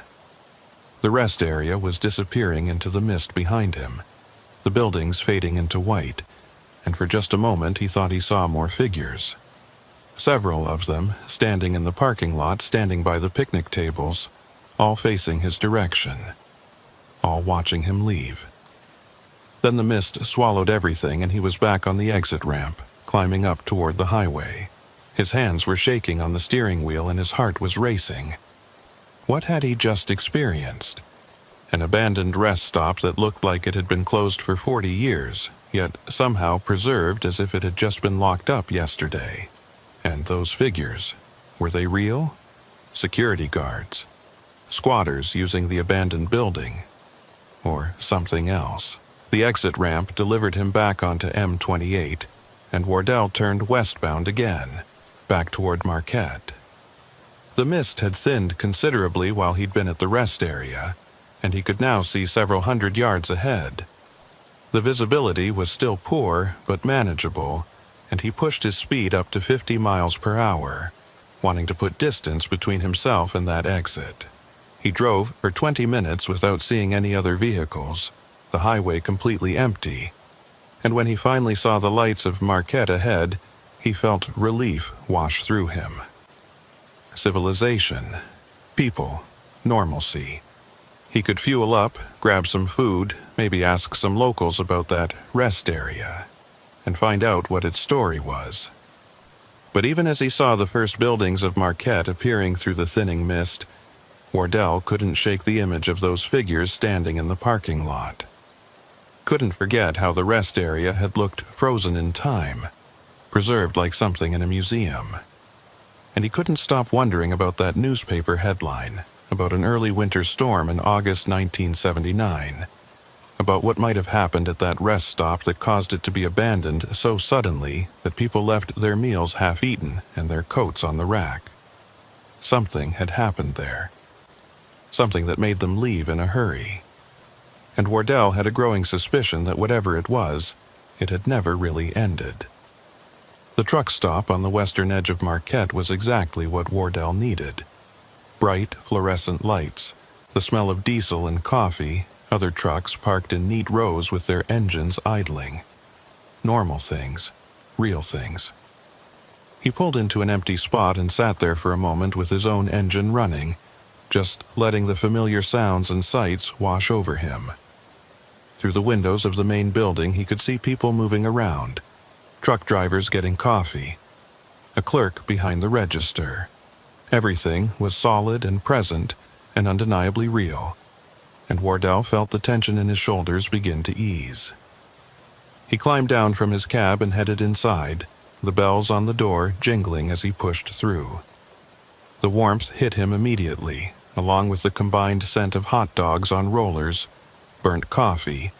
The rest area was disappearing into the mist behind him, the buildings fading into white, and for just a moment he thought he saw more figures. Several of them standing in the parking lot, standing by the picnic tables, all facing his direction, all watching him leave. Then the mist swallowed everything and he was back on the exit ramp, climbing up toward the highway. His hands were shaking on the steering wheel and his heart was racing. What had he just experienced? An abandoned rest stop that looked like it had been closed for 40 years, yet somehow preserved as if it had just been locked up yesterday. And those figures, were they real? Security guards? Squatters using the abandoned building? Or something else? The exit ramp delivered him back onto M28, and Wardell turned westbound again, back toward Marquette. The mist had thinned considerably while he'd been at the rest area, and he could now see several hundred yards ahead. The visibility was still poor, but manageable, and he pushed his speed up to 50 miles per hour, wanting to put distance between himself and that exit. He drove for 20 minutes without seeing any other vehicles, the highway completely empty, and when he finally saw the lights of Marquette ahead, he felt relief wash through him. Civilization, people, normalcy. He could fuel up, grab some food, maybe ask some locals about that rest area, and find out what its story was. But even as he saw the first buildings of Marquette appearing through the thinning mist, Wardell couldn't shake the image of those figures standing in the parking lot. Couldn't forget how the rest area had looked frozen in time, preserved like something in a museum. And he couldn't stop wondering about that newspaper headline, about an early winter storm in August 1979, about what might have happened at that rest stop that caused it to be abandoned so suddenly that people left their meals half-eaten and their coats on the rack. Something had happened there. Something that made them leave in a hurry. And Wardell had a growing suspicion that whatever it was, it had never really ended. The truck stop on the western edge of Marquette was exactly what Wardell needed. Bright, fluorescent lights, the smell of diesel and coffee, other trucks parked in neat rows with their engines idling. Normal things, real things. He pulled into an empty spot and sat there for a moment with his own engine running, just letting the familiar sounds and sights wash over him. Through the windows of the main building he could see people moving around, truck drivers getting coffee, a clerk behind the register. Everything was solid and present and undeniably real, and Wardell felt the tension in his shoulders begin to ease. He climbed down from his cab and headed inside, the bells on the door jingling as he pushed through. The warmth hit him immediately, along with the combined scent of hot dogs on rollers, burnt coffee,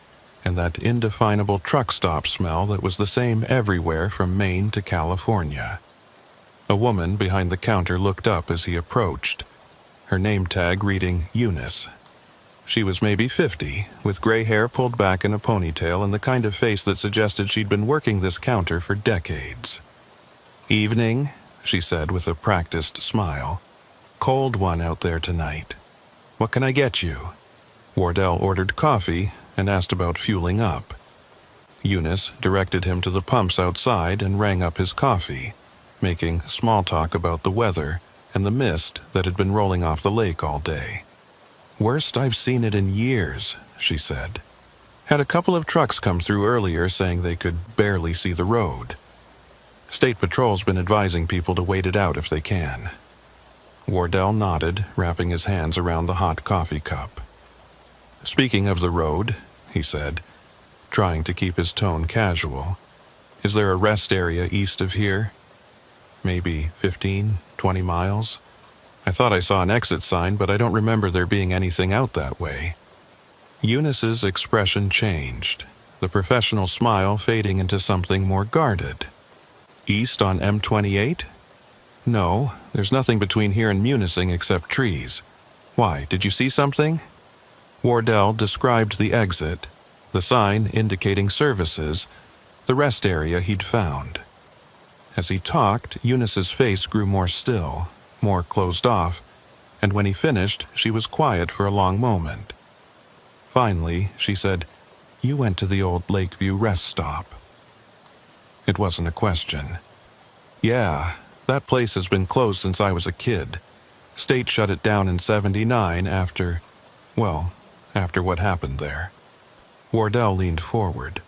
and that indefinable truck stop smell that was the same everywhere from Maine to California. A woman behind the counter looked up as he approached, her name tag reading Eunice. She was maybe 50, with gray hair pulled back in a ponytail and the kind of face that suggested she'd been working this counter for decades. "Evening," she said with a practiced smile. "Cold one out there tonight. What can I get you?" Wardell ordered coffee and asked about fueling up. Eunice directed him to the pumps outside and rang up his coffee, making small talk about the weather and the mist that had been rolling off the lake all day. "Worst I've seen it in years," she said. "Had a couple of trucks come through earlier saying they could barely see the road. State Patrol's been advising people to wait it out if they can." Wardell nodded, wrapping his hands around the hot coffee cup. "Speaking of the road," he said, trying to keep his tone casual, "is there a rest area east of here? Maybe 15, 20 miles? I thought I saw an exit sign, but I don't remember there being anything out that way." Eunice's expression changed, the professional smile fading into something more guarded. "East on M28? No, there's nothing between here and Munising except trees. Why, did you see something?" Wardell described the exit, the sign indicating services, the rest area he'd found. As he talked, Eunice's face grew more still, more closed off, and when he finished, she was quiet for a long moment. Finally, she said, "You went to the old Lakeview rest stop." It wasn't a question. "Yeah, that place has been closed since I was a kid. State shut it down in '79 after what happened there." Wardell leaned forward.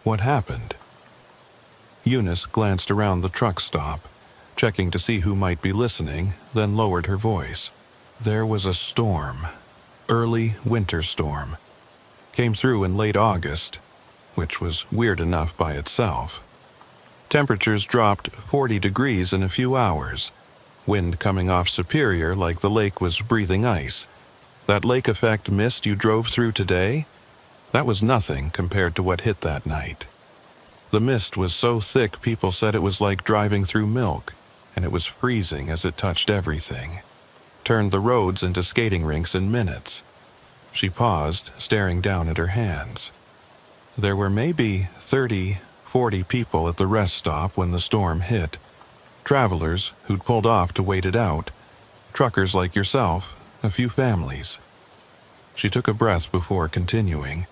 "What happened?" Eunice glanced around the truck stop, checking to see who might be listening, then lowered her voice. "There was a storm. Early winter storm. Came through in late August, which was weird enough by itself. Temperatures dropped 40 degrees in a few hours. Wind coming off Superior like the lake was breathing ice. That lake effect mist you drove through today? That was nothing compared to what hit that night. The mist was so thick people said it was like driving through milk, and it was freezing as it touched everything. Turned the roads into skating rinks in minutes." She paused, staring down at her hands. "There were maybe 30, 40 people at the rest stop when the storm hit. Travelers who'd pulled off to wait it out. Truckers like yourself, a few families." She took a breath before continuing.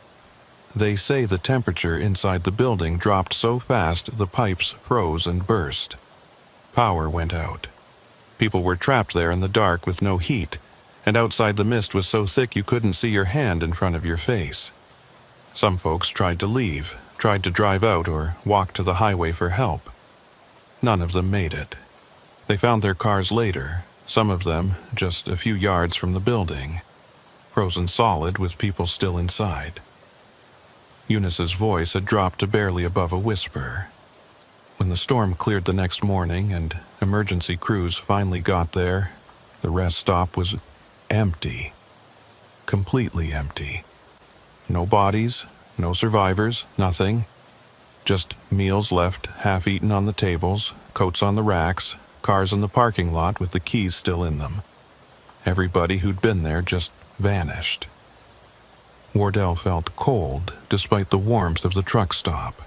"They say the temperature inside the building dropped so fast the pipes froze and burst. Power went out. People were trapped there in the dark with no heat, and outside the mist was so thick you couldn't see your hand in front of your face. Some folks tried to leave, tried to drive out or walk to the highway for help. None of them made it. They found their cars later, some of them just a few yards from the building, frozen solid with people still inside." Eunice's voice had dropped to barely above a whisper. When the storm cleared the next morning and emergency crews finally got there, the rest stop was empty. Completely empty. No bodies, no survivors, nothing. Just meals left half-eaten on the tables, coats on the racks, cars in the parking lot with the keys still in them. Everybody who'd been there just vanished. Wardell felt cold despite the warmth of the truck stop.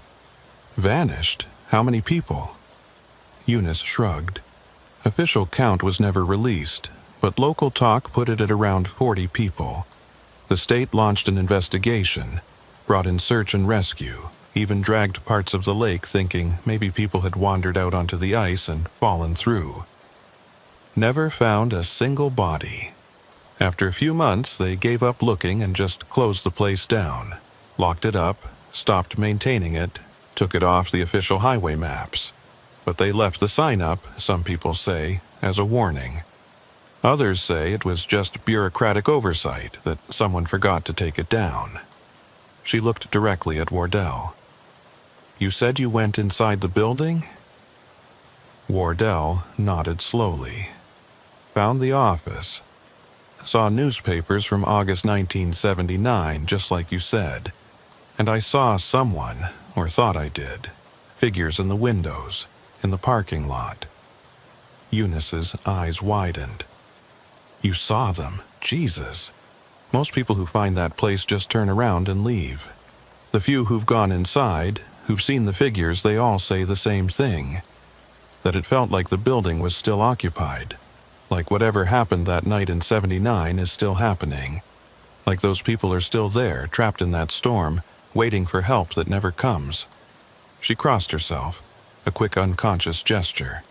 Vanished? How many people? Eunice shrugged. Official count was never released, but local talk put it at around 40 people. The state launched an investigation, brought in search and rescue, even dragged parts of the lake thinking maybe people had wandered out onto the ice and fallen through. Never found a single body. After a few months, they gave up looking and just closed the place down, locked it up, stopped maintaining it, took it off the official highway maps. But they left the sign up, some people say, as a warning. Others say it was just bureaucratic oversight, that someone forgot to take it down. She looked directly at Wardell. "You said you went inside the building?" Wardell nodded slowly. "Found the office. Saw newspapers from August 1979, just like you said. And I saw someone, or thought I did. Figures in the windows, in the parking lot." Eunice's eyes widened. "You saw them? Jesus. Most people who find that place just turn around and leave. The few who've gone inside, who've seen the figures, they all say the same thing. That it felt like the building was still occupied. Like whatever happened that night in '79 is still happening. Like those people are still there, trapped in that storm, waiting for help that never comes." She crossed herself, a quick unconscious gesture.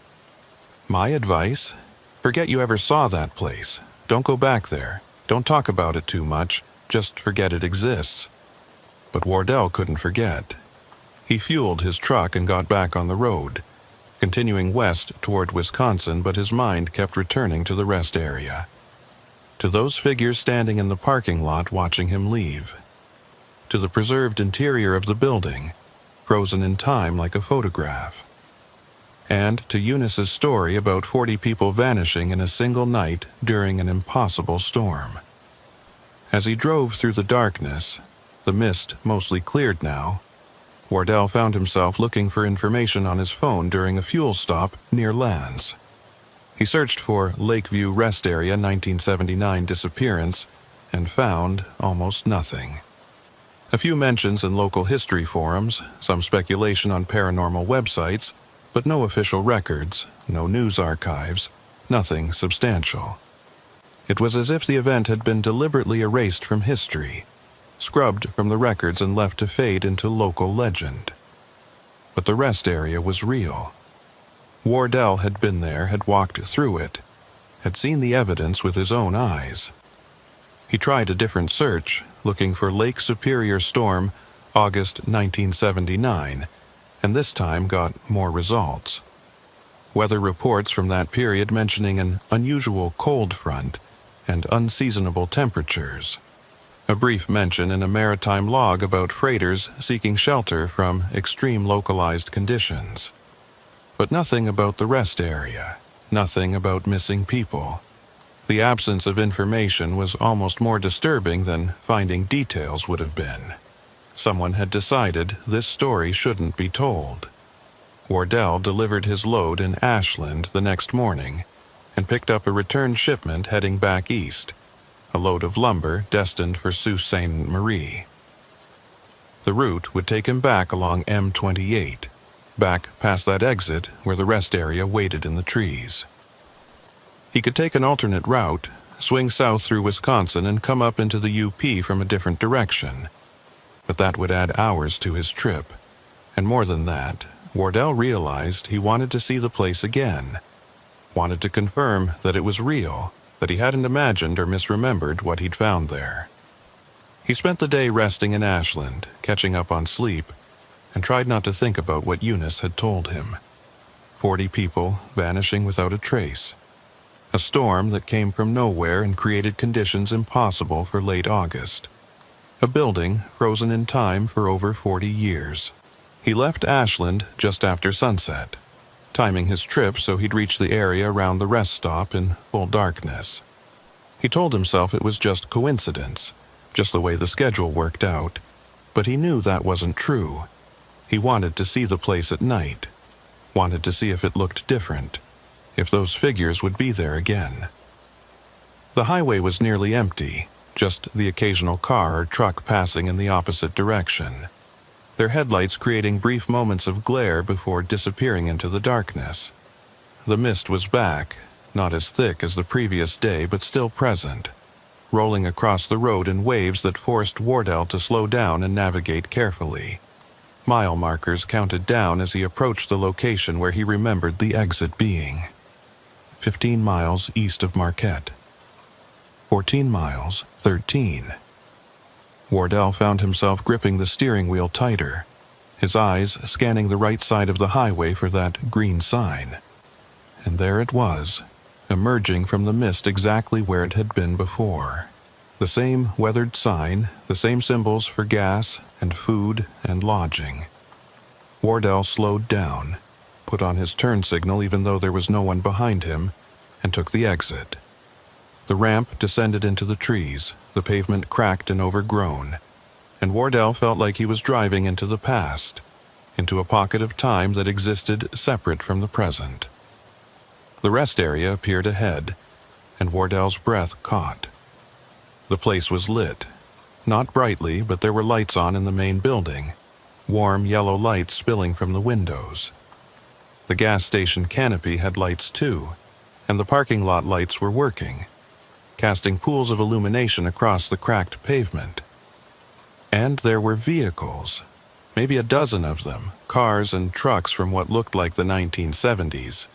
"My advice? Forget you ever saw that place. Don't go back there. Don't talk about it too much. Just forget it exists. But Wardell couldn't forget. He fueled his truck and got back on the road, continuing west toward Wisconsin, but his mind kept returning to the rest area. To those figures standing in the parking lot watching him leave. To the preserved interior of the building, frozen in time like a photograph. And to Eunice's story about 40 people vanishing in a single night during an impossible storm. As he drove through the darkness, the mist mostly cleared now, Wardell found himself looking for information on his phone during a fuel stop near Lands. He searched for Lakeview Rest Area 1979 disappearance and found almost nothing. A few mentions in local history forums, some speculation on paranormal websites, but no official records, no news archives, nothing substantial. It was as if the event had been deliberately erased from history, scrubbed from the records and left to fade into local legend. But the rest area was real. Wardell had been there, had walked through it, had seen the evidence with his own eyes. He tried a different search, looking for Lake Superior Storm, August 1979, and this time got more results. Weather reports from that period mentioning an unusual cold front and unseasonable temperatures. A brief mention in a maritime log about freighters seeking shelter from extreme localized conditions. But nothing about the rest area, nothing about missing people. The absence of information was almost more disturbing than finding details would have been. Someone had decided this story shouldn't be told. Wardell delivered his load in Ashland the next morning and picked up a return shipment heading back east, a load of lumber destined for Sault Ste. Marie. The route would take him back along M28, back past that exit where the rest area waited in the trees. He could take an alternate route, swing south through Wisconsin and come up into the UP from a different direction. But that would add hours to his trip. And more than that, Wardell realized he wanted to see the place again. Wanted to confirm that it was real, that he hadn't imagined or misremembered what he'd found there. He spent the day resting in Ashland, catching up on sleep, and tried not to think about what Eunice had told him. 40 people vanishing without a trace. A storm that came from nowhere and created conditions impossible for late August. A building frozen in time for over 40 years. He left Ashland just after sunset, timing his trip so he'd reach the area around the rest stop in full darkness. He told himself it was just coincidence, just the way the schedule worked out, but he knew that wasn't true. He wanted to see the place at night, wanted to see if it looked different, if those figures would be there again. The highway was nearly empty, just the occasional car or truck passing in the opposite direction, their headlights creating brief moments of glare before disappearing into the darkness. The mist was back, not as thick as the previous day but still present, rolling across the road in waves that forced Wardell to slow down and navigate carefully. Mile markers counted down as he approached the location where he remembered the exit being. 15 miles east of Marquette. 14 miles, 13. Wardell found himself gripping the steering wheel tighter, his eyes scanning the right side of the highway for that green sign. And there it was, emerging from the mist exactly where it had been before. The same weathered sign, the same symbols for gas and food and lodging. Wardell slowed down, put on his turn signal even though there was no one behind him, and took the exit. The ramp descended into the trees, the pavement cracked and overgrown, and Wardell felt like he was driving into the past, into a pocket of time that existed separate from the present. The rest area appeared ahead, and Wardell's breath caught. The place was lit, not brightly, but there were lights on in the main building, warm yellow lights spilling from the windows. The gas station canopy had lights too, and the parking lot lights were working, casting pools of illumination across the cracked pavement. And there were vehicles, maybe a dozen of them, cars and trucks from what looked like the 1970s,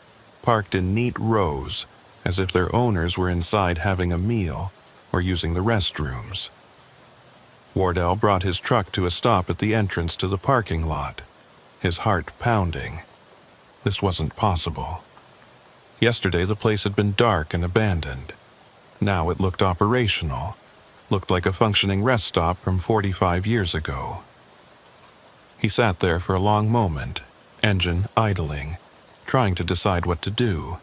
parked in neat rows, as if their owners were inside having a meal or using the restrooms. Wardell brought his truck to a stop at the entrance to the parking lot, his heart pounding. This wasn't possible. Yesterday the place had been dark and abandoned. Now it looked operational, looked like a functioning rest stop from 45 years ago. He sat there for a long moment, engine idling, trying to decide what to do.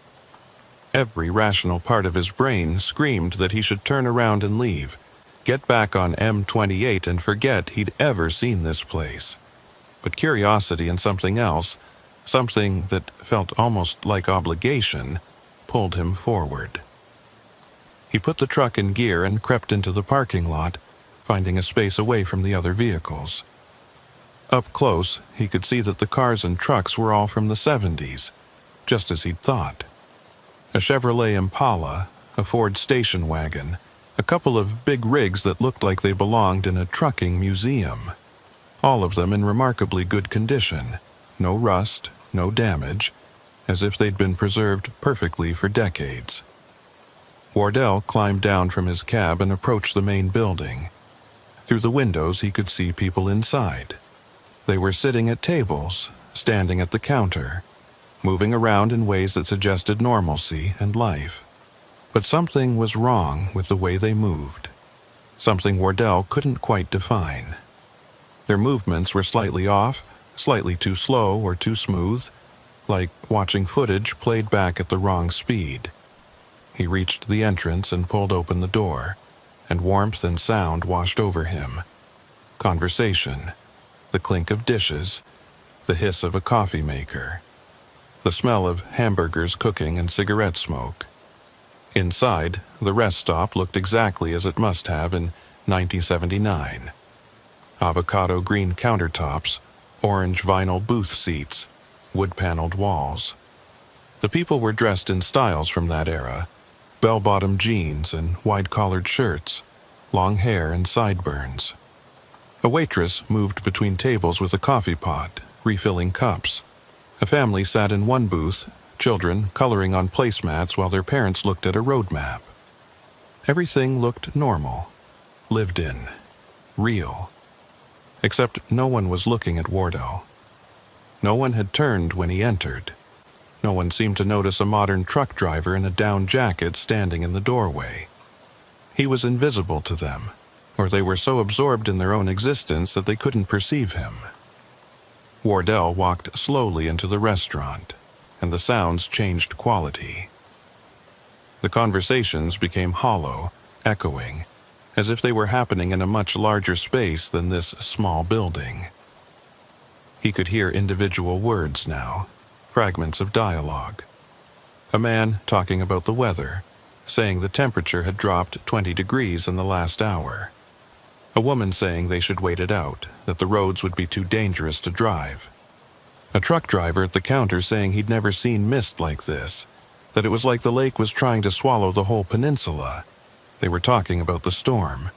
Every rational part of his brain screamed that he should turn around and leave, get back on M28 and forget he'd ever seen this place. But curiosity and something else, something that felt almost like obligation, pulled him forward. He put the truck in gear and crept into the parking lot, finding a space away from the other vehicles. Up close, he could see that the cars and trucks were all from the 70s, just as he'd thought. A Chevrolet Impala, a Ford station wagon, a couple of big rigs that looked like they belonged in a trucking museum. All of them in remarkably good condition, no rust, no damage, as if they'd been preserved perfectly for decades. Wardell climbed down from his cab and approached the main building. Through the windows he could see people inside. They were sitting at tables, standing at the counter, moving around in ways that suggested normalcy and life. But something was wrong with the way they moved. Something Wardell couldn't quite define. Their movements were slightly off, slightly too slow or too smooth, like watching footage played back at the wrong speed. He reached the entrance and pulled open the door, and warmth and sound washed over him. Conversation, the clink of dishes, the hiss of a coffee maker, the smell of hamburgers cooking and cigarette smoke. Inside, the rest stop looked exactly as it must have in 1979. Avocado green countertops, orange vinyl booth seats, wood-paneled walls. The people were dressed in styles from that era, bell-bottom jeans and wide-collared shirts, long hair and sideburns. A waitress moved between tables with a coffee pot, refilling cups. A family sat in one booth, children coloring on placemats while their parents looked at a road map. Everything looked normal, lived in, real. Except no one was looking at Wardell. No one had turned when he entered. No one seemed to notice a modern truck driver in a down jacket standing in the doorway. He was invisible to them, or they were so absorbed in their own existence that they couldn't perceive him. Wardell walked slowly into the restaurant, and the sounds changed quality. The conversations became hollow, echoing, as if they were happening in a much larger space than this small building. He could hear individual words now, fragments of dialogue. A man talking about the weather, saying the temperature had dropped 20 degrees in the last hour. A woman saying they should wait it out, that the roads would be too dangerous to drive. A truck driver at the counter saying he'd never seen mist like this, that it was like the lake was trying to swallow the whole peninsula. They were talking about the storm,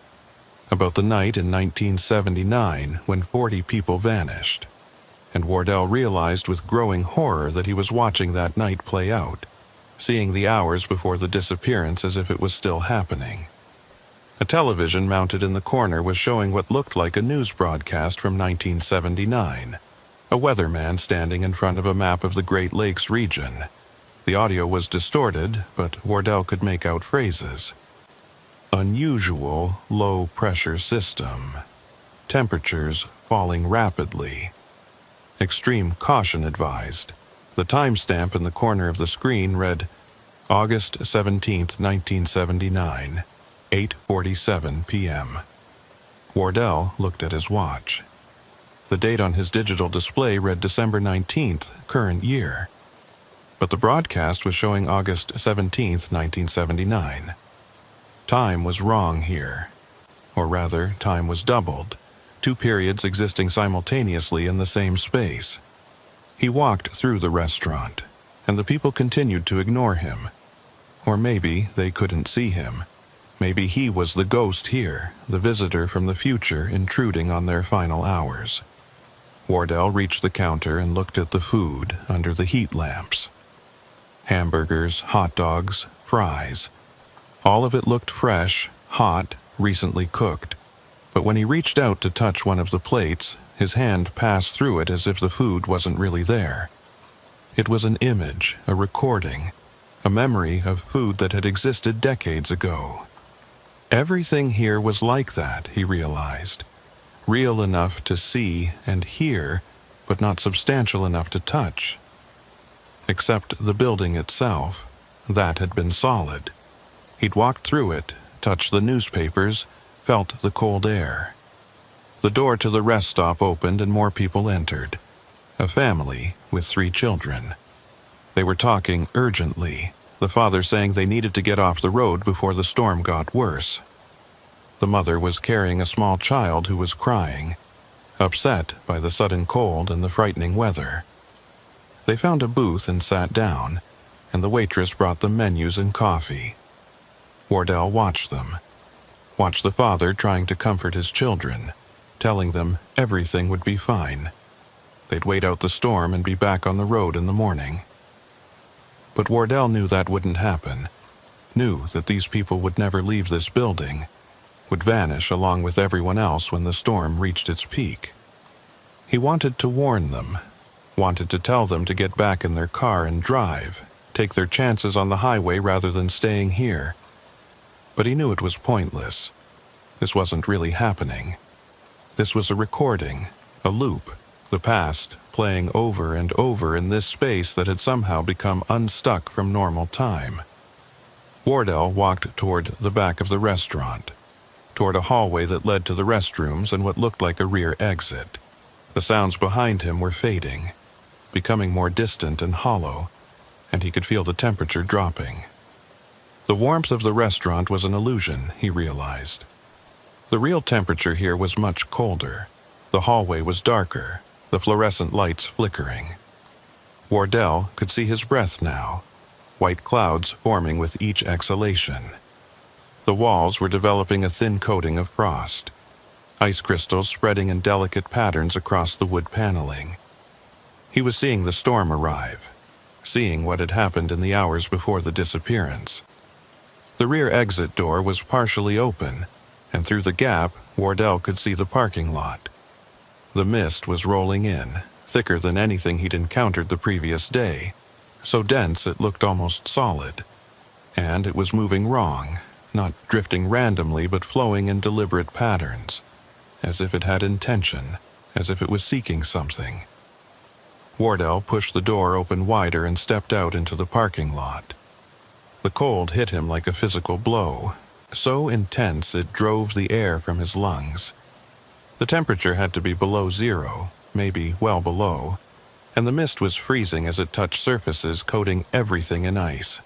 about the night in 1979 when 40 people vanished. And Wardell realized with growing horror that he was watching that night play out, seeing the hours before the disappearance as if it was still happening. A television mounted in the corner was showing what looked like a news broadcast from 1979, a weatherman standing in front of a map of the Great Lakes region. The audio was distorted, but Wardell could make out phrases. Unusual low-pressure system. Temperatures falling rapidly. Extreme caution advised. The timestamp in the corner of the screen read August 17, 1979, 8:47 p.m. Wardell looked at his watch. The date on his digital display read December 19th, current year. But the broadcast was showing August 17, 1979. Time was wrong here. Or rather, time was doubled. 2 periods existing simultaneously in the same space. He walked through the restaurant, and the people continued to ignore him. Or maybe they couldn't see him. Maybe he was the ghost here, the visitor from the future intruding on their final hours. Wardell reached the counter and looked at the food under the heat lamps. Hamburgers, hot dogs, fries. All of it looked fresh, hot, recently cooked. But when he reached out to touch one of the plates, his hand passed through it as if the food wasn't really there. It was an image, a recording, a memory of food that had existed decades ago. Everything here was like that, he realized. Real enough to see and hear, but not substantial enough to touch. Except the building itself, that had been solid. He'd walked through it, touched the newspapers, felt the cold air. The door to the rest stop opened and more people entered. A family with 3 children. They were talking urgently, the father saying they needed to get off the road before the storm got worse. The mother was carrying a small child who was crying, upset by the sudden cold and the frightening weather. They found a booth and sat down, and the waitress brought them menus and coffee. Wardell watched them. Watched the father trying to comfort his children, telling them everything would be fine. They'd wait out the storm and be back on the road in the morning. But Wardell knew that wouldn't happen, knew that these people would never leave this building, would vanish along with everyone else when the storm reached its peak. He wanted to warn them, wanted to tell them to get back in their car and drive, take their chances on the highway rather than staying here. But he knew it was pointless. This wasn't really happening. This was a recording, a loop, the past playing over and over in this space that had somehow become unstuck from normal time. Wardell walked toward the back of the restaurant, toward a hallway that led to the restrooms and what looked like a rear exit. The sounds behind him were fading, becoming more distant and hollow, and he could feel the temperature dropping. The warmth of the restaurant was an illusion, he realized. The real temperature here was much colder. The hallway was darker, the fluorescent lights flickering. Wardell could see his breath now, white clouds forming with each exhalation. The walls were developing a thin coating of frost, ice crystals spreading in delicate patterns across the wood paneling. He was seeing the storm arrive, seeing what had happened in the hours before the disappearance. The rear exit door was partially open, and through the gap, Wardell could see the parking lot. The mist was rolling in, thicker than anything he'd encountered the previous day, so dense it looked almost solid. And it was moving wrong, not drifting randomly but flowing in deliberate patterns, as if it had intention, as if it was seeking something. Wardell pushed the door open wider and stepped out into the parking lot. The cold hit him like a physical blow, so intense it drove the air from his lungs. The temperature had to be below 0, maybe well below, and the mist was freezing as it touched surfaces coating everything in ice.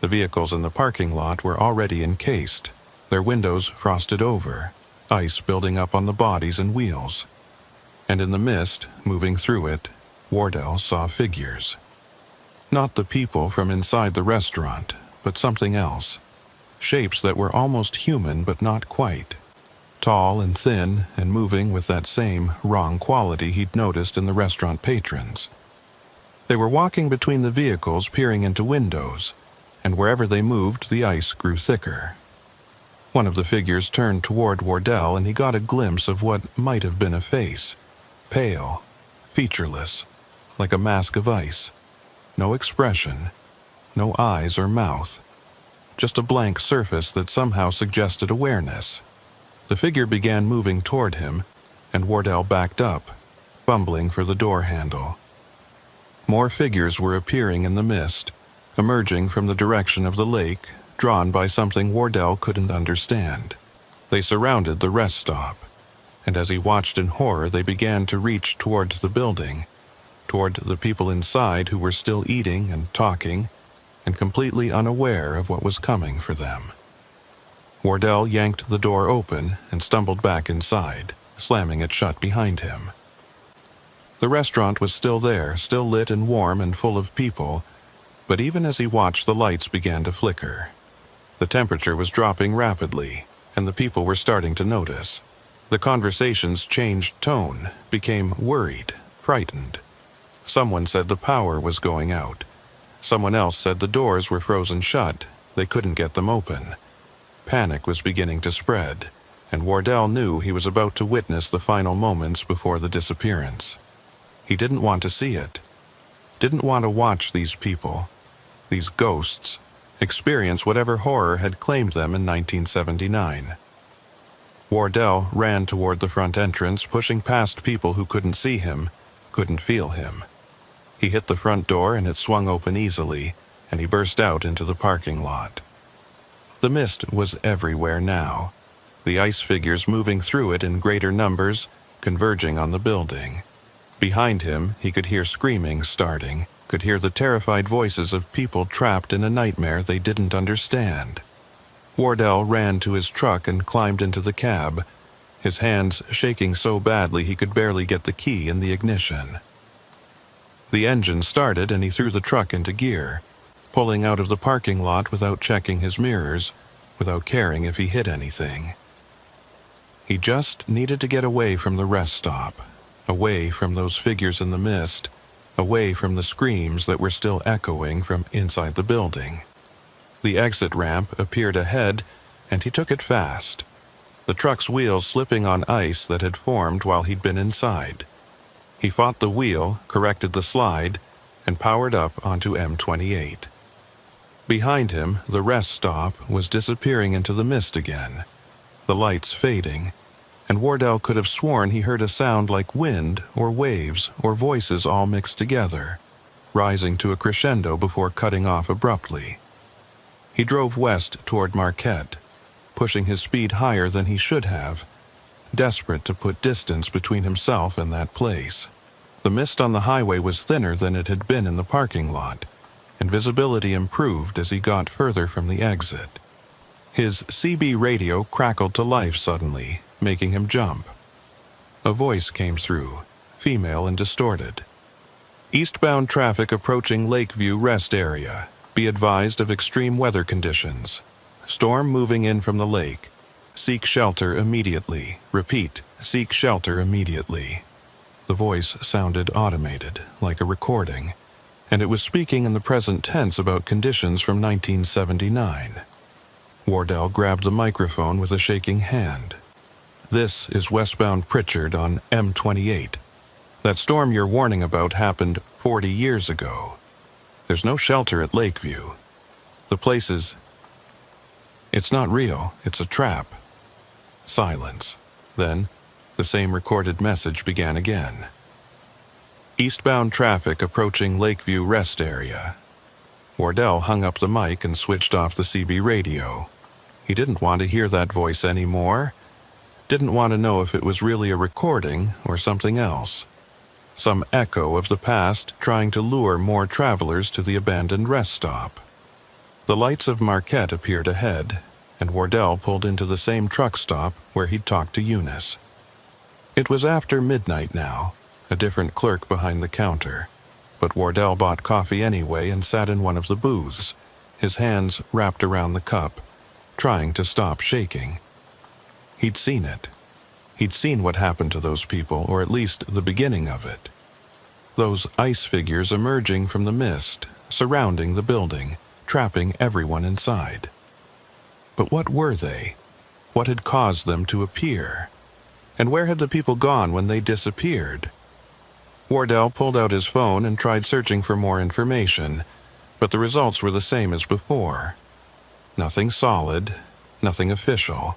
The vehicles in the parking lot were already encased, their windows frosted over, ice building up on the bodies and wheels. And in the mist, moving through it, Wardell saw figures. Not the people from inside the restaurant, but something else. Shapes that were almost human but not quite. Tall and thin and moving with that same wrong quality he'd noticed in the restaurant patrons. They were walking between the vehicles, peering into windows, and wherever they moved, the ice grew thicker. One of the figures turned toward Wardell, and he got a glimpse of what might have been a face. Pale, featureless, like a mask of ice. No expression, no eyes or mouth. Just a blank surface that somehow suggested awareness. The figure began moving toward him, and Wardell backed up, fumbling for the door handle. More figures were appearing in the mist, emerging from the direction of the lake, drawn by something Wardell couldn't understand. They surrounded the rest stop, and as he watched in horror, they began to reach toward the building, toward the people inside who were still eating and talking, and completely unaware of what was coming for them. Wardell yanked the door open and stumbled back inside, slamming it shut behind him. The restaurant was still there, still lit and warm and full of people, but even as he watched, the lights began to flicker. The temperature was dropping rapidly, and the people were starting to notice. The conversations changed tone, became worried, frightened. Someone said the power was going out. Someone else said the doors were frozen shut. They couldn't get them open. Panic was beginning to spread, and Wardell knew he was about to witness the final moments before the disappearance. He didn't want to see it. Didn't want to watch these people, these ghosts, experience whatever horror had claimed them in 1979. Wardell ran toward the front entrance, pushing past people who couldn't see him, couldn't feel him. He hit the front door and it swung open easily, and he burst out into the parking lot. The mist was everywhere now, the ice figures moving through it in greater numbers, converging on the building. Behind him, he could hear screaming starting, could hear the terrified voices of people trapped in a nightmare they didn't understand. Wardell ran to his truck and climbed into the cab, his hands shaking so badly he could barely get the key in the ignition. The engine started and he threw the truck into gear, pulling out of the parking lot without checking his mirrors, without caring if he hit anything. He just needed to get away from the rest stop, away from those figures in the mist, away from the screams that were still echoing from inside the building. The exit ramp appeared ahead, and he took it fast, the truck's wheels slipping on ice that had formed while he'd been inside. He fought the wheel, corrected the slide, and powered up onto M28. Behind him, the rest stop was disappearing into the mist again, the lights fading, and Wardell could have sworn he heard a sound like wind or waves or voices all mixed together, rising to a crescendo before cutting off abruptly. He drove west toward Marquette, pushing his speed higher than he should have, desperate to put distance between himself and that place. The mist on the highway was thinner than it had been in the parking lot, and visibility improved as he got further from the exit. His CB radio crackled to life suddenly, making him jump. A voice came through, female and distorted. Eastbound traffic approaching Lakeview Rest Area. Be advised of extreme weather conditions. Storm moving in from the lake. Seek shelter immediately. Repeat, seek shelter immediately. The voice sounded automated, like a recording, and it was speaking in the present tense about conditions from 1979. Wardell grabbed the microphone with a shaking hand. This is westbound Pritchard on M28. That storm you're warning about happened 40 years ago. There's no shelter at Lakeview. The place is... It's not real, it's a trap. Silence. Then, the same recorded message began again. Eastbound traffic approaching Lakeview Rest Area. Wardell hung up the mic and switched off the CB radio. He didn't want to hear that voice anymore. Didn't want to know if it was really a recording or something else. Some echo of the past trying to lure more travelers to the abandoned rest stop. The lights of Marquette appeared ahead, and Wardell pulled into the same truck stop where he'd talked to Eunice. It was after midnight now, a different clerk behind the counter, but Wardell bought coffee anyway and sat in one of the booths, his hands wrapped around the cup, trying to stop shaking. He'd seen it. He'd seen what happened to those people, or at least the beginning of it. Those ice figures emerging from the mist, surrounding the building, trapping everyone inside. But what were they? What had caused them to appear? And where had the people gone when they disappeared? Wardell pulled out his phone and tried searching for more information, but the results were the same as before. Nothing solid, nothing official.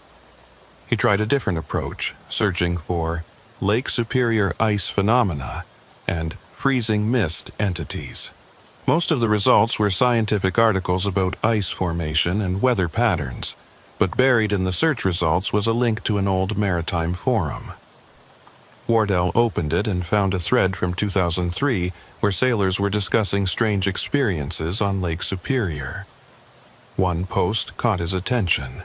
He tried a different approach, searching for Lake Superior ice phenomena and freezing mist entities. Most of the results were scientific articles about ice formation and weather patterns, but buried in the search results was a link to an old maritime forum. Wardell opened it and found a thread from 2003 where sailors were discussing strange experiences on Lake Superior. One post caught his attention.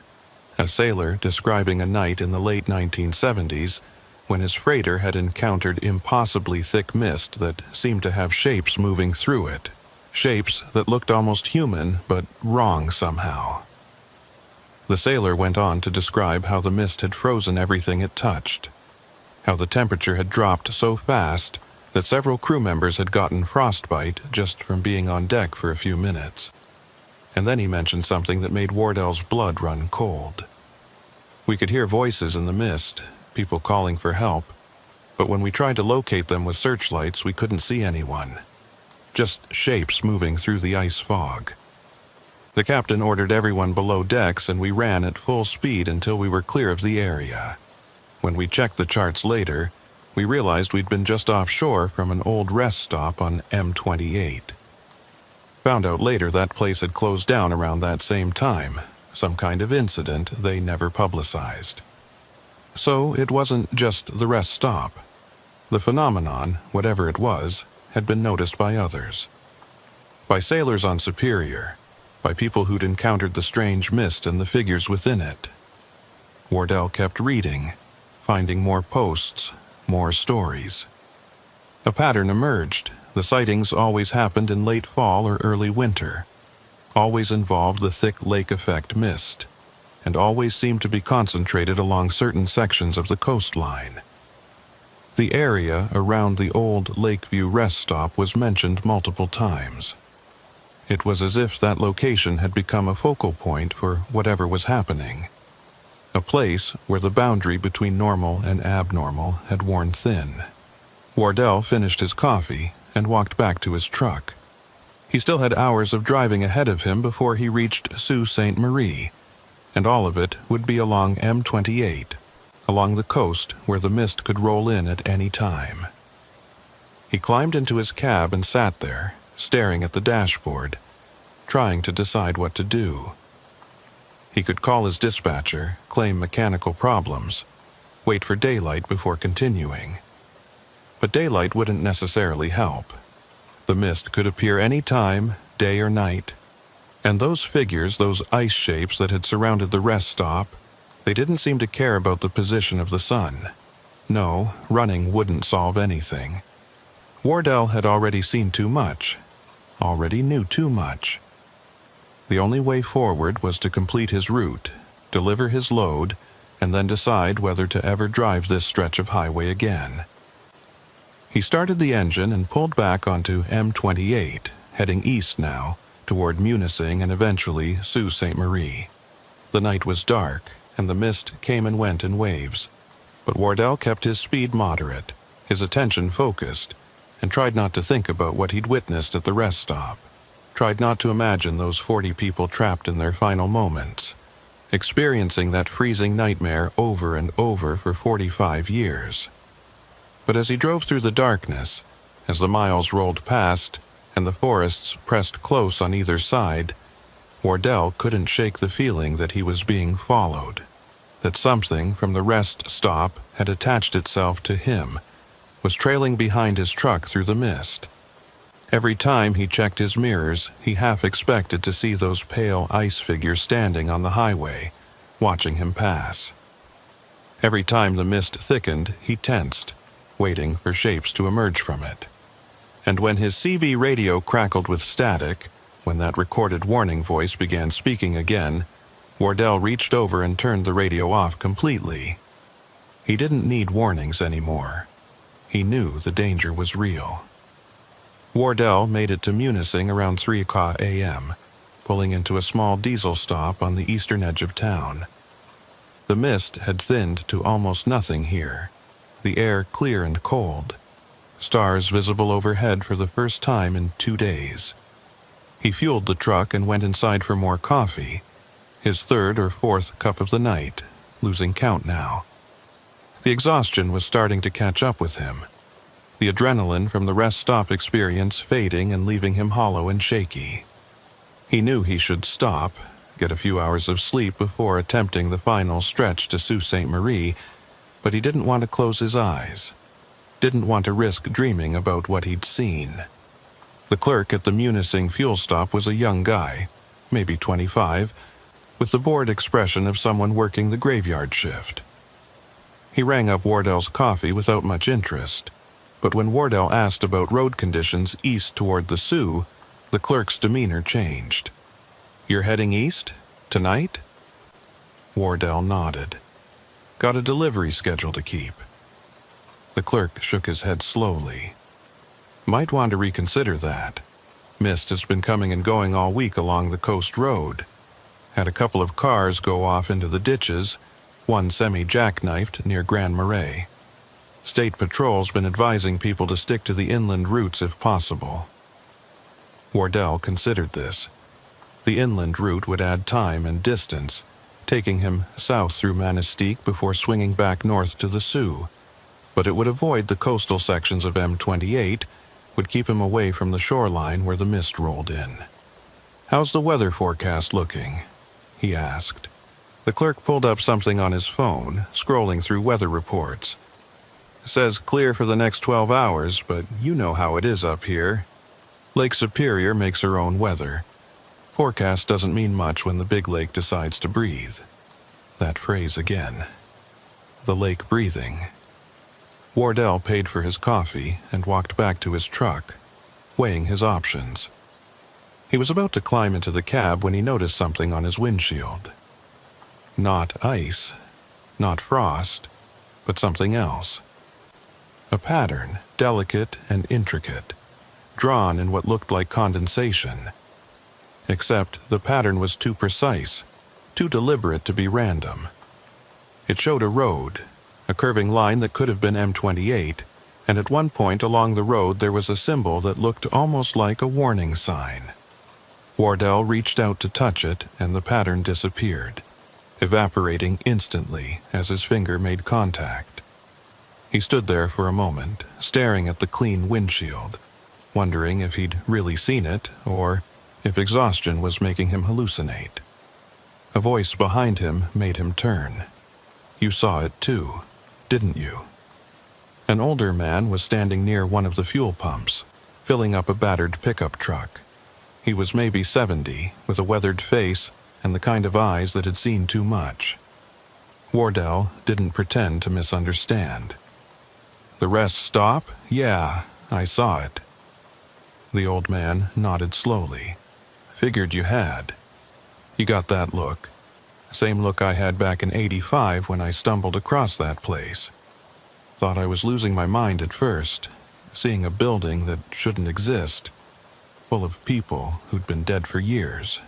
A sailor describing a night in the late 1970s when his freighter had encountered impossibly thick mist that seemed to have shapes moving through it, shapes that looked almost human but wrong somehow. The sailor went on to describe how the mist had frozen everything it touched, how the temperature had dropped so fast that several crew members had gotten frostbite just from being on deck for a few minutes. And then he mentioned something that made Wardell's blood run cold. We could hear voices in the mist, people calling for help, but when we tried to locate them with searchlights, we couldn't see anyone. Just shapes moving through the ice fog. The captain ordered everyone below decks, and we ran at full speed until we were clear of the area. When we checked the charts later, we realized we'd been just offshore from an old rest stop on M28. Found out later that place had closed down around that same time, some kind of incident they never publicized. So it wasn't just the rest stop. The phenomenon, whatever it was, had been noticed by others. By sailors on Superior, by people who'd encountered the strange mist and the figures within it. Wardell kept reading, finding more posts, more stories. A pattern emerged. The sightings always happened in late fall or early winter, always involved the thick lake effect mist, and always seemed to be concentrated along certain sections of the coastline. The area around the old Lakeview rest stop was mentioned multiple times. It was as if that location had become a focal point for whatever was happening, a place where the boundary between normal and abnormal had worn thin. Wardell finished his coffee and walked back to his truck. He still had hours of driving ahead of him before he reached Sault Ste. Marie, and all of it would be along M28, along the coast where the mist could roll in at any time. He climbed into his cab and sat there, staring at the dashboard, trying to decide what to do. He could call his dispatcher, claim mechanical problems, wait for daylight before continuing. But daylight wouldn't necessarily help. The mist could appear any time, day or night. And those figures, those ice shapes that had surrounded the rest stop, they didn't seem to care about the position of the sun. No, running wouldn't solve anything. Wardell had already seen too much, already knew too much. The only way forward was to complete his route, deliver his load, and then decide whether to ever drive this stretch of highway again. He started the engine and pulled back onto M28, heading east now, toward Unexplained and eventually Sault Ste. Marie. The night was dark, and the mist came and went in waves, but Wardell kept his speed moderate, his attention focused, and tried not to think about what he'd witnessed at the rest stop, tried not to imagine those 40 people trapped in their final moments, experiencing that freezing nightmare over and over for 45 years. But as he drove through the darkness, as the miles rolled past and the forests pressed close on either side, Wardell couldn't shake the feeling that he was being followed, that something from the rest stop had attached itself to him, was trailing behind his truck through the mist. Every time he checked his mirrors, he half expected to see those pale ice figures standing on the highway, watching him pass. Every time the mist thickened, he tensed, waiting for shapes to emerge from it. And when his CB radio crackled with static, when that recorded warning voice began speaking again, Wardell reached over and turned the radio off completely. He didn't need warnings anymore. He knew the danger was real. Wardell made it to Unexplained around 3 a.m., pulling into a small diesel stop on the eastern edge of town. The mist had thinned to almost nothing here, the air clear and cold, stars visible overhead for the first time in 2 days. He fueled the truck and went inside for more coffee, his third or fourth cup of the night, losing count now. The exhaustion was starting to catch up with him, the adrenaline from the rest stop experience fading and leaving him hollow and shaky. He knew he should stop, get a few hours of sleep before attempting the final stretch to Sault Ste. Marie, but he didn't want to close his eyes, didn't want to risk dreaming about what he'd seen. The clerk at the Unexplained fuel stop was a young guy, maybe 25, with the bored expression of someone working the graveyard shift. He rang up Wardell's coffee without much interest, but when Wardell asked about road conditions east toward the Sioux, the clerk's demeanor changed. "You're heading east? Tonight?" Wardell nodded. "Got a delivery schedule to keep." The clerk shook his head slowly. Might want to reconsider that. Mist has been coming and going all week along the coast road. Had a couple of cars go off into the ditches, one semi-jackknifed near Grand Marais. State Patrol's been advising people to stick to the inland routes if possible. Wardell considered this. The inland route would add time and distance, taking him south through Manistique before swinging back north to the Sioux, but it would avoid the coastal sections of M28, would keep him away from the shoreline where the mist rolled in. "How's the weather forecast looking?" he asked. The clerk pulled up something on his phone, scrolling through weather reports. "Says clear for the next 12 hours, but you know how it is up here. Lake Superior makes her own weather. Forecast doesn't mean much when the big lake decides to breathe." That phrase again. The lake breathing. Wardell paid for his coffee and walked back to his truck, weighing his options. He was about to climb into the cab when he noticed something on his windshield. Not ice, not frost, but something else. A pattern, delicate and intricate, drawn in what looked like condensation. Except the pattern was too precise, too deliberate to be random. It showed a road, a curving line that could have been M28, and at one point along the road there was a symbol that looked almost like a warning sign. Wardell reached out to touch it, and the pattern disappeared, evaporating instantly as his finger made contact. He stood there for a moment, staring at the clean windshield, wondering if he'd really seen it, or if exhaustion was making him hallucinate. A voice behind him made him turn. "You saw it too, didn't you?" An older man was standing near one of the fuel pumps, filling up a battered pickup truck. He was maybe 70, with a weathered face and the kind of eyes that had seen too much. Wardell didn't pretend to misunderstand. "The rest stop? Yeah, I saw it." The old man nodded slowly. "Figured you had. You got that look. Same look I had back in '85 when I stumbled across that place. Thought I was losing my mind at first, seeing a building that shouldn't exist, full of people who'd been dead for years."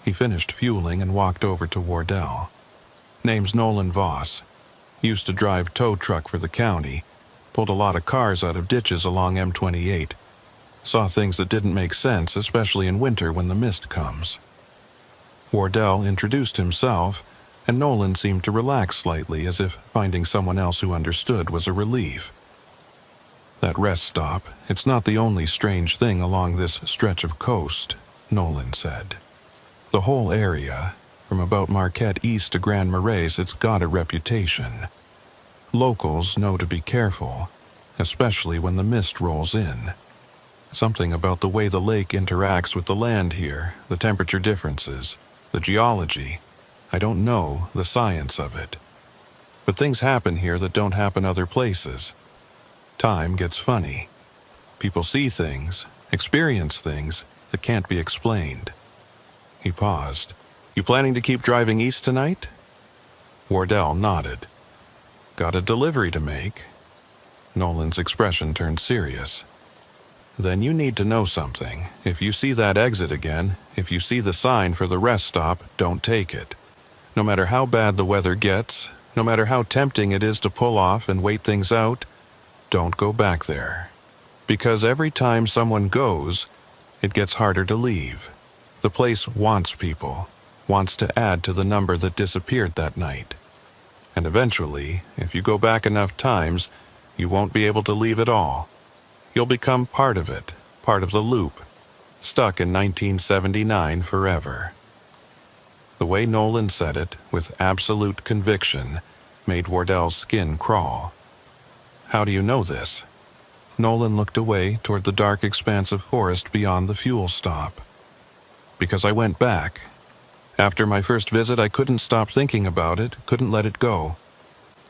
He finished fueling and walked over to Wardell. "Name's Nolan Voss. Used to drive tow truck for the county, pulled a lot of cars out of ditches along M28. Saw things that didn't make sense, especially in winter when the mist comes." Wardell introduced himself, and Nolan seemed to relax slightly, as if finding someone else who understood was a relief. "That rest stop, it's not the only strange thing along this stretch of coast," Nolan said. "The whole area, from about Marquette east to Grand Marais, it's got a reputation. Locals know to be careful, especially when the mist rolls in. Something about the way the lake interacts with the land here, the temperature differences, the geology. I don't know the science of it. But things happen here that don't happen other places. Time gets funny. People see things, experience things that can't be explained." He paused. "You planning to keep driving east tonight?" Wardell nodded. "Got a delivery to make." Nolan's expression turned serious. "Then you need to know something. If you see that exit again, if you see the sign for the rest stop, don't take it. No matter how bad the weather gets, no matter how tempting it is to pull off and wait things out, don't go back there. Because every time someone goes, it gets harder to leave. The place wants people, wants to add to the number that disappeared that night. And eventually, if you go back enough times, you won't be able to leave at all. You'll become part of it, part of the loop, stuck in 1979 forever." The way Nolan said it, with absolute conviction, made Wardell's skin crawl. "How do you know this?" Nolan looked away toward the dark expanse of forest beyond the fuel stop. "Because I went back. After my first visit, I couldn't stop thinking about it, couldn't let it go.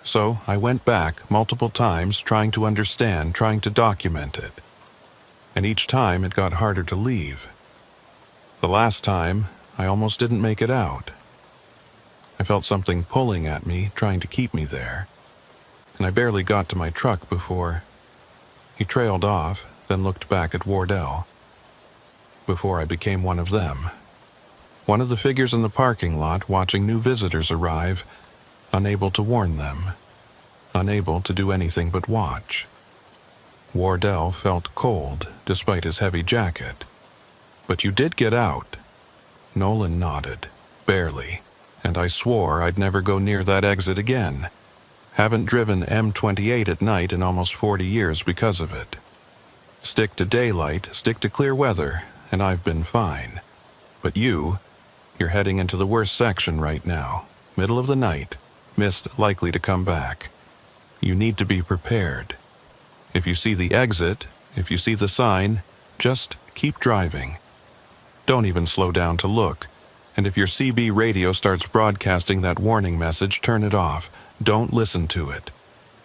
So I went back multiple times, trying to understand, trying to document it. And each time it got harder to leave. The last time, I almost didn't make it out. I felt something pulling at me, trying to keep me there. And I barely got to my truck before He trailed off, then looked back at Wardell. Before I became one of them. One of the figures in the parking lot watching new visitors arrive, unable to warn them, unable to do anything but watch. Wardell felt cold despite his heavy jacket. But you did get out. Nolan nodded, barely, and I swore I'd never go near that exit again. Haven't driven M28 at night in almost 40 years because of it. Stick to daylight, stick to clear weather, and I've been fine. But you're heading into the worst section right now. Middle of the night, mist likely to come back. You need to be prepared. If you see the exit, if you see the sign, just keep driving. Don't even slow down to look. And if your CB radio starts broadcasting that warning message, turn it off. Don't listen to it.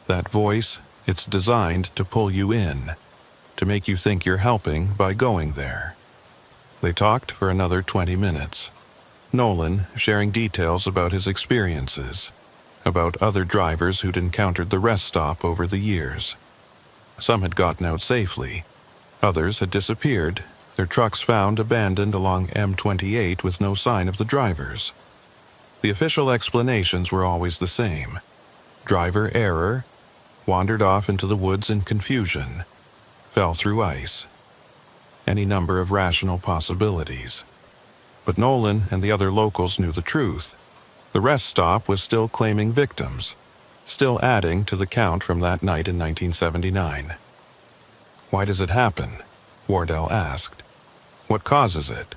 That voice, it's designed to pull you in, to make you think you're helping by going there. They talked for another 20 minutes. Nolan sharing details about his experiences, about other drivers who'd encountered the rest stop over the years. Some had gotten out safely. Others had disappeared, their trucks found abandoned along M28 with no sign of the drivers. The official explanations were always the same. Driver error, wandered off into the woods in confusion, fell through ice. Any number of rational possibilities. But Nolan and the other locals knew the truth. The rest stop was still claiming victims, still adding to the count from that night in 1979. Why does it happen? Wardell asked. What causes it?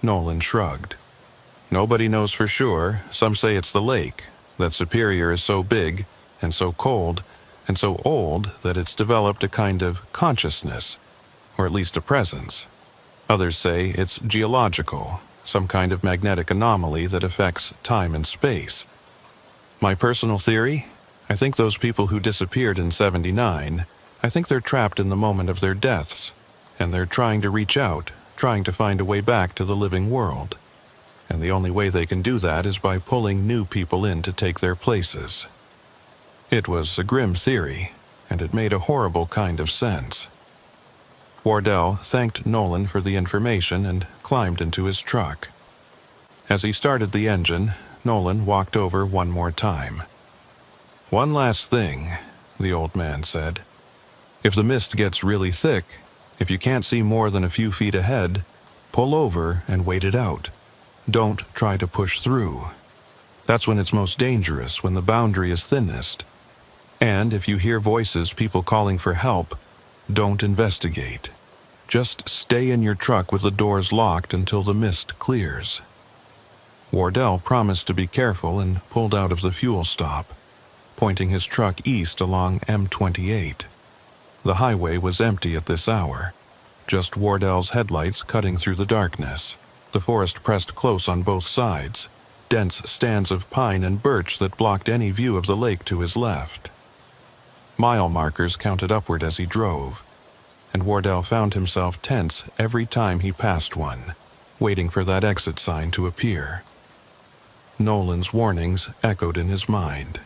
Nolan shrugged. Nobody knows for sure. Some say it's the lake, that Superior is so big and so cold and so old that it's developed a kind of consciousness, or at least a presence. Others say it's geological, some kind of magnetic anomaly that affects time and space. My personal theory? I think those people who disappeared in '79, I think they're trapped in the moment of their deaths, and they're trying to reach out, trying to find a way back to the living world. And the only way they can do that is by pulling new people in to take their places. It was a grim theory, and it made a horrible kind of sense. Wardell thanked Nolan for the information and climbed into his truck. As he started the engine, Nolan walked over one more time. One last thing, the old man said. If the mist gets really thick, if you can't see more than a few feet ahead, pull over and wait it out. Don't try to push through. That's when it's most dangerous, when the boundary is thinnest. And if you hear voices, people calling for help, don't investigate. Just stay in your truck with the doors locked until the mist clears. Wardell promised to be careful and pulled out of the fuel stop, pointing his truck east along M28. The highway was empty at this hour, just Wardell's headlights cutting through the darkness. The forest pressed close on both sides, dense stands of pine and birch that blocked any view of the lake to his left. Mile markers counted upward as he drove, and Wardell found himself tense every time he passed one, waiting for that exit sign to appear. Nolan's warnings echoed in his mind.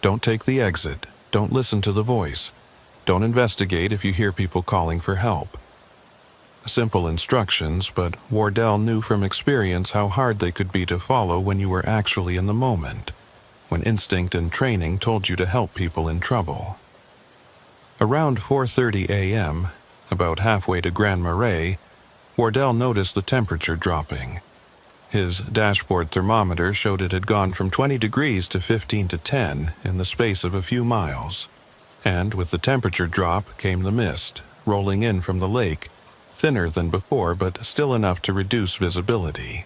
Don't take the exit, don't listen to the voice, don't investigate if you hear people calling for help. Simple instructions, but Wardell knew from experience how hard they could be to follow when you were actually in the moment, when instinct and training told you to help people in trouble. Around 4:30 a.m., about halfway to Grand Marais, Wardell noticed the temperature dropping. His dashboard thermometer showed it had gone from 20 degrees to 15 to 10 in the space of a few miles. And with the temperature drop came the mist, rolling in from the lake, thinner than before but still enough to reduce visibility.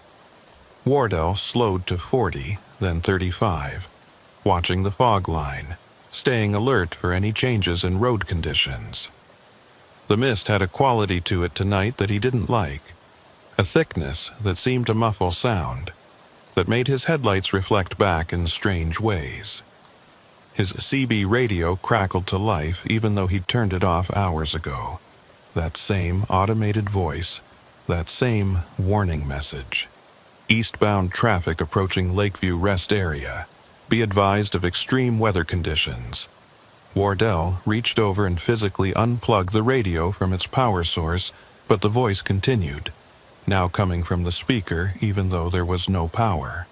Wardell slowed to 40, then 35, watching the fog line, staying alert for any changes in road conditions. The mist had a quality to it tonight that he didn't like, a thickness that seemed to muffle sound, that made his headlights reflect back in strange ways. His CB radio crackled to life even though he'd turned it off hours ago. That same automated voice, that same warning message. Eastbound traffic approaching Lakeview Rest Area. Be advised of extreme weather conditions. Wardell reached over and physically unplugged the radio from its power source, but the voice continued, now coming from the speaker even though there was no power.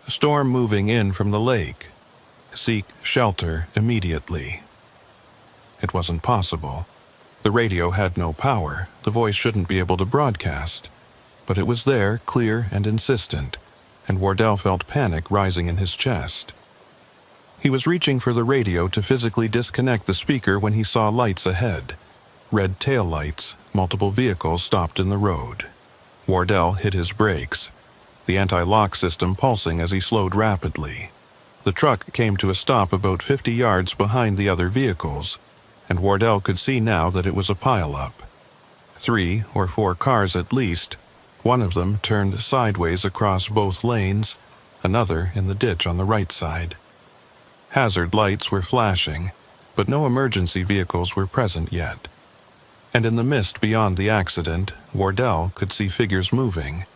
Storm moving in from the lake. Seek shelter immediately. It wasn't possible. The radio had no power. The voice shouldn't be able to broadcast. But it was there, clear and insistent, and Wardell felt panic rising in his chest. He was reaching for the radio to physically disconnect the speaker when he saw lights ahead. Red tail lights, multiple vehicles stopped in the road. Wardell hit his brakes, the anti-lock system pulsing as he slowed rapidly. The truck came to a stop about 50 yards behind the other vehicles, and Wardell could see now that it was a pile-up. 3 or 4 cars at least, one of them turned sideways across both lanes, another in the ditch on the right side. Hazard lights were flashing, but no emergency vehicles were present yet. And in the mist beyond the accident, Wardell could see figures moving,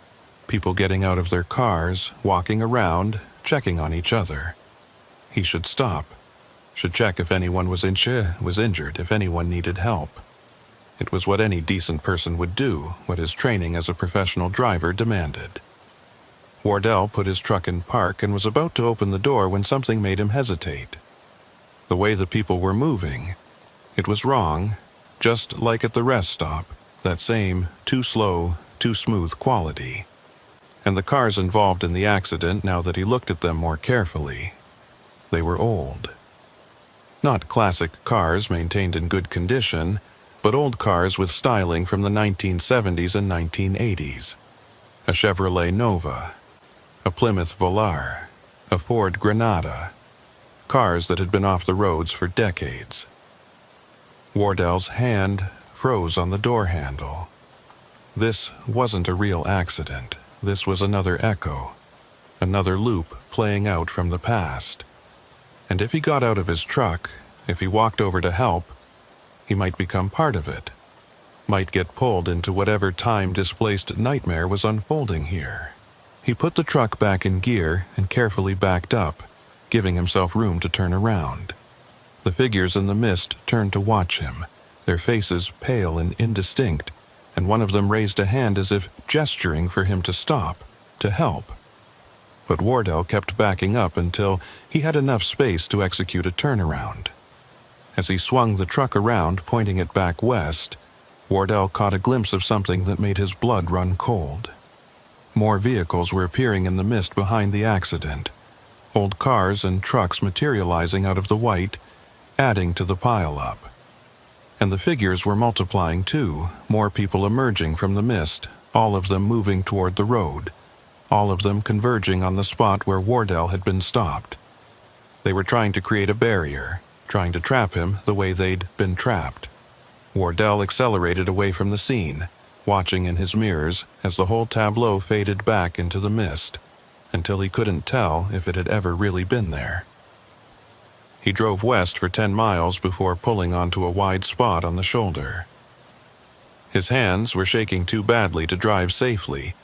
people getting out of their cars, walking around, checking on each other. He should stop, should check if anyone was injured, if anyone needed help. It was what any decent person would do, what his training as a professional driver demanded. Wardell put his truck in park and was about to open the door when something made him hesitate. The way the people were moving. It was wrong, just like at the rest stop, that same too slow, too smooth quality. And the cars involved in the accident, now that he looked at them more carefully, they were old. Not classic cars maintained in good condition, but old cars with styling from the 1970s and 1980s. A Chevrolet Nova, a Plymouth Velar, a Ford Granada, cars that had been off the roads for decades. Wardell's hand froze on the door handle. This wasn't a real accident. This was another echo, another loop playing out from the past. And if he got out of his truck, if he walked over to help, he might become part of it, might get pulled into whatever time-displaced nightmare was unfolding here. He put the truck back in gear and carefully backed up, giving himself room to turn around. The figures in the mist turned to watch him, their faces pale and indistinct, and one of them raised a hand as if gesturing for him to stop, to help. But Wardell kept backing up until he had enough space to execute a turnaround. As he swung the truck around, pointing it back west, Wardell caught a glimpse of something that made his blood run cold. More vehicles were appearing in the mist behind the accident, old cars and trucks materializing out of the white, adding to the pile-up. And the figures were multiplying too, more people emerging from the mist, all of them moving toward the road, all of them converging on the spot where Wardell had been stopped. They were trying to create a barrier, trying to trap him the way they'd been trapped. Wardell accelerated away from the scene, watching in his mirrors as the whole tableau faded back into the mist, until he couldn't tell if it had ever really been there. He drove west for 10 miles before pulling onto a wide spot on the shoulder. His hands were shaking too badly to drive safely,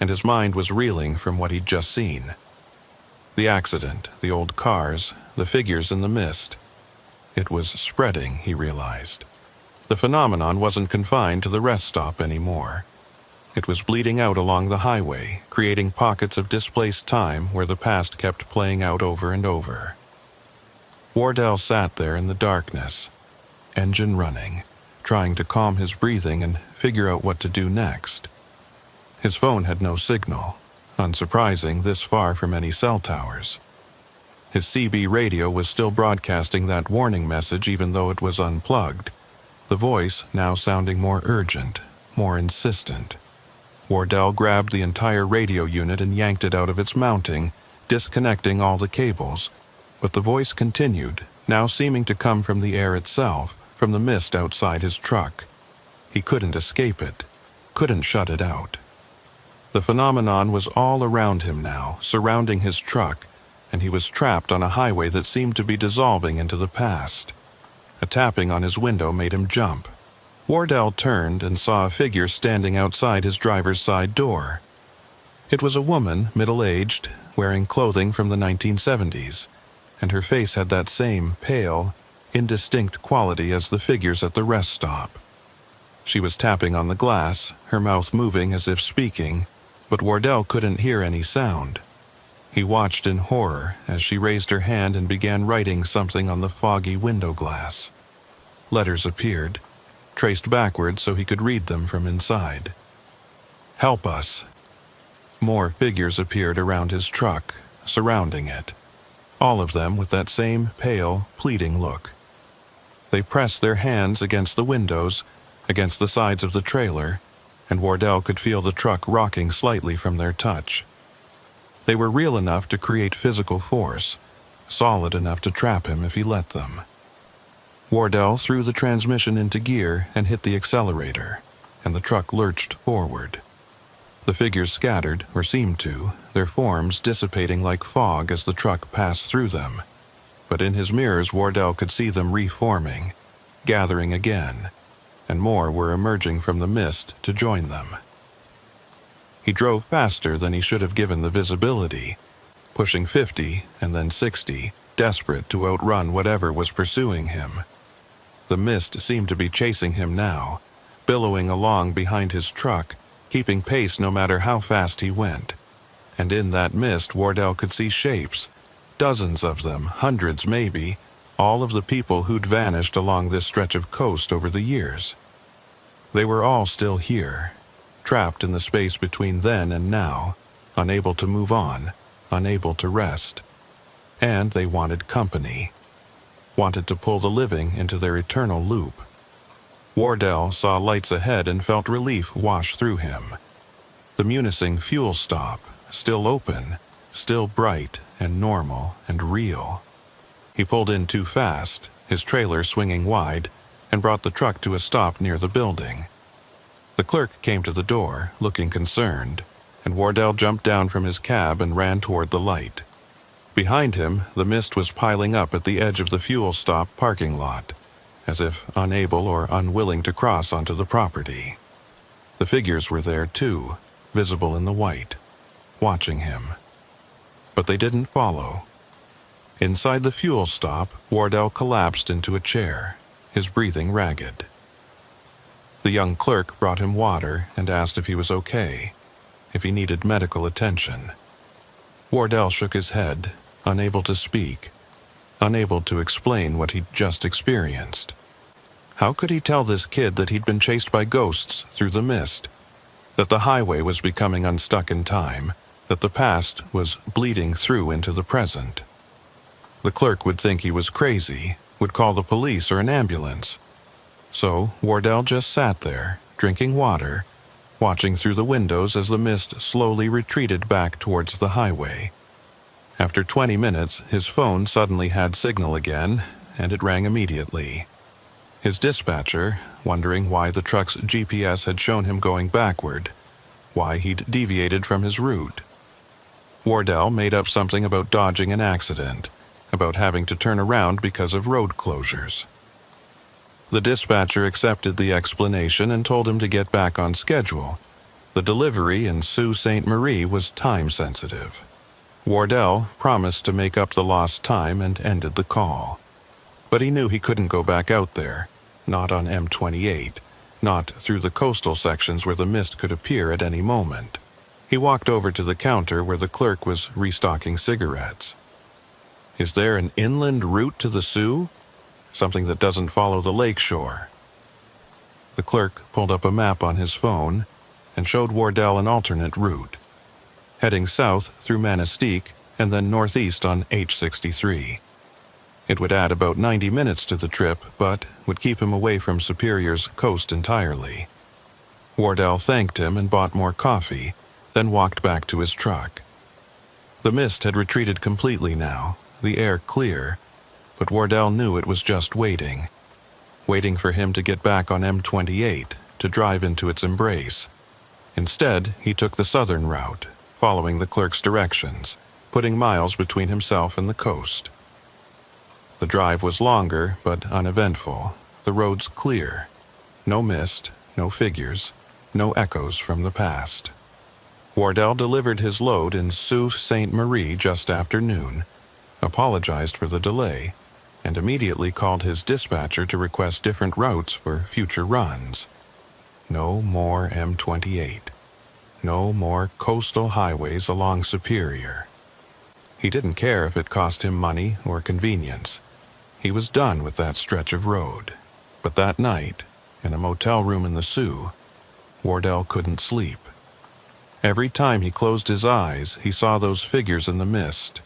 and his mind was reeling from what he'd just seen. The accident, the old cars, the figures in the mist. It was spreading, he realized. The phenomenon wasn't confined to the rest stop anymore. It was bleeding out along the highway, creating pockets of displaced time where the past kept playing out over and over. Wardell sat there in the darkness, engine running, trying to calm his breathing and figure out what to do next. His phone had no signal, unsurprising this far from any cell towers. His CB radio was still broadcasting that warning message even though it was unplugged, the voice now sounding more urgent, more insistent. Wardell grabbed the entire radio unit and yanked it out of its mounting, disconnecting all the cables. But the voice continued, now seeming to come from the air itself, from the mist outside his truck. He couldn't escape it, couldn't shut it out. The phenomenon was all around him now, surrounding his truck, and he was trapped on a highway that seemed to be dissolving into the past. A tapping on his window made him jump. Wardell turned and saw a figure standing outside his driver's side door. It was a woman, middle-aged, wearing clothing from the 1970s, and her face had that same pale, indistinct quality as the figures at the rest stop. She was tapping on the glass, her mouth moving as if speaking, but Wardell couldn't hear any sound. He watched in horror as she raised her hand and began writing something on the foggy window glass. Letters appeared, traced backwards so he could read them from inside. "Help us." More figures appeared around his truck, surrounding it, all of them with that same pale, pleading look. They pressed their hands against the windows, against the sides of the trailer, and Wardell could feel the truck rocking slightly from their touch. They were real enough to create physical force, solid enough to trap him if he let them. Wardell threw the transmission into gear and hit the accelerator, and the truck lurched forward. The figures scattered, or seemed to, their forms dissipating like fog as the truck passed through them. But in his mirrors Wardell could see them reforming, gathering again, and more were emerging from the mist to join them. He drove faster than he should have given the visibility, pushing 50 and then 60, desperate to outrun whatever was pursuing him. The mist seemed to be chasing him now, billowing along behind his truck, keeping pace no matter how fast he went. And in that mist Wardell could see shapes, dozens of them, hundreds maybe, all of the people who'd vanished along this stretch of coast over the years. They were all still here, trapped in the space between then and now, unable to move on, unable to rest. And they wanted company, wanted to pull the living into their eternal loop. Wardell saw lights ahead and felt relief wash through him. The Unexplained fuel stop, still open, still bright and normal and real. He pulled in too fast, his trailer swinging wide, and brought the truck to a stop near the building. The clerk came to the door, looking concerned, and Wardell jumped down from his cab and ran toward the light. Behind him, the mist was piling up at the edge of the fuel stop parking lot, as if unable or unwilling to cross onto the property. The figures were there too, visible in the white, watching him. But they didn't follow. Inside the fuel stop, Wardell collapsed into a chair, his breathing ragged. The young clerk brought him water and asked if he was okay, if he needed medical attention. Wardell shook his head, unable to speak, unable to explain what he'd just experienced. How could he tell this kid that he'd been chased by ghosts through the mist, that the highway was becoming unstuck in time, that the past was bleeding through into the present? The clerk would think he was crazy, would call the police or an ambulance. So Wardell just sat there, drinking water, watching through the windows as the mist slowly retreated back towards the highway. After 20 minutes, his phone suddenly had signal again, and it rang immediately. His dispatcher, wondering why the truck's GPS had shown him going backward, why he'd deviated from his route. Wardell made up something about dodging an accident, about having to turn around because of road closures. The dispatcher accepted the explanation and told him to get back on schedule. The delivery in Sault Ste. Marie was time-sensitive. Wardell promised to make up the lost time and ended the call. But he knew he couldn't go back out there, not on M28, not through the coastal sections where the mist could appear at any moment. He walked over to the counter where the clerk was restocking cigarettes. Is there an inland route to the Sioux? Something that doesn't follow the lake shore? The clerk pulled up a map on his phone and showed Wardell an alternate route, heading south through Manistique and then northeast on H63. It would add about 90 minutes to the trip, but would keep him away from Superior's coast entirely. Wardell thanked him and bought more coffee, then walked back to his truck. The mist had retreated completely now, the air clear, but Wardell knew it was just waiting for him to get back on M28, to drive into its embrace. Instead, he took the southern route, following the clerk's directions, putting miles between himself and the coast. The drive was longer, but uneventful, the roads clear. No mist, no figures, no echoes from the past. Wardell delivered his load in Sault Ste. Marie just after noon, apologized for the delay, and immediately called his dispatcher to request different routes for future runs. No more M28. No more coastal highways along Superior. He didn't care if it cost him money or convenience. He was done with that stretch of road. But that night, in a motel room in the Sioux, Wardell couldn't sleep. Every time he closed his eyes, he saw those figures in the mist,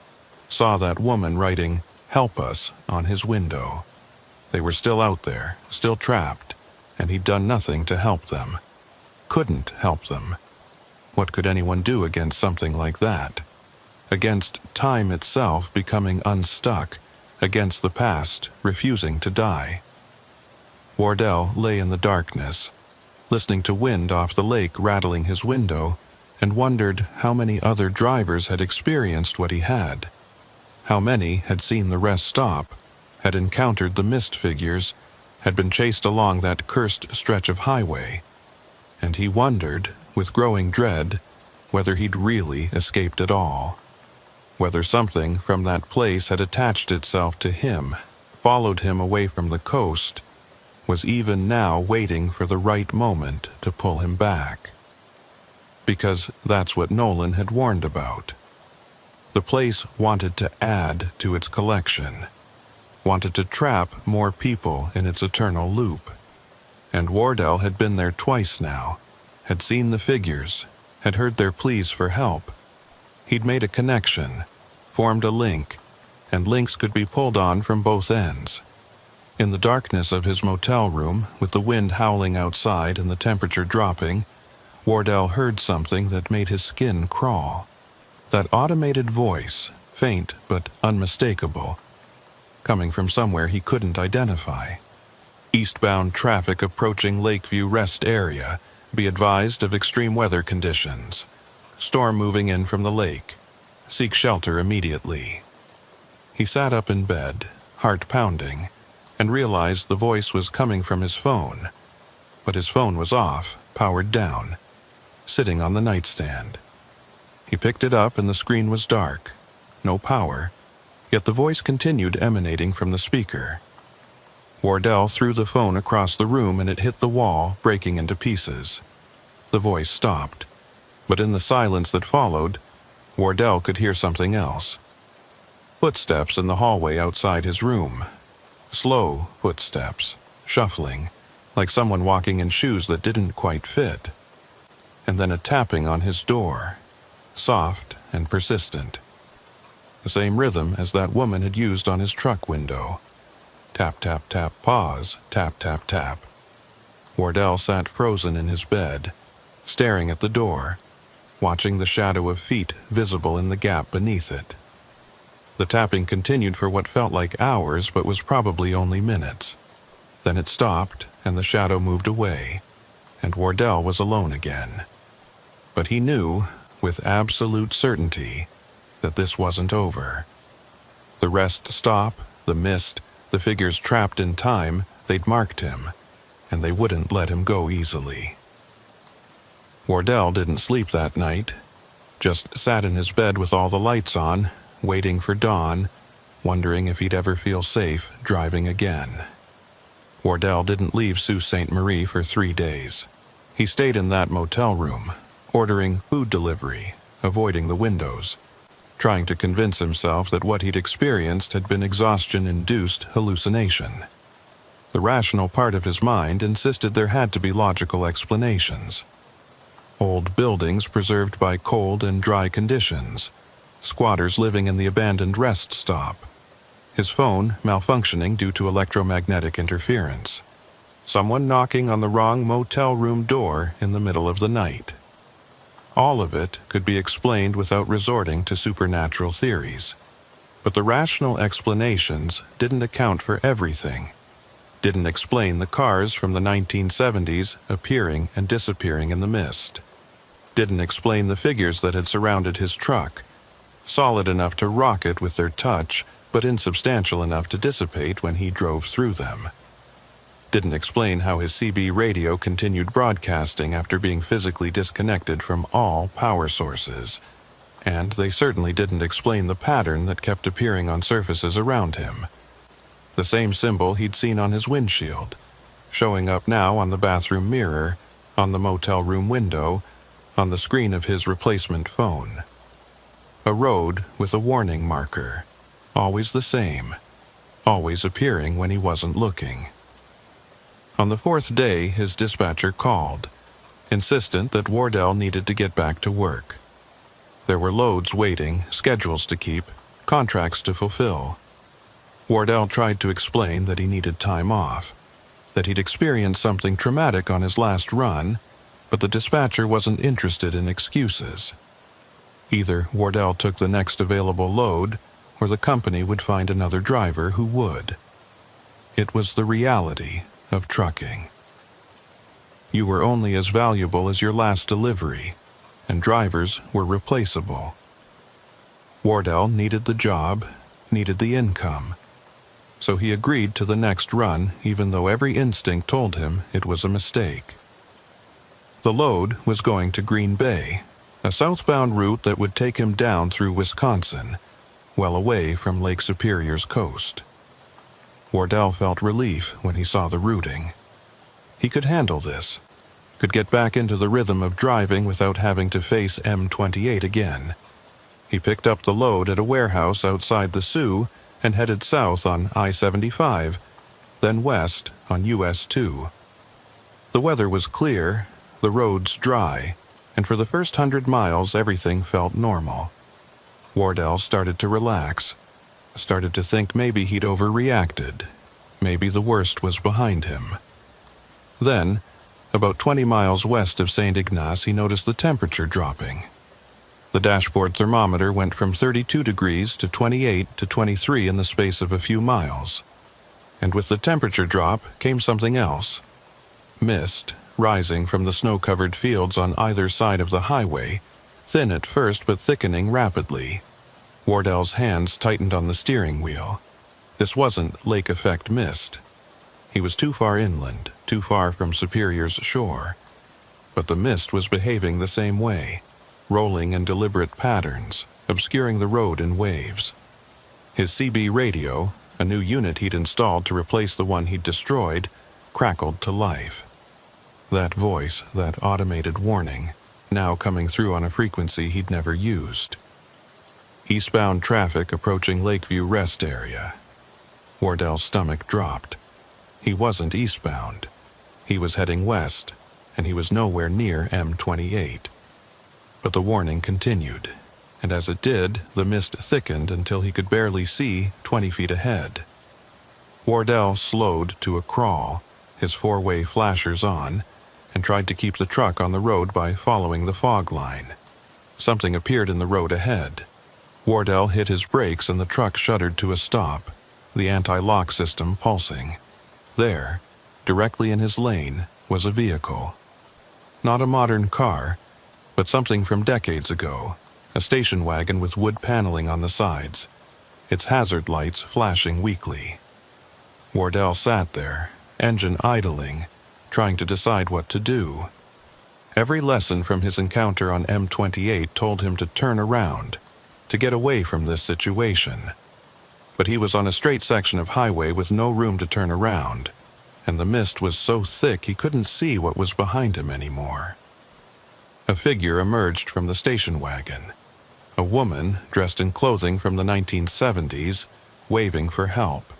saw that woman writing, "Help us," on his window. They were still out there, still trapped, and he'd done nothing to help them. Couldn't help them. What could anyone do against something like that? Against time itself becoming unstuck, against the past refusing to die. Wardell lay in the darkness, listening to wind off the lake rattling his window, and wondered how many other drivers had experienced what he had. How many had seen the rest stop, had encountered the mist figures, had been chased along that cursed stretch of highway. And he wondered, with growing dread, whether he'd really escaped at all. Whether something from that place had attached itself to him, followed him away from the coast, was even now waiting for the right moment to pull him back. Because that's what Nolan had warned about. The place wanted to add to its collection, wanted to trap more people in its eternal loop. And Wardell had been there twice now, had seen the figures, had heard their pleas for help. He'd made a connection, formed a link, and links could be pulled on from both ends. In the darkness of his motel room, with the wind howling outside and the temperature dropping, Wardell heard something that made his skin crawl. That automated voice, faint but unmistakable, coming from somewhere he couldn't identify. Eastbound traffic approaching Lakeview Rest Area. Be advised of extreme weather conditions. Storm moving in from the lake. Seek shelter immediately. He sat up in bed, heart pounding, and realized the voice was coming from his phone. But his phone was off, powered down, sitting on the nightstand. He picked it up and the screen was dark, no power, yet the voice continued emanating from the speaker. Wardell threw the phone across the room and it hit the wall, breaking into pieces. The voice stopped, but in the silence that followed, Wardell could hear something else. Footsteps in the hallway outside his room. Slow footsteps, shuffling, like someone walking in shoes that didn't quite fit. And then a tapping on his door, soft and persistent. The same rhythm as that woman had used on his truck window. Tap, tap, tap, pause, tap, tap, tap. Wardell sat frozen in his bed, staring at the door, watching the shadow of feet visible in the gap beneath it. The tapping continued for what felt like hours but was probably only minutes. Then it stopped and the shadow moved away, and Wardell was alone again. But he knew, with absolute certainty, that this wasn't over. The rest stop, the mist, the figures trapped in time, they'd marked him, and they wouldn't let him go easily. Wardell didn't sleep that night, just sat in his bed with all the lights on, waiting for dawn, wondering if he'd ever feel safe driving again. Wardell didn't leave Sault Ste. Marie for 3 days. He stayed in that motel room, ordering food delivery, avoiding the windows, trying to convince himself that what he'd experienced had been exhaustion-induced hallucination. The rational part of his mind insisted there had to be logical explanations. Old buildings preserved by cold and dry conditions, squatters living in the abandoned rest stop, his phone malfunctioning due to electromagnetic interference, someone knocking on the wrong motel room door in the middle of the night. All of it could be explained without resorting to supernatural theories, but the rational explanations didn't account for everything, didn't explain the cars from the 1970s appearing and disappearing in the mist, didn't explain the figures that had surrounded his truck, solid enough to rock it with their touch, but insubstantial enough to dissipate when he drove through them. Didn't explain how his CB radio continued broadcasting after being physically disconnected from all power sources, and they certainly didn't explain the pattern that kept appearing on surfaces around him. The same symbol he'd seen on his windshield, showing up now on the bathroom mirror, on the motel room window, on the screen of his replacement phone. A road with a warning marker, always the same, always appearing when he wasn't looking. On the fourth day, his dispatcher called, insistent that Wardell needed to get back to work. There were loads waiting, schedules to keep, contracts to fulfill. Wardell tried to explain that he needed time off, that he'd experienced something traumatic on his last run, but the dispatcher wasn't interested in excuses. Either Wardell took the next available load, or the company would find another driver who would. It was the reality of trucking. You were only as valuable as your last delivery, and drivers were replaceable. Wardell needed the job, needed the income, so he agreed to the next run even though every instinct told him it was a mistake. The load was going to Green Bay, a southbound route that would take him down through Wisconsin, well away from Lake Superior's coast. Wardell felt relief when he saw the routing. He could handle this, could get back into the rhythm of driving without having to face M28 again. He picked up the load at a warehouse outside the Sioux and headed south on I-75, then west on US 2. The weather was clear, the roads dry, and for the first 100 miles everything felt normal. Wardell started to relax, started to think maybe he'd overreacted, maybe the worst was behind him. Then, about 20 miles west of St. Ignace, he noticed the temperature dropping. The dashboard thermometer went from 32 degrees to 28 to 23 in the space of a few miles. And with the temperature drop came something else. Mist, rising from the snow-covered fields on either side of the highway, thin at first but thickening rapidly. Wardell's hands tightened on the steering wheel. This wasn't lake effect mist. He was too far inland, too far from Superior's shore. But the mist was behaving the same way, rolling in deliberate patterns, obscuring the road in waves. His CB radio, a new unit he'd installed to replace the one he'd destroyed, crackled to life. That voice, that automated warning, now coming through on a frequency he'd never used. Eastbound traffic approaching Lakeview Rest Area. Wardell's stomach dropped. He wasn't eastbound. He was heading west, and he was nowhere near M28. But the warning continued, and as it did, the mist thickened until he could barely see 20 feet ahead. Wardell slowed to a crawl, his four-way flashers on, and tried to keep the truck on the road by following the fog line. Something appeared in the road ahead. Wardell hit his brakes and the truck shuddered to a stop, the anti-lock system pulsing. There, directly in his lane, was a vehicle. Not a modern car, but something from decades ago, a station wagon with wood paneling on the sides, its hazard lights flashing weakly. Wardell sat there, engine idling, trying to decide what to do. Every lesson from his encounter on M28 told him to turn around, to get away from this situation. But he was on a straight section of highway with no room to turn around, and the mist was so thick he couldn't see what was behind him anymore. A figure emerged from the station wagon, a woman dressed in clothing from the 1970s, waving for help.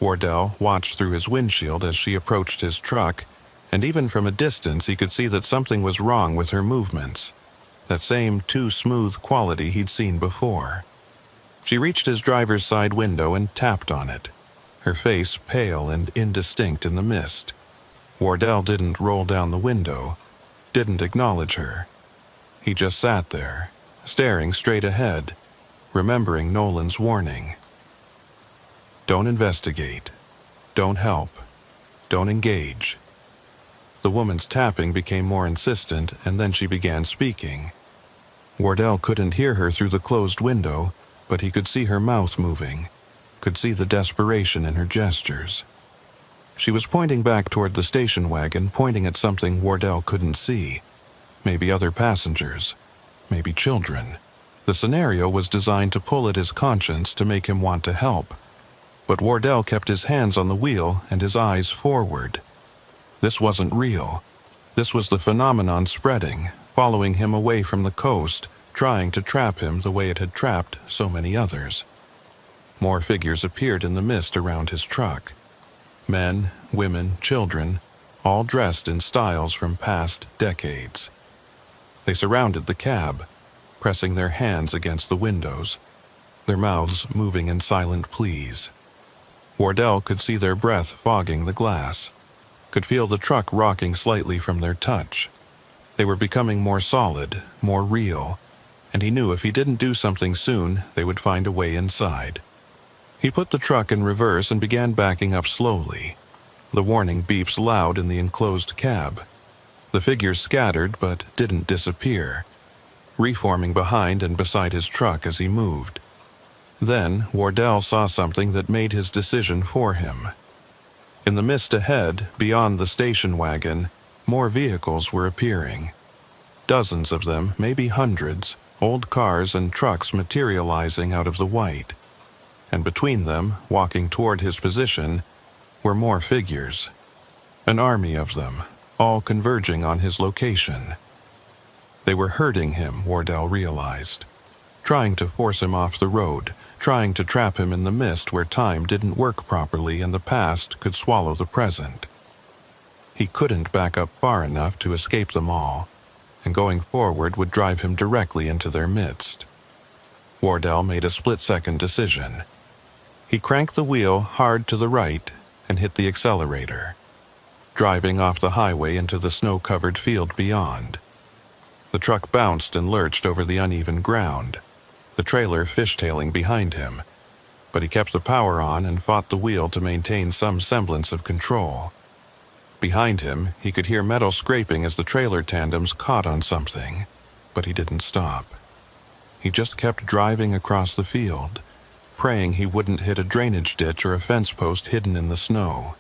Wardell watched through his windshield as she approached his truck, and even from a distance he could see that something was wrong with her movements, that same too smooth quality he'd seen before. She reached his driver's side window and tapped on it, her face pale and indistinct in the mist. Wardell didn't roll down the window, didn't acknowledge her. He just sat there, staring straight ahead, remembering Nolan's warning. Don't investigate. Don't help. Don't engage. The woman's tapping became more insistent, and then she began speaking. Wardell couldn't hear her through the closed window, but he could see her mouth moving, could see the desperation in her gestures. She was pointing back toward the station wagon, pointing at something Wardell couldn't see. Maybe other passengers. Maybe children. The scenario was designed to pull at his conscience to make him want to help, but Wardell kept his hands on the wheel and his eyes forward. This wasn't real. This was the phenomenon spreading, following him away from the coast, trying to trap him the way it had trapped so many others. More figures appeared in the mist around his truck. Men, women, children, all dressed in styles from past decades. They surrounded the cab, pressing their hands against the windows, their mouths moving in silent pleas. Wardell could see their breath fogging the glass, could feel the truck rocking slightly from their touch. They were becoming more solid, more real, and he knew if he didn't do something soon, they would find a way inside. He put the truck in reverse and began backing up slowly. The warning beeps loud in the enclosed cab. The figures scattered but didn't disappear, reforming behind and beside his truck as he moved. Then Wardell saw something that made his decision for him. In the mist ahead, beyond the station wagon, more vehicles were appearing. Dozens of them, maybe hundreds, old cars and trucks materializing out of the white. And between them, walking toward his position, were more figures. An army of them, all converging on his location. They were hurting him, Wardell realized, trying to force him off the road, trying to trap him in the mist where time didn't work properly and the past could swallow the present. He couldn't back up far enough to escape them all, and going forward would drive him directly into their midst. Wardell made a split-second decision. He cranked the wheel hard to the right and hit the accelerator, driving off the highway into the snow-covered field beyond. The truck bounced and lurched over the uneven ground, the trailer fishtailing behind him, but he kept the power on and fought the wheel to maintain some semblance of control. Behind him, he could hear metal scraping as the trailer tandems caught on something, but he didn't stop. He just kept driving across the field, praying he wouldn't hit a drainage ditch or a fence post hidden in the snow.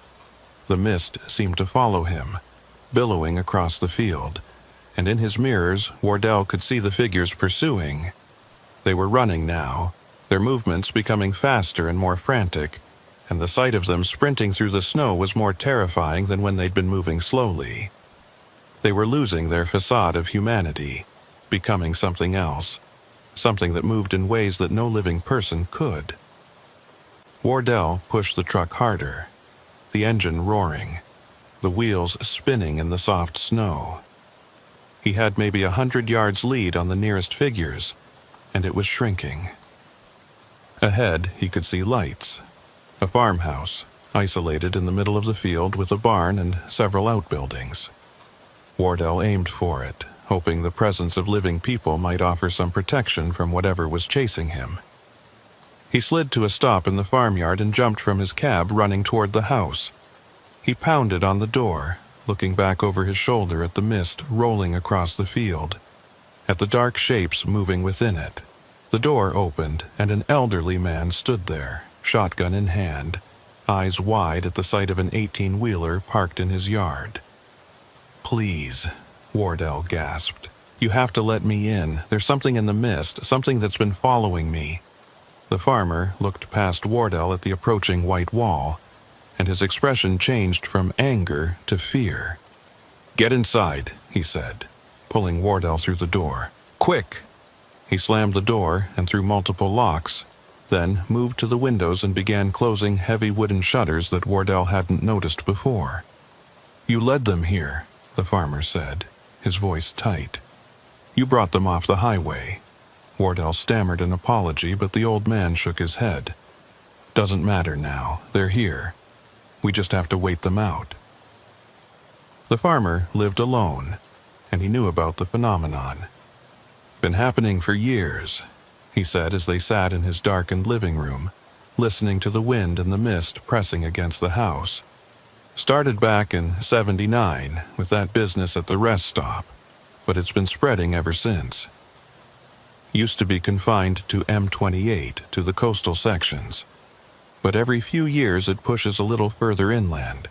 The mist seemed to follow him, billowing across the field, and in his mirrors, Wardell could see the figures pursuing. They were running now, their movements becoming faster and more frantic, and the sight of them sprinting through the snow was more terrifying than when they'd been moving slowly. They were losing their facade of humanity, becoming something else, something that moved in ways that no living person could. Wardell pushed the truck harder, the engine roaring, the wheels spinning in the soft snow. He had maybe 100 yards lead on the nearest figures, and it was shrinking. Ahead, he could see lights. A farmhouse, isolated in the middle of the field with a barn and several outbuildings. Wardell aimed for it, hoping the presence of living people might offer some protection from whatever was chasing him. He slid to a stop in the farmyard and jumped from his cab, running toward the house. He pounded on the door, looking back over his shoulder at the mist rolling across the field, at the dark shapes moving within it. The door opened, and an elderly man stood there, shotgun in hand, eyes wide at the sight of an 18-wheeler parked in his yard. "Please," Wardell gasped. "You have to let me in. There's something in the mist, something that's been following me." The farmer looked past Wardell at the approaching white wall, and his expression changed from anger to fear. "Get inside," he said, pulling Wardell through the door. "Quick!" He slammed the door and threw multiple locks, then moved to the windows and began closing heavy wooden shutters that Wardell hadn't noticed before. "You led them here," the farmer said, his voice tight. "You brought them off the highway." Wardell stammered an apology, but the old man shook his head. "Doesn't matter now. They're here. We just have to wait them out." The farmer lived alone, and he knew about the phenomenon. "Been happening for years," he said as they sat in his darkened living room, listening to the wind and the mist pressing against the house. "Started back in '79 with that business at the rest stop, but it's been spreading ever since. Used to be confined to M28, to the coastal sections, but every few years it pushes a little further inland,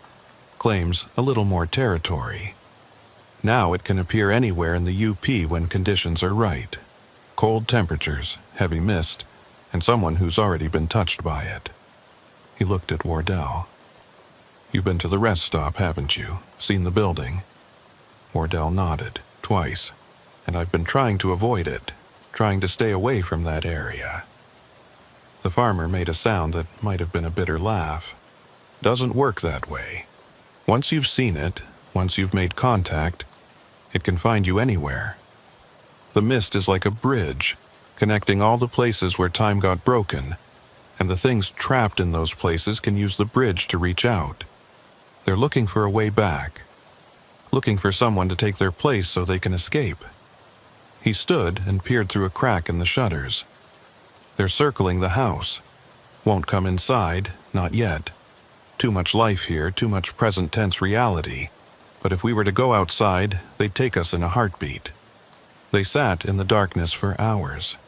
claims a little more territory. Now it can appear anywhere in the UP when conditions are right. cold temperatures, heavy mist, and someone who's already been touched by it. He looked at Wardell. "You've been to the rest stop, haven't you? Seen the building?" Wardell nodded, twice. "And I've been trying to avoid it, trying to stay away from that area." The farmer made a sound that might have been a bitter laugh. "Doesn't work that way. Once you've seen it, once you've made contact, it can find you anywhere. The mist is like a bridge, connecting all the places where time got broken, and the things trapped in those places can use the bridge to reach out. They're looking for a way back, looking for someone to take their place so they can escape." He stood and peered through a crack in the shutters. "They're circling the house. Won't come inside, not yet. Too much life here, too much present tense reality. But if we were to go outside, they'd take us in a heartbeat." They sat in the darkness for hours,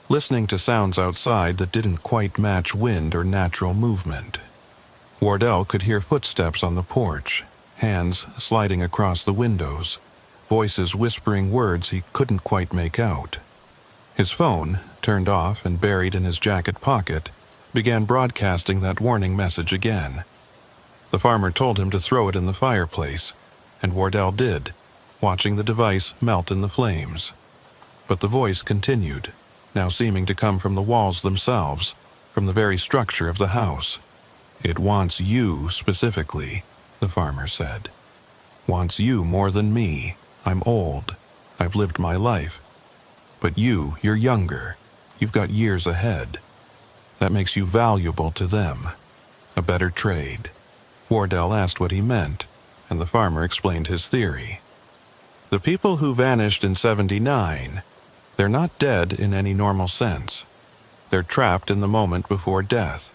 listening to sounds outside that didn't quite match wind or natural movement. Wardell could hear footsteps on the porch, hands sliding across the windows, voices whispering words he couldn't quite make out. His phone, turned off and buried in his jacket pocket, began broadcasting that warning message again. The farmer told him to throw it in the fireplace, and Wardell did, watching the device melt in the flames. But the voice continued, now seeming to come from the walls themselves, from the very structure of the house. "It wants you specifically," the farmer said. "Wants you more than me. I'm old. I've lived my life. But you're younger. You've got years ahead. That makes you valuable to them. A better trade." Wardell asked what he meant, and the farmer explained his theory. "The people who vanished in '79, they're not dead in any normal sense. They're trapped in the moment before death,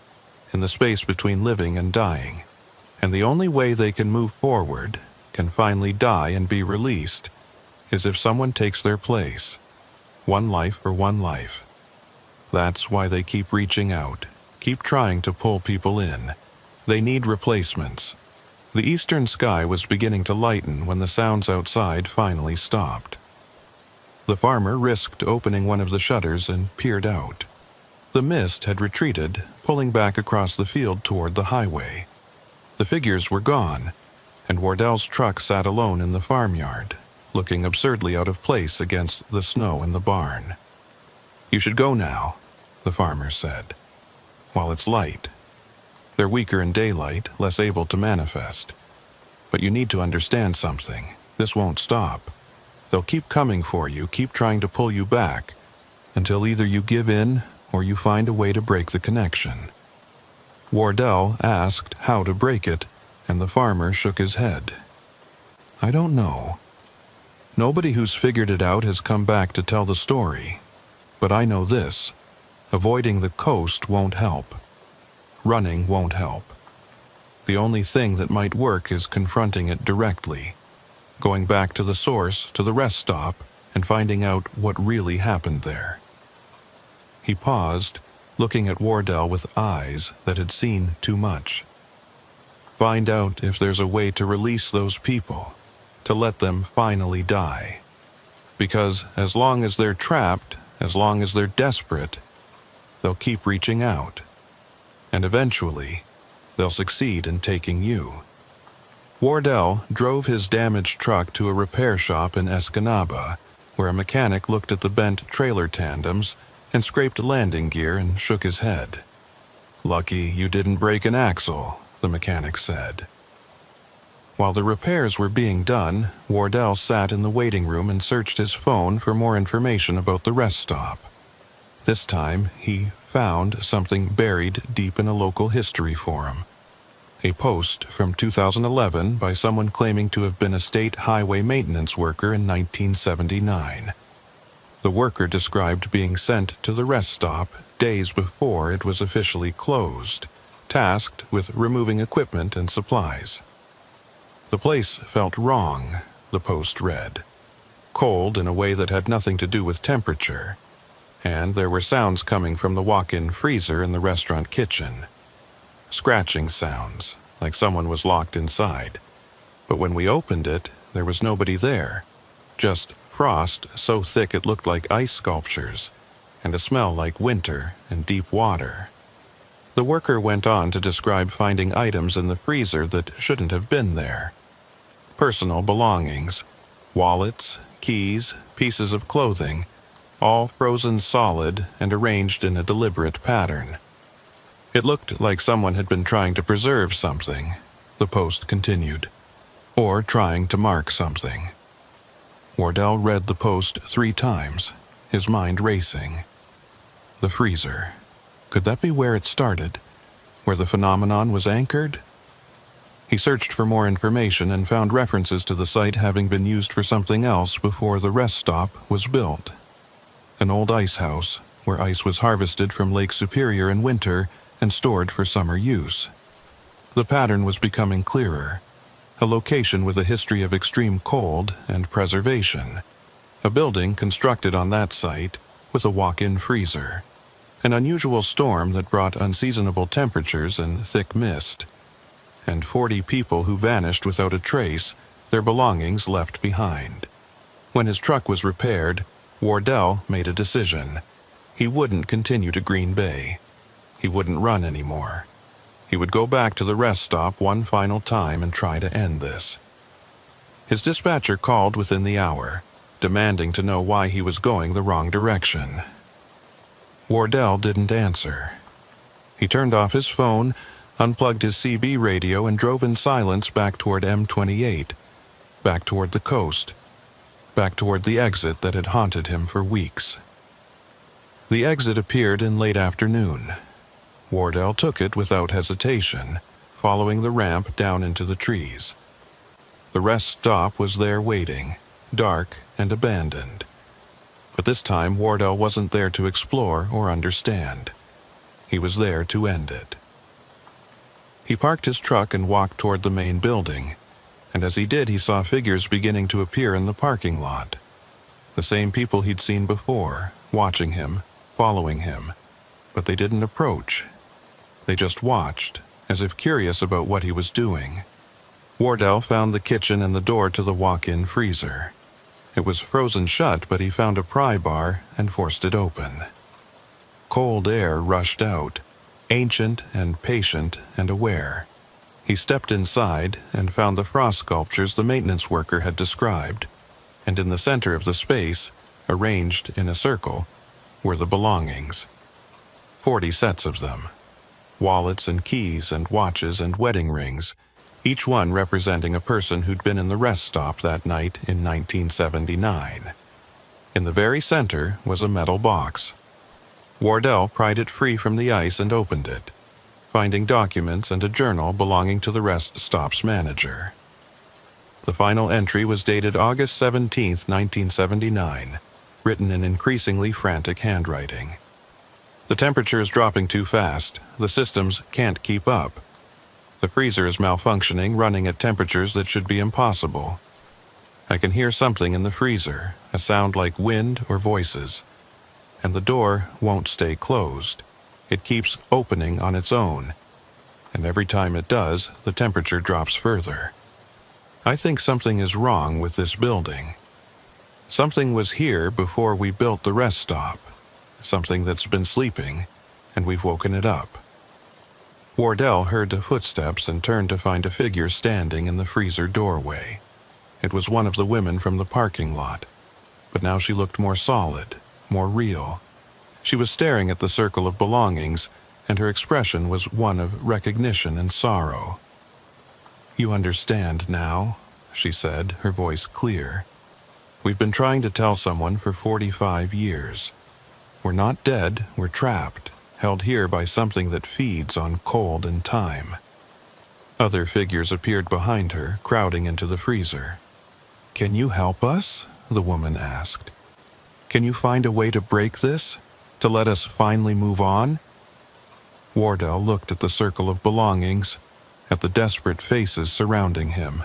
in the space between living and dying. And the only way they can move forward, can finally die and be released, is if someone takes their place. One life for one life. That's why they keep reaching out, keep trying to pull people in. They need replacements." The eastern sky was beginning to lighten when the sounds outside finally stopped. The farmer risked opening one of the shutters and peered out. The mist had retreated, pulling back across the field toward the highway. The figures were gone, and Wardell's truck sat alone in the farmyard, looking absurdly out of place against the snow in the barn. "You should go now," the farmer said, "while it's light. They're weaker in daylight, less able to manifest. But you need to understand something. This won't stop. They'll keep coming for you, keep trying to pull you back, until either you give in or you find a way to break the connection." Wardell asked how to break it, and the farmer shook his head. "I don't know. Nobody who's figured it out has come back to tell the story. But I know this. Avoiding the coast won't help. Running won't help. The only thing that might work is confronting it directly, going back to the source, to the rest stop, and finding out what really happened there." He paused, looking at Wardell with eyes that had seen too much. "Find out if there's a way to release those people, to let them finally die. Because as long as they're trapped, as long as they're desperate, they'll keep reaching out. And eventually, they'll succeed in taking you." Wardell drove his damaged truck to a repair shop in Escanaba, where a mechanic looked at the bent trailer tandems and scraped landing gear and shook his head. "Lucky you didn't break an axle," the mechanic said. While the repairs were being done, Wardell sat in the waiting room and searched his phone for more information about the rest stop. This time, he found something buried deep in a local history forum. A post from 2011 by someone claiming to have been a state highway maintenance worker in 1979. The worker described being sent to the rest stop days before it was officially closed, tasked with removing equipment and supplies. "The place felt wrong," the post read. "Cold in a way that had nothing to do with temperature. And there were sounds coming from the walk-in freezer in the restaurant kitchen. Scratching sounds, like someone was locked inside. But when we opened it, there was nobody there. Just frost so thick it looked like ice sculptures, and a smell like winter and deep water. The worker went on to describe finding items in the freezer that shouldn't have been there. Personal belongings, wallets, keys, pieces of clothing, all frozen solid and arranged in a deliberate pattern. It looked like someone had been trying to preserve something, the post continued, or trying to mark something. Wardell read the post 3 times, his mind racing. The freezer. Could that be where it started? Where the phenomenon was anchored? He searched for more information and found references to the site having been used for something else before the rest stop was built. An old ice house, where ice was harvested from Lake Superior in winter and stored for summer use. The pattern was becoming clearer. A location with a history of extreme cold and preservation. A building constructed on that site with a walk-in freezer. An unusual storm that brought unseasonable temperatures and thick mist. And 40 people who vanished without a trace, their belongings left behind. When his truck was repaired, Wardell made a decision. He wouldn't continue to Green Bay. He wouldn't run anymore. He would go back to the rest stop one final time and try to end this. His dispatcher called within the hour, demanding to know why he was going the wrong direction. Wardell didn't answer. He turned off his phone, unplugged his CB radio, and drove in silence back toward M28, back toward the coast, back toward the exit that had haunted him for weeks. The exit appeared in late afternoon. Wardell took it without hesitation, following the ramp down into the trees. The rest stop was there waiting, dark and abandoned. But this time Wardell wasn't there to explore or understand. He was there to end it. He parked his truck and walked toward the main building, and as he did he saw figures beginning to appear in the parking lot. The same people he'd seen before, watching him, following him, but they didn't approach. They just watched, as if curious about what he was doing. Wardell found the kitchen and the door to the walk-in freezer. It was frozen shut, but he found a pry bar and forced it open. Cold air rushed out, ancient and patient and aware. He stepped inside and found the frost sculptures the maintenance worker had described, and in the center of the space, arranged in a circle, were the belongings. 40 sets of them. Wallets and keys and watches and wedding rings, each one representing a person who'd been in the rest stop that night in 1979. In the very center was a metal box. Wardell pried it free from the ice and opened it, finding documents and a journal belonging to the rest stop's manager. The final entry was dated August 17, 1979, written in increasingly frantic handwriting. The temperature is dropping too fast. The systems can't keep up. The freezer is malfunctioning, running at temperatures that should be impossible. I can hear something in the freezer, a sound like wind or voices. And the door won't stay closed. It keeps opening on its own. And every time it does, the temperature drops further. I think something is wrong with this building. Something was here before we built the rest stop. Something that's been sleeping, and we've woken it up. Wardell heard the footsteps and turned to find a figure standing in the freezer doorway. It was one of the women from the parking lot, but now she looked more solid, more real. She was staring at the circle of belongings, and her expression was one of recognition and sorrow. "You understand now," she said, her voice clear. "We've been trying to tell someone for 45 years. We're not dead, we're trapped, held here by something that feeds on cold and time." Other figures appeared behind her, crowding into the freezer. "Can you help us?" the woman asked. "Can you find a way to break this? To let us finally move on?" Wardell looked at the circle of belongings, at the desperate faces surrounding him.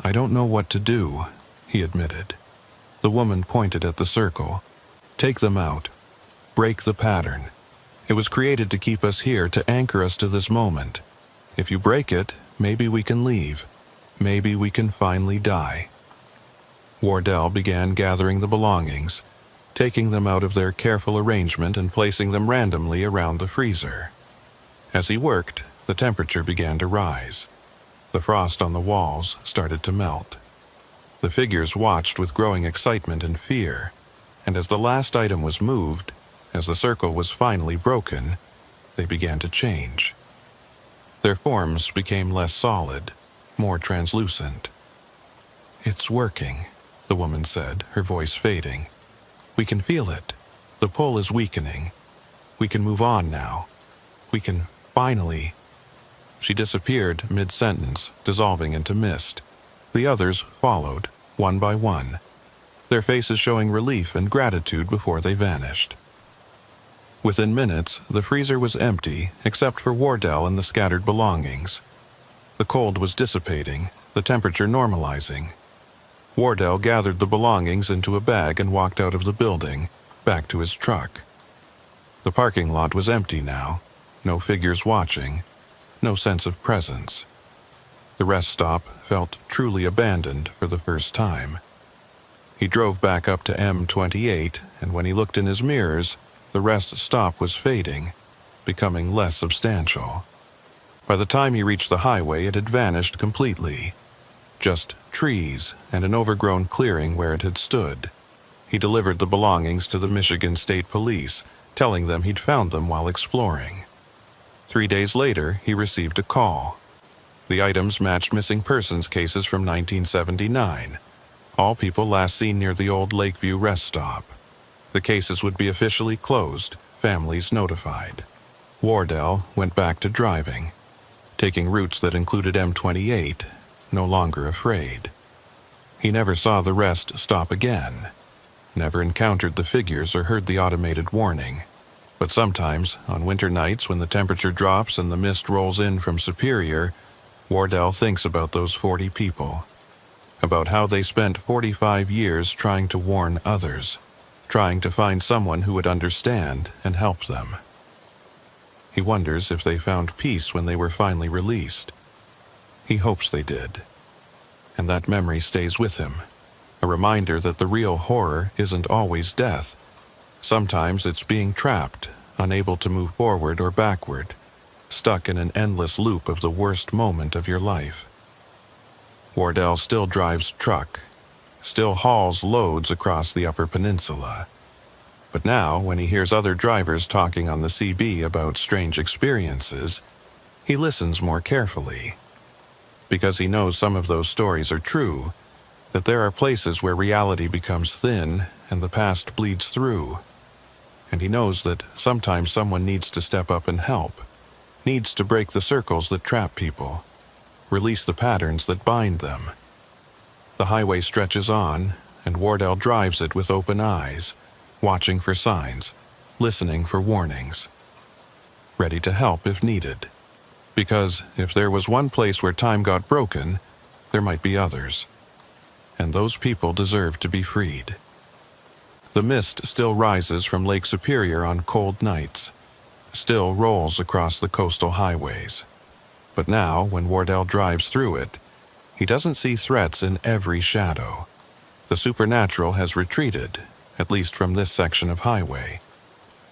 "I don't know what to do," he admitted. The woman pointed at the circle. "Take them out. Break the pattern. It was created to keep us here, to anchor us to this moment. If you break it, maybe we can leave. Maybe we can finally die." Wardell began gathering the belongings, taking them out of their careful arrangement and placing them randomly around the freezer. As he worked, the temperature began to rise. The frost on the walls started to melt. The figures watched with growing excitement and fear, and as the last item was moved, as the circle was finally broken, they began to change. Their forms became less solid, more translucent. "It's working," the woman said, her voice fading. "We can feel it. The pull is weakening. We can move on now. We can finally—" She disappeared mid-sentence, dissolving into mist. The others followed, one by one, their faces showing relief and gratitude before they vanished. Within minutes, the freezer was empty except for Wardell and the scattered belongings. The cold was dissipating, the temperature normalizing. Wardell gathered the belongings into a bag and walked out of the building, back to his truck. The parking lot was empty now, no figures watching, no sense of presence. The rest stop felt truly abandoned for the first time. He drove back up to M28, and when he looked in his mirrors, the rest stop was fading, becoming less substantial. By the time he reached the highway, it had vanished completely. Just trees and an overgrown clearing where it had stood. He delivered the belongings to the Michigan State Police, telling them he'd found them while exploring. 3 days later, he received a call. The items matched missing persons cases from 1979. All people last seen near the old Lakeview rest stop. The cases would be officially closed, families notified. Wardell went back to driving, taking routes that included M28, no longer afraid. He never saw the rest stop again, never encountered the figures or heard the automated warning. But sometimes, on winter nights when the temperature drops and the mist rolls in from Superior, Wardell thinks about those 40 people, about how they spent 45 years trying to warn others, trying to find someone who would understand and help them. He wonders if they found peace when they were finally released. He hopes they did. And that memory stays with him, a reminder that the real horror isn't always death. Sometimes it's being trapped, unable to move forward or backward, stuck in an endless loop of the worst moment of your life. Wardell still drives truck, still hauls loads across the Upper Peninsula. But now, when he hears other drivers talking on the CB about strange experiences, he listens more carefully. Because he knows some of those stories are true, that there are places where reality becomes thin and the past bleeds through. And he knows that sometimes someone needs to step up and help, needs to break the circles that trap people, release the patterns that bind them. The highway stretches on, and Wardell drives it with open eyes, watching for signs, listening for warnings, ready to help if needed. Because if there was one place where time got broken, there might be others. And those people deserve to be freed. The mist still rises from Lake Superior on cold nights, still rolls across the coastal highways. But now, when Wardell drives through it, he doesn't see threats in every shadow. The supernatural has retreated, at least from this section of highway.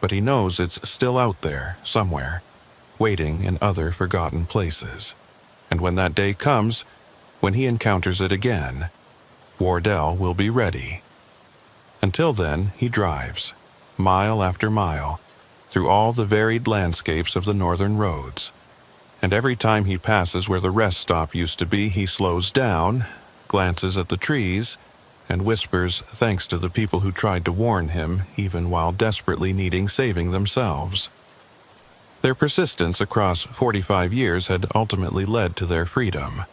But he knows it's still out there, somewhere, waiting in other forgotten places. And when that day comes, when he encounters it again, Wardell will be ready. Until then, he drives, mile after mile, through all the varied landscapes of the northern roads. And every time he passes where the rest stop used to be, he slows down, glances at the trees, and whispers thanks to the people who tried to warn him, even while desperately needing saving themselves. Their persistence across 45 years had ultimately led to their freedom.